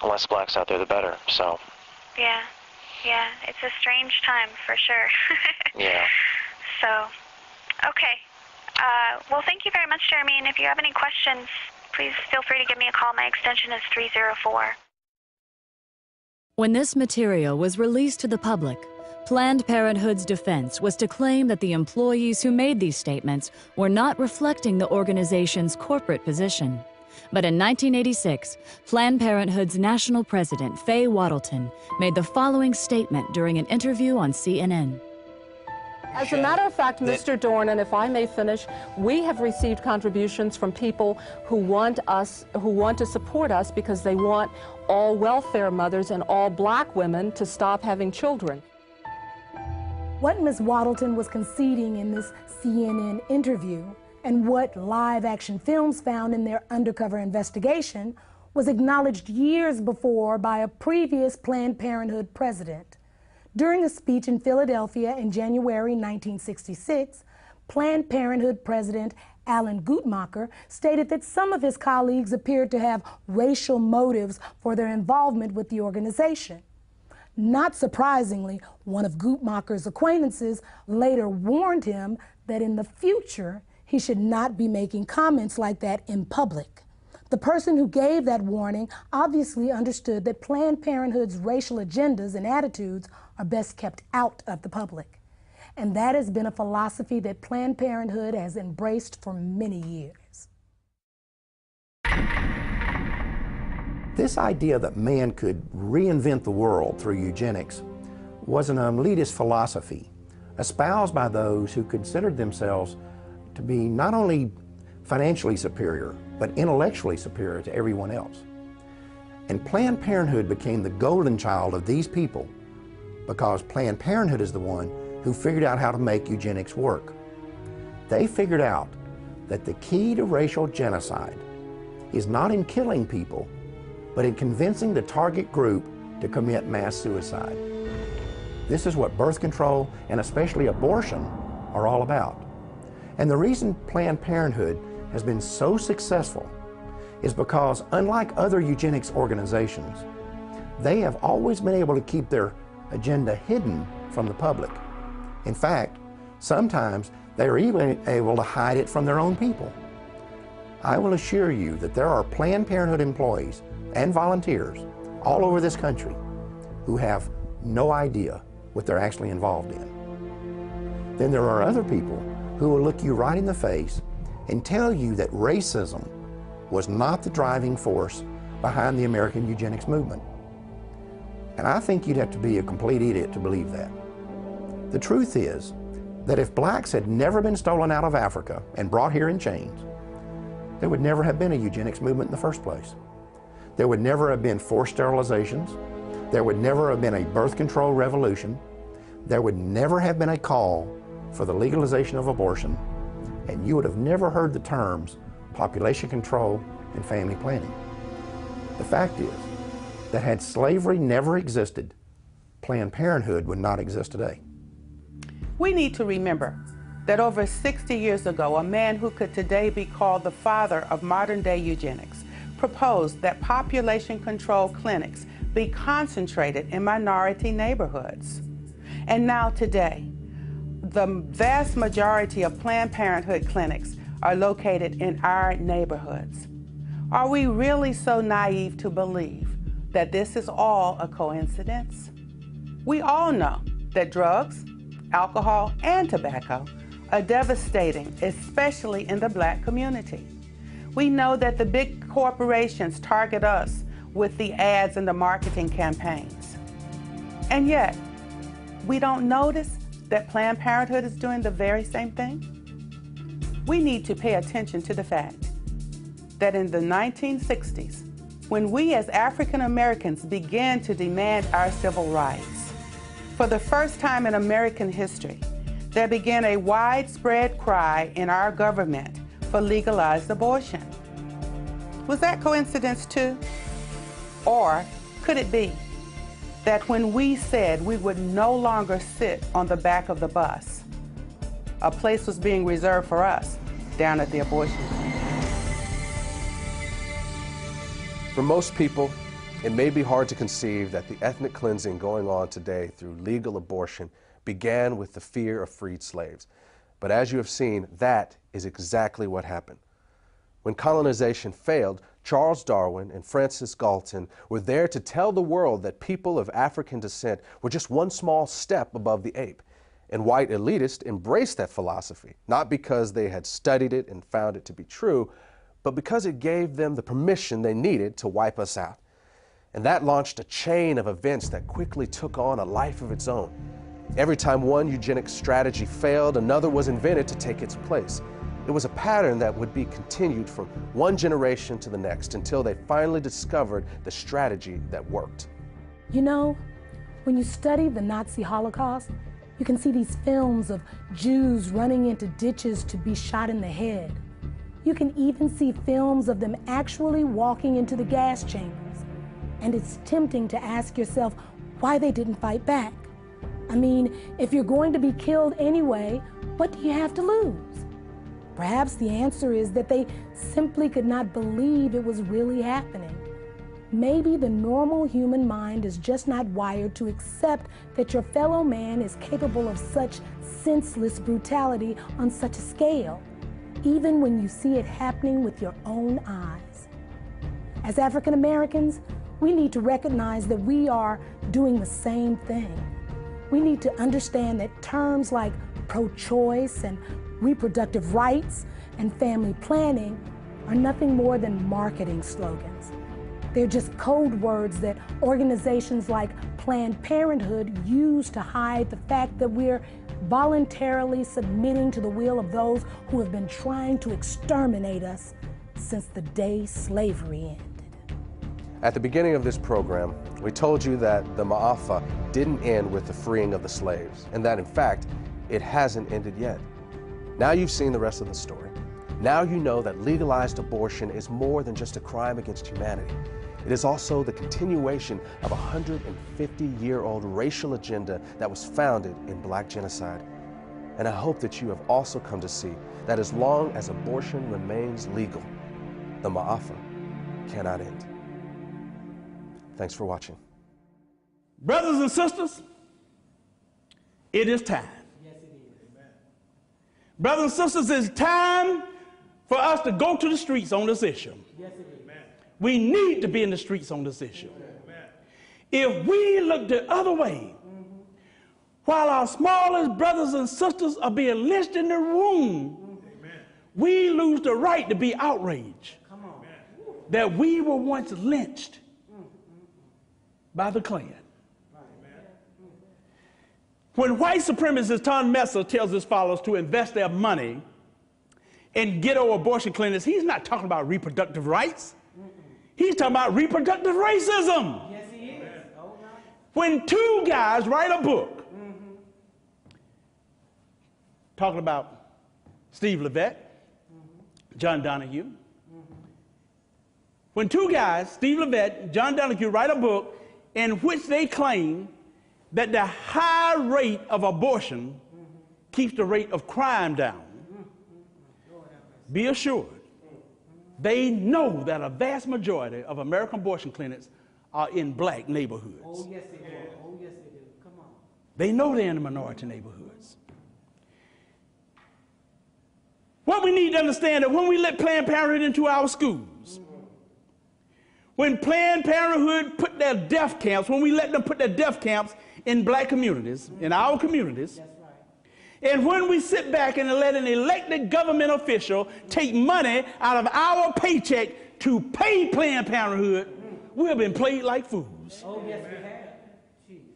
less blacks out there, the better. So. Yeah, it's a strange time for sure. Yeah. So, okay. Well, thank you very much, Jeremy. And if you have any questions, please feel free to give me a call. My extension is 304. When this material was released to the public, Planned Parenthood's defense was to claim that the employees who made these statements were not reflecting the organization's corporate position. But in 1986, Planned Parenthood's national president, Faye Wattleton, made the following statement during an interview on CNN. As a matter of fact, Mr. Dorn, and if I may finish, we have received contributions from people who want to support us because they want all welfare mothers and all black women to stop having children. What Ms. Waddleton was conceding in this CNN interview and what live-action films found in their undercover investigation was acknowledged years before by a previous Planned Parenthood president. During a speech in Philadelphia in January 1966, Planned Parenthood President Alan Guttmacher stated that some of his colleagues appeared to have racial motives for their involvement with the organization. Not surprisingly, one of Guttmacher's acquaintances later warned him that in the future, he should not be making comments like that in public. The person who gave that warning obviously understood that Planned Parenthood's racial agendas and attitudes are best kept out of the public. And that has been a philosophy that Planned Parenthood has embraced for many years. This idea that man could reinvent the world through eugenics was an elitist philosophy espoused by those who considered themselves to be not only financially superior, but intellectually superior to everyone else. And Planned Parenthood became the golden child of these people because Planned Parenthood is the one who figured out how to make eugenics work. They figured out that the key to racial genocide is not in killing people, but in convincing the target group to commit mass suicide. This is what birth control, and especially abortion, are all about. And the reason Planned Parenthood has been so successful is because, unlike other eugenics organizations, they have always been able to keep their agenda hidden from the public. In fact, sometimes they are even able to hide it from their own people. I will assure you that there are Planned Parenthood employees and volunteers all over this country who have no idea what they're actually involved in. Then there are other people who will look you right in the face and tell you that racism was not the driving force behind the American eugenics movement. And I think you'd have to be a complete idiot to believe that. The truth is that if blacks had never been stolen out of Africa and brought here in chains, there would never have been a eugenics movement in the first place. There would never have been forced sterilizations. There would never have been a birth control revolution. There would never have been a call for the legalization of abortion, and you would have never heard the terms population control and family planning. The fact is that had slavery never existed, Planned Parenthood would not exist today. We need to remember that over 60 years ago, a man who could today be called the father of modern-day eugenics proposed that population control clinics be concentrated in minority neighborhoods. And now today, the vast majority of Planned Parenthood clinics are located in our neighborhoods. Are we really so naive to believe that this is all a coincidence? We all know that drugs, alcohol, and tobacco are devastating, especially in the Black community. We know that the big corporations target us with the ads and the marketing campaigns. And yet, we don't notice that Planned Parenthood is doing the very same thing? We need to pay attention to the fact that in the 1960s, when we as African Americans began to demand our civil rights, for the first time in American history, there began a widespread cry in our government for legalized abortion. Was that coincidence too? Or could it be that when we said we would no longer sit on the back of the bus, a place was being reserved for us down at the abortion clinic? For most people, it may be hard to conceive that the ethnic cleansing going on today through legal abortion began with the fear of freed slaves. But as you have seen, that is exactly what happened. When colonization failed, Charles Darwin and Francis Galton were there to tell the world that people of African descent were just one small step above the ape. And white elitists embraced that philosophy, not because they had studied it and found it to be true, but because it gave them the permission they needed to wipe us out. And that launched a chain of events that quickly took on a life of its own. Every time one eugenics strategy failed, another was invented to take its place. It was a pattern that would be continued from one generation to the next until they finally discovered the strategy that worked. You know, when you study the Nazi Holocaust, You can see these films of Jews running into ditches to be shot in the head. You can even see films of them actually walking into the gas chambers. And it's tempting to ask yourself why they didn't fight back. I mean, if you're going to be killed anyway, what do you have to lose? Perhaps the answer is that they simply could not believe it was really happening. Maybe the normal human mind is just not wired to accept that your fellow man is capable of such senseless brutality on such a scale, even when you see it happening with your own eyes. As African Americans, we need to recognize that we are doing the same thing. We need to understand that terms like pro-choice and reproductive rights and family planning are nothing more than marketing slogans. They're just code words that organizations like Planned Parenthood use to hide the fact that we're voluntarily submitting to the will of those who have been trying to exterminate us since the day slavery ended. At the beginning of this program, we told you that the Ma'afa didn't end with the freeing of the slaves, and that in fact, it hasn't ended yet. Now you've seen the rest of the story. Now you know that legalized abortion is more than just a crime against humanity. It is also the continuation of a 150-year-old racial agenda that was founded in Black genocide. And I hope that you have also come to see that as long as abortion remains legal, the Ma'afa cannot end. Thanks for watching. Brothers and sisters, it is time. Yes, it is. Amen. Brothers and sisters, it's time for us to go to the streets on this issue. Yes, it is. We need to be in the streets on this issue. Amen. If we look the other way, while our smallest brothers and sisters are being lynched in the room, we lose the right to be outraged that we were once lynched by the Klan. When white supremacist Tom Messer tells his followers to invest their money in ghetto abortion clinics, he's not talking about reproductive rights. He's talking about reproductive racism. Yes, he is. When two guys write a book talking about Steve Levette, John Donahue, when two guys, Steve Levette and John Donahue, write a book in which they claim that the high rate of abortion keeps the rate of crime down, be assured, they know that a vast majority of American abortion clinics are in black neighborhoods. Oh, yes, they do. Oh, yes, they do. Come on. They know they're in the minority neighborhoods. What we need to understand is when we let Planned Parenthood into our schools, when Planned Parenthood put their death camps, when we let them put their death camps in black communities, in our communities, That's right. and when we sit back and let an elected government official take money out of our paycheck to pay Planned Parenthood, we have been played like fools. Oh, yes, we have. Jesus.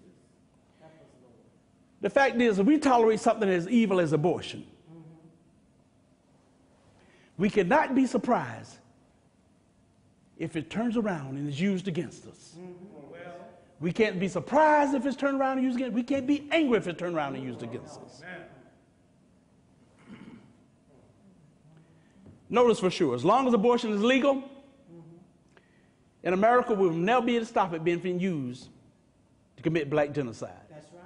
The fact is, if we tolerate something as evil as abortion, we cannot be surprised if it turns around and is used against us. We can't be surprised if it's turned around and used against us. We can't be angry if it's turned around and used against us. Notice for sure, as long as abortion is legal, in America, we will never be able to stop it being used to commit black genocide. That's right.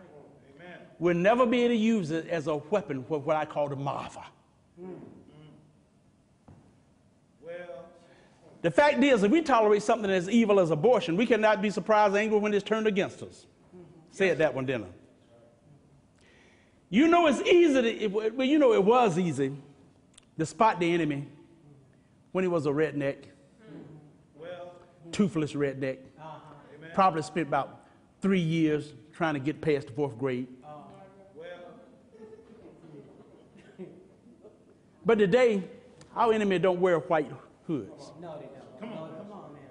Amen. We'll never be able to use it as a weapon for what I call the Ma'afa. The fact is, if we tolerate something as evil as abortion, we cannot be surprised and angry when it's turned against us. Said that one, didn't I? You know it's easy, you know it was easy to spot the enemy when he was a redneck, toothless redneck. Probably spent about 3 years trying to get past the 4th grade. But today, our enemy don't wear white hoods. No, they don't. Come on, man.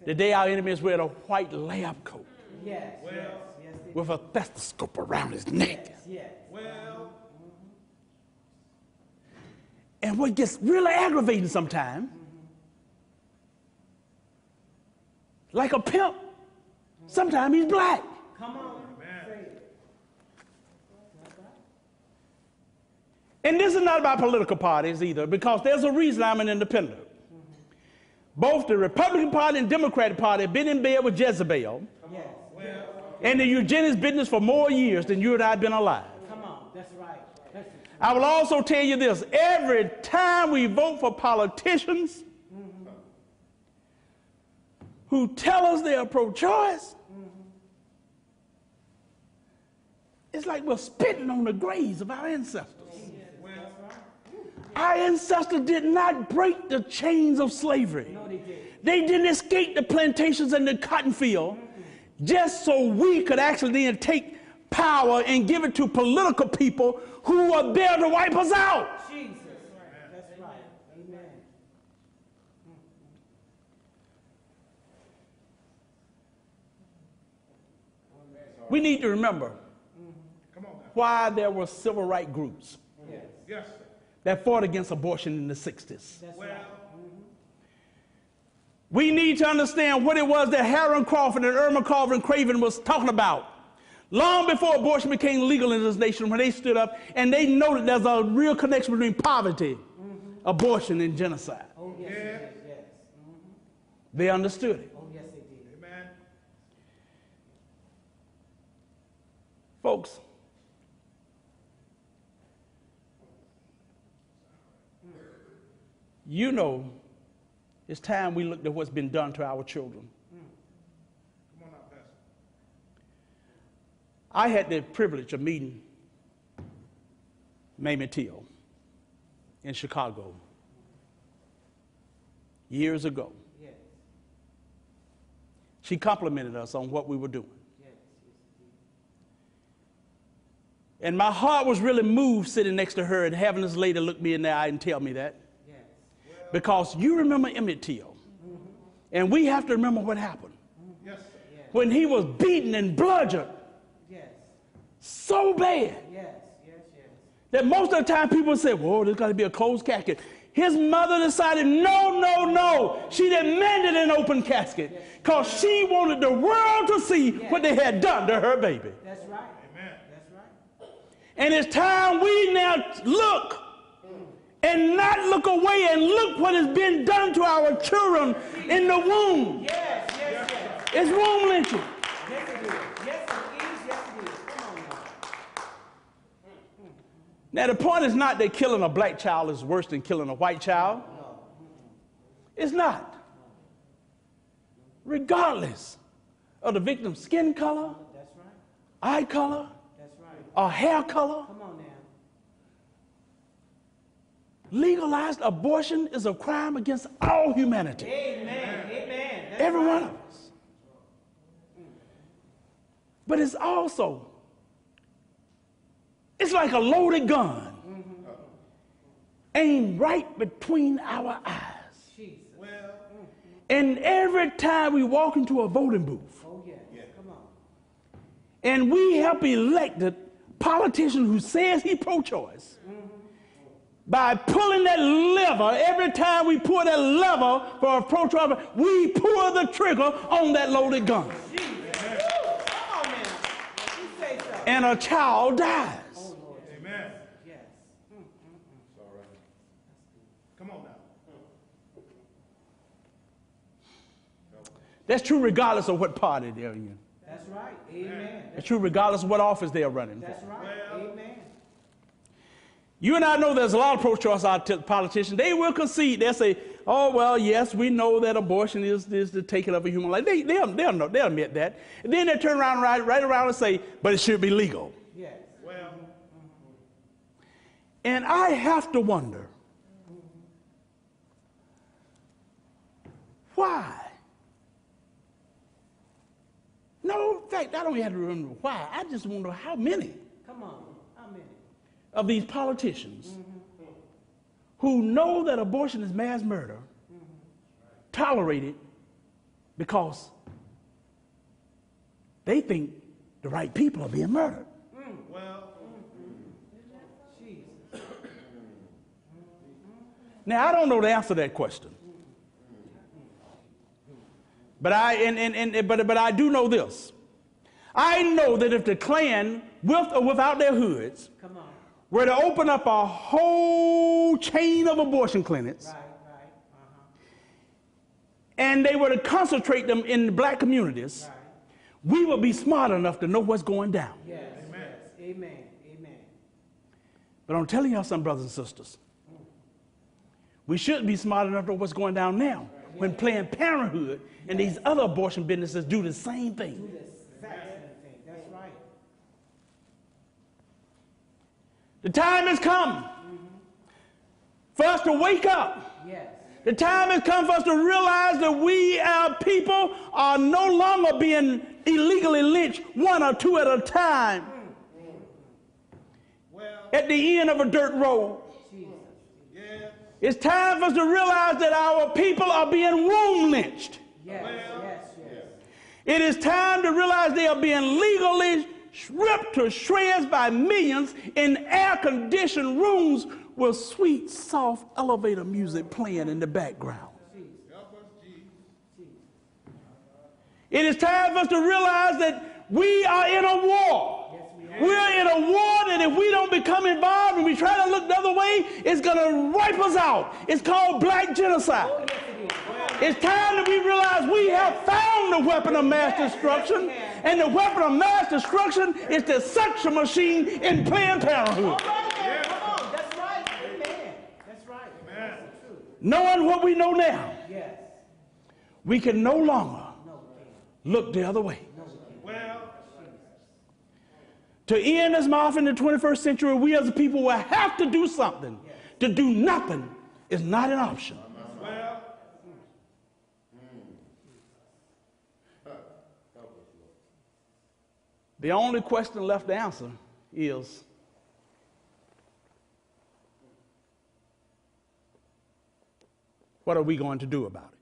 Today, our enemies wear a white lab coat. Yes, yes, with a stethoscope around his neck. yes. And what gets really aggravating sometimes, like a pimp, sometimes he's black. Come on. And this is not about political parties either, because there's a reason I'm an independent. Both the Republican Party and Democratic Party have been in bed with Jezebel and the eugenics business for more years than you and I have been alive. Come on, that's right. I will also tell you this, every time we vote for politicians who tell us they are pro-choice, it's like we're spitting on the graves of our ancestors. Our ancestors did not break the chains of slavery. No, they did. They didn't escape the plantations and the cotton field just so we could actually then take power and give it to political people who are there to wipe us out. Jesus. That's right. Amen. We need to remember why there were civil rights groups that fought against abortion in the 60s. We need to understand what it was that Harold Crawford and Irma Carver and Craven was talking about long before abortion became legal in this nation, when they stood up and they noted there's a real connection between poverty, abortion, and genocide. Oh, yes, yes. They understood it. Oh, yes, they did. Amen. Folks, you know, it's time we looked at what's been done to our children. Come on now, Pastor. I had the privilege of meeting Mamie Till in Chicago years ago. Yes. She complimented us on what we were doing. Yes. And my heart was really moved sitting next to her and having this lady look me in the eye and tell me that. Because you remember Emmett Till, and we have to remember what happened. When he was beaten and bludgeoned so bad that most of the time people say, whoa, there's got to be a closed casket. His mother decided, no, no, no. She demanded an open casket because she wanted the world to see what they had done to her baby. That's right. Amen. That's right. And it's time we now look and not look away and look what has been done to our children in the womb. Yes, yes, yes. It's womb lynching. Yes, it is. Yes, it is. Yes, it is. Come on now. Now, the point is not that killing a black child is worse than killing a white child. No. It's not. Regardless of the victim's skin color, That's right. eye color, That's right. or hair color, Come on now. legalized abortion is a crime against all humanity. Amen. Amen. That's Every right. one of us. But it's also, it's like a loaded gun aimed right between our eyes. Jesus. And every time we walk into a voting booth, Oh, yeah. Come on. and we help elected politician who says he pro-choice, by pulling that lever, every time we pull that lever for a pro-choice, we pull the trigger on that loaded gun. Jesus. Come on now. You say so. And a child dies. Oh, Lord. Amen. Yes. It's all right. Come on now. That's true regardless of what party they're in. That's right. Amen. That's true regardless of what office they're running for. That's right. Amen. You and I know there's a lot of pro-choice politicians. They will concede. They'll say, oh, well, yes, we know that abortion is the taking of a human life. They'll admit that. And then they turn around right around and say, but it should be legal. Yes. Well, And I have to wonder, why? No, in fact, I don't have to remember why. I just wonder how many Come on. How many? of these politicians who know that abortion is mass murder tolerate it because they think the right people are being murdered. well, Jesus. Now, I don't know the answer to that question. But I do know this. I know that if the Klan, with or without their hoods, Come on. were to open up a whole chain of abortion clinics, and they were to concentrate them in the black communities, we will be smart enough to know what's going down. Yes. Amen. Amen. Amen. But I'm telling y'all something, brothers and sisters. We should be smart enough to know what's going down now when Planned Parenthood and these other abortion businesses do the same thing. Do this exact same thing. That's right. The time has come for us to wake up. Yes. The time has come for us to realize that we, our people, are no longer being illegally lynched one or two at a time at the end of a dirt road. It's time for us to realize that our people are being womb lynched. It is time to realize they are being legally ripped to shreds by millions in air-conditioned rooms with sweet, soft elevator music playing in the background. It is time for us to realize that we are in a war. We're in a war that if we don't become involved and we try to look the other way, it's going to wipe us out. It's called black genocide. It's time that we realize we have found the weapon of mass destruction, and the weapon of mass destruction is the suction machine in Planned Parenthood. That's right. Amen. That's right. Amen. Knowing what we know now, we can no longer look the other way. To end this mouth in the 21st century, we as a people will have to do something. To do nothing is not an option. The only question left to answer is, what are we going to do about it?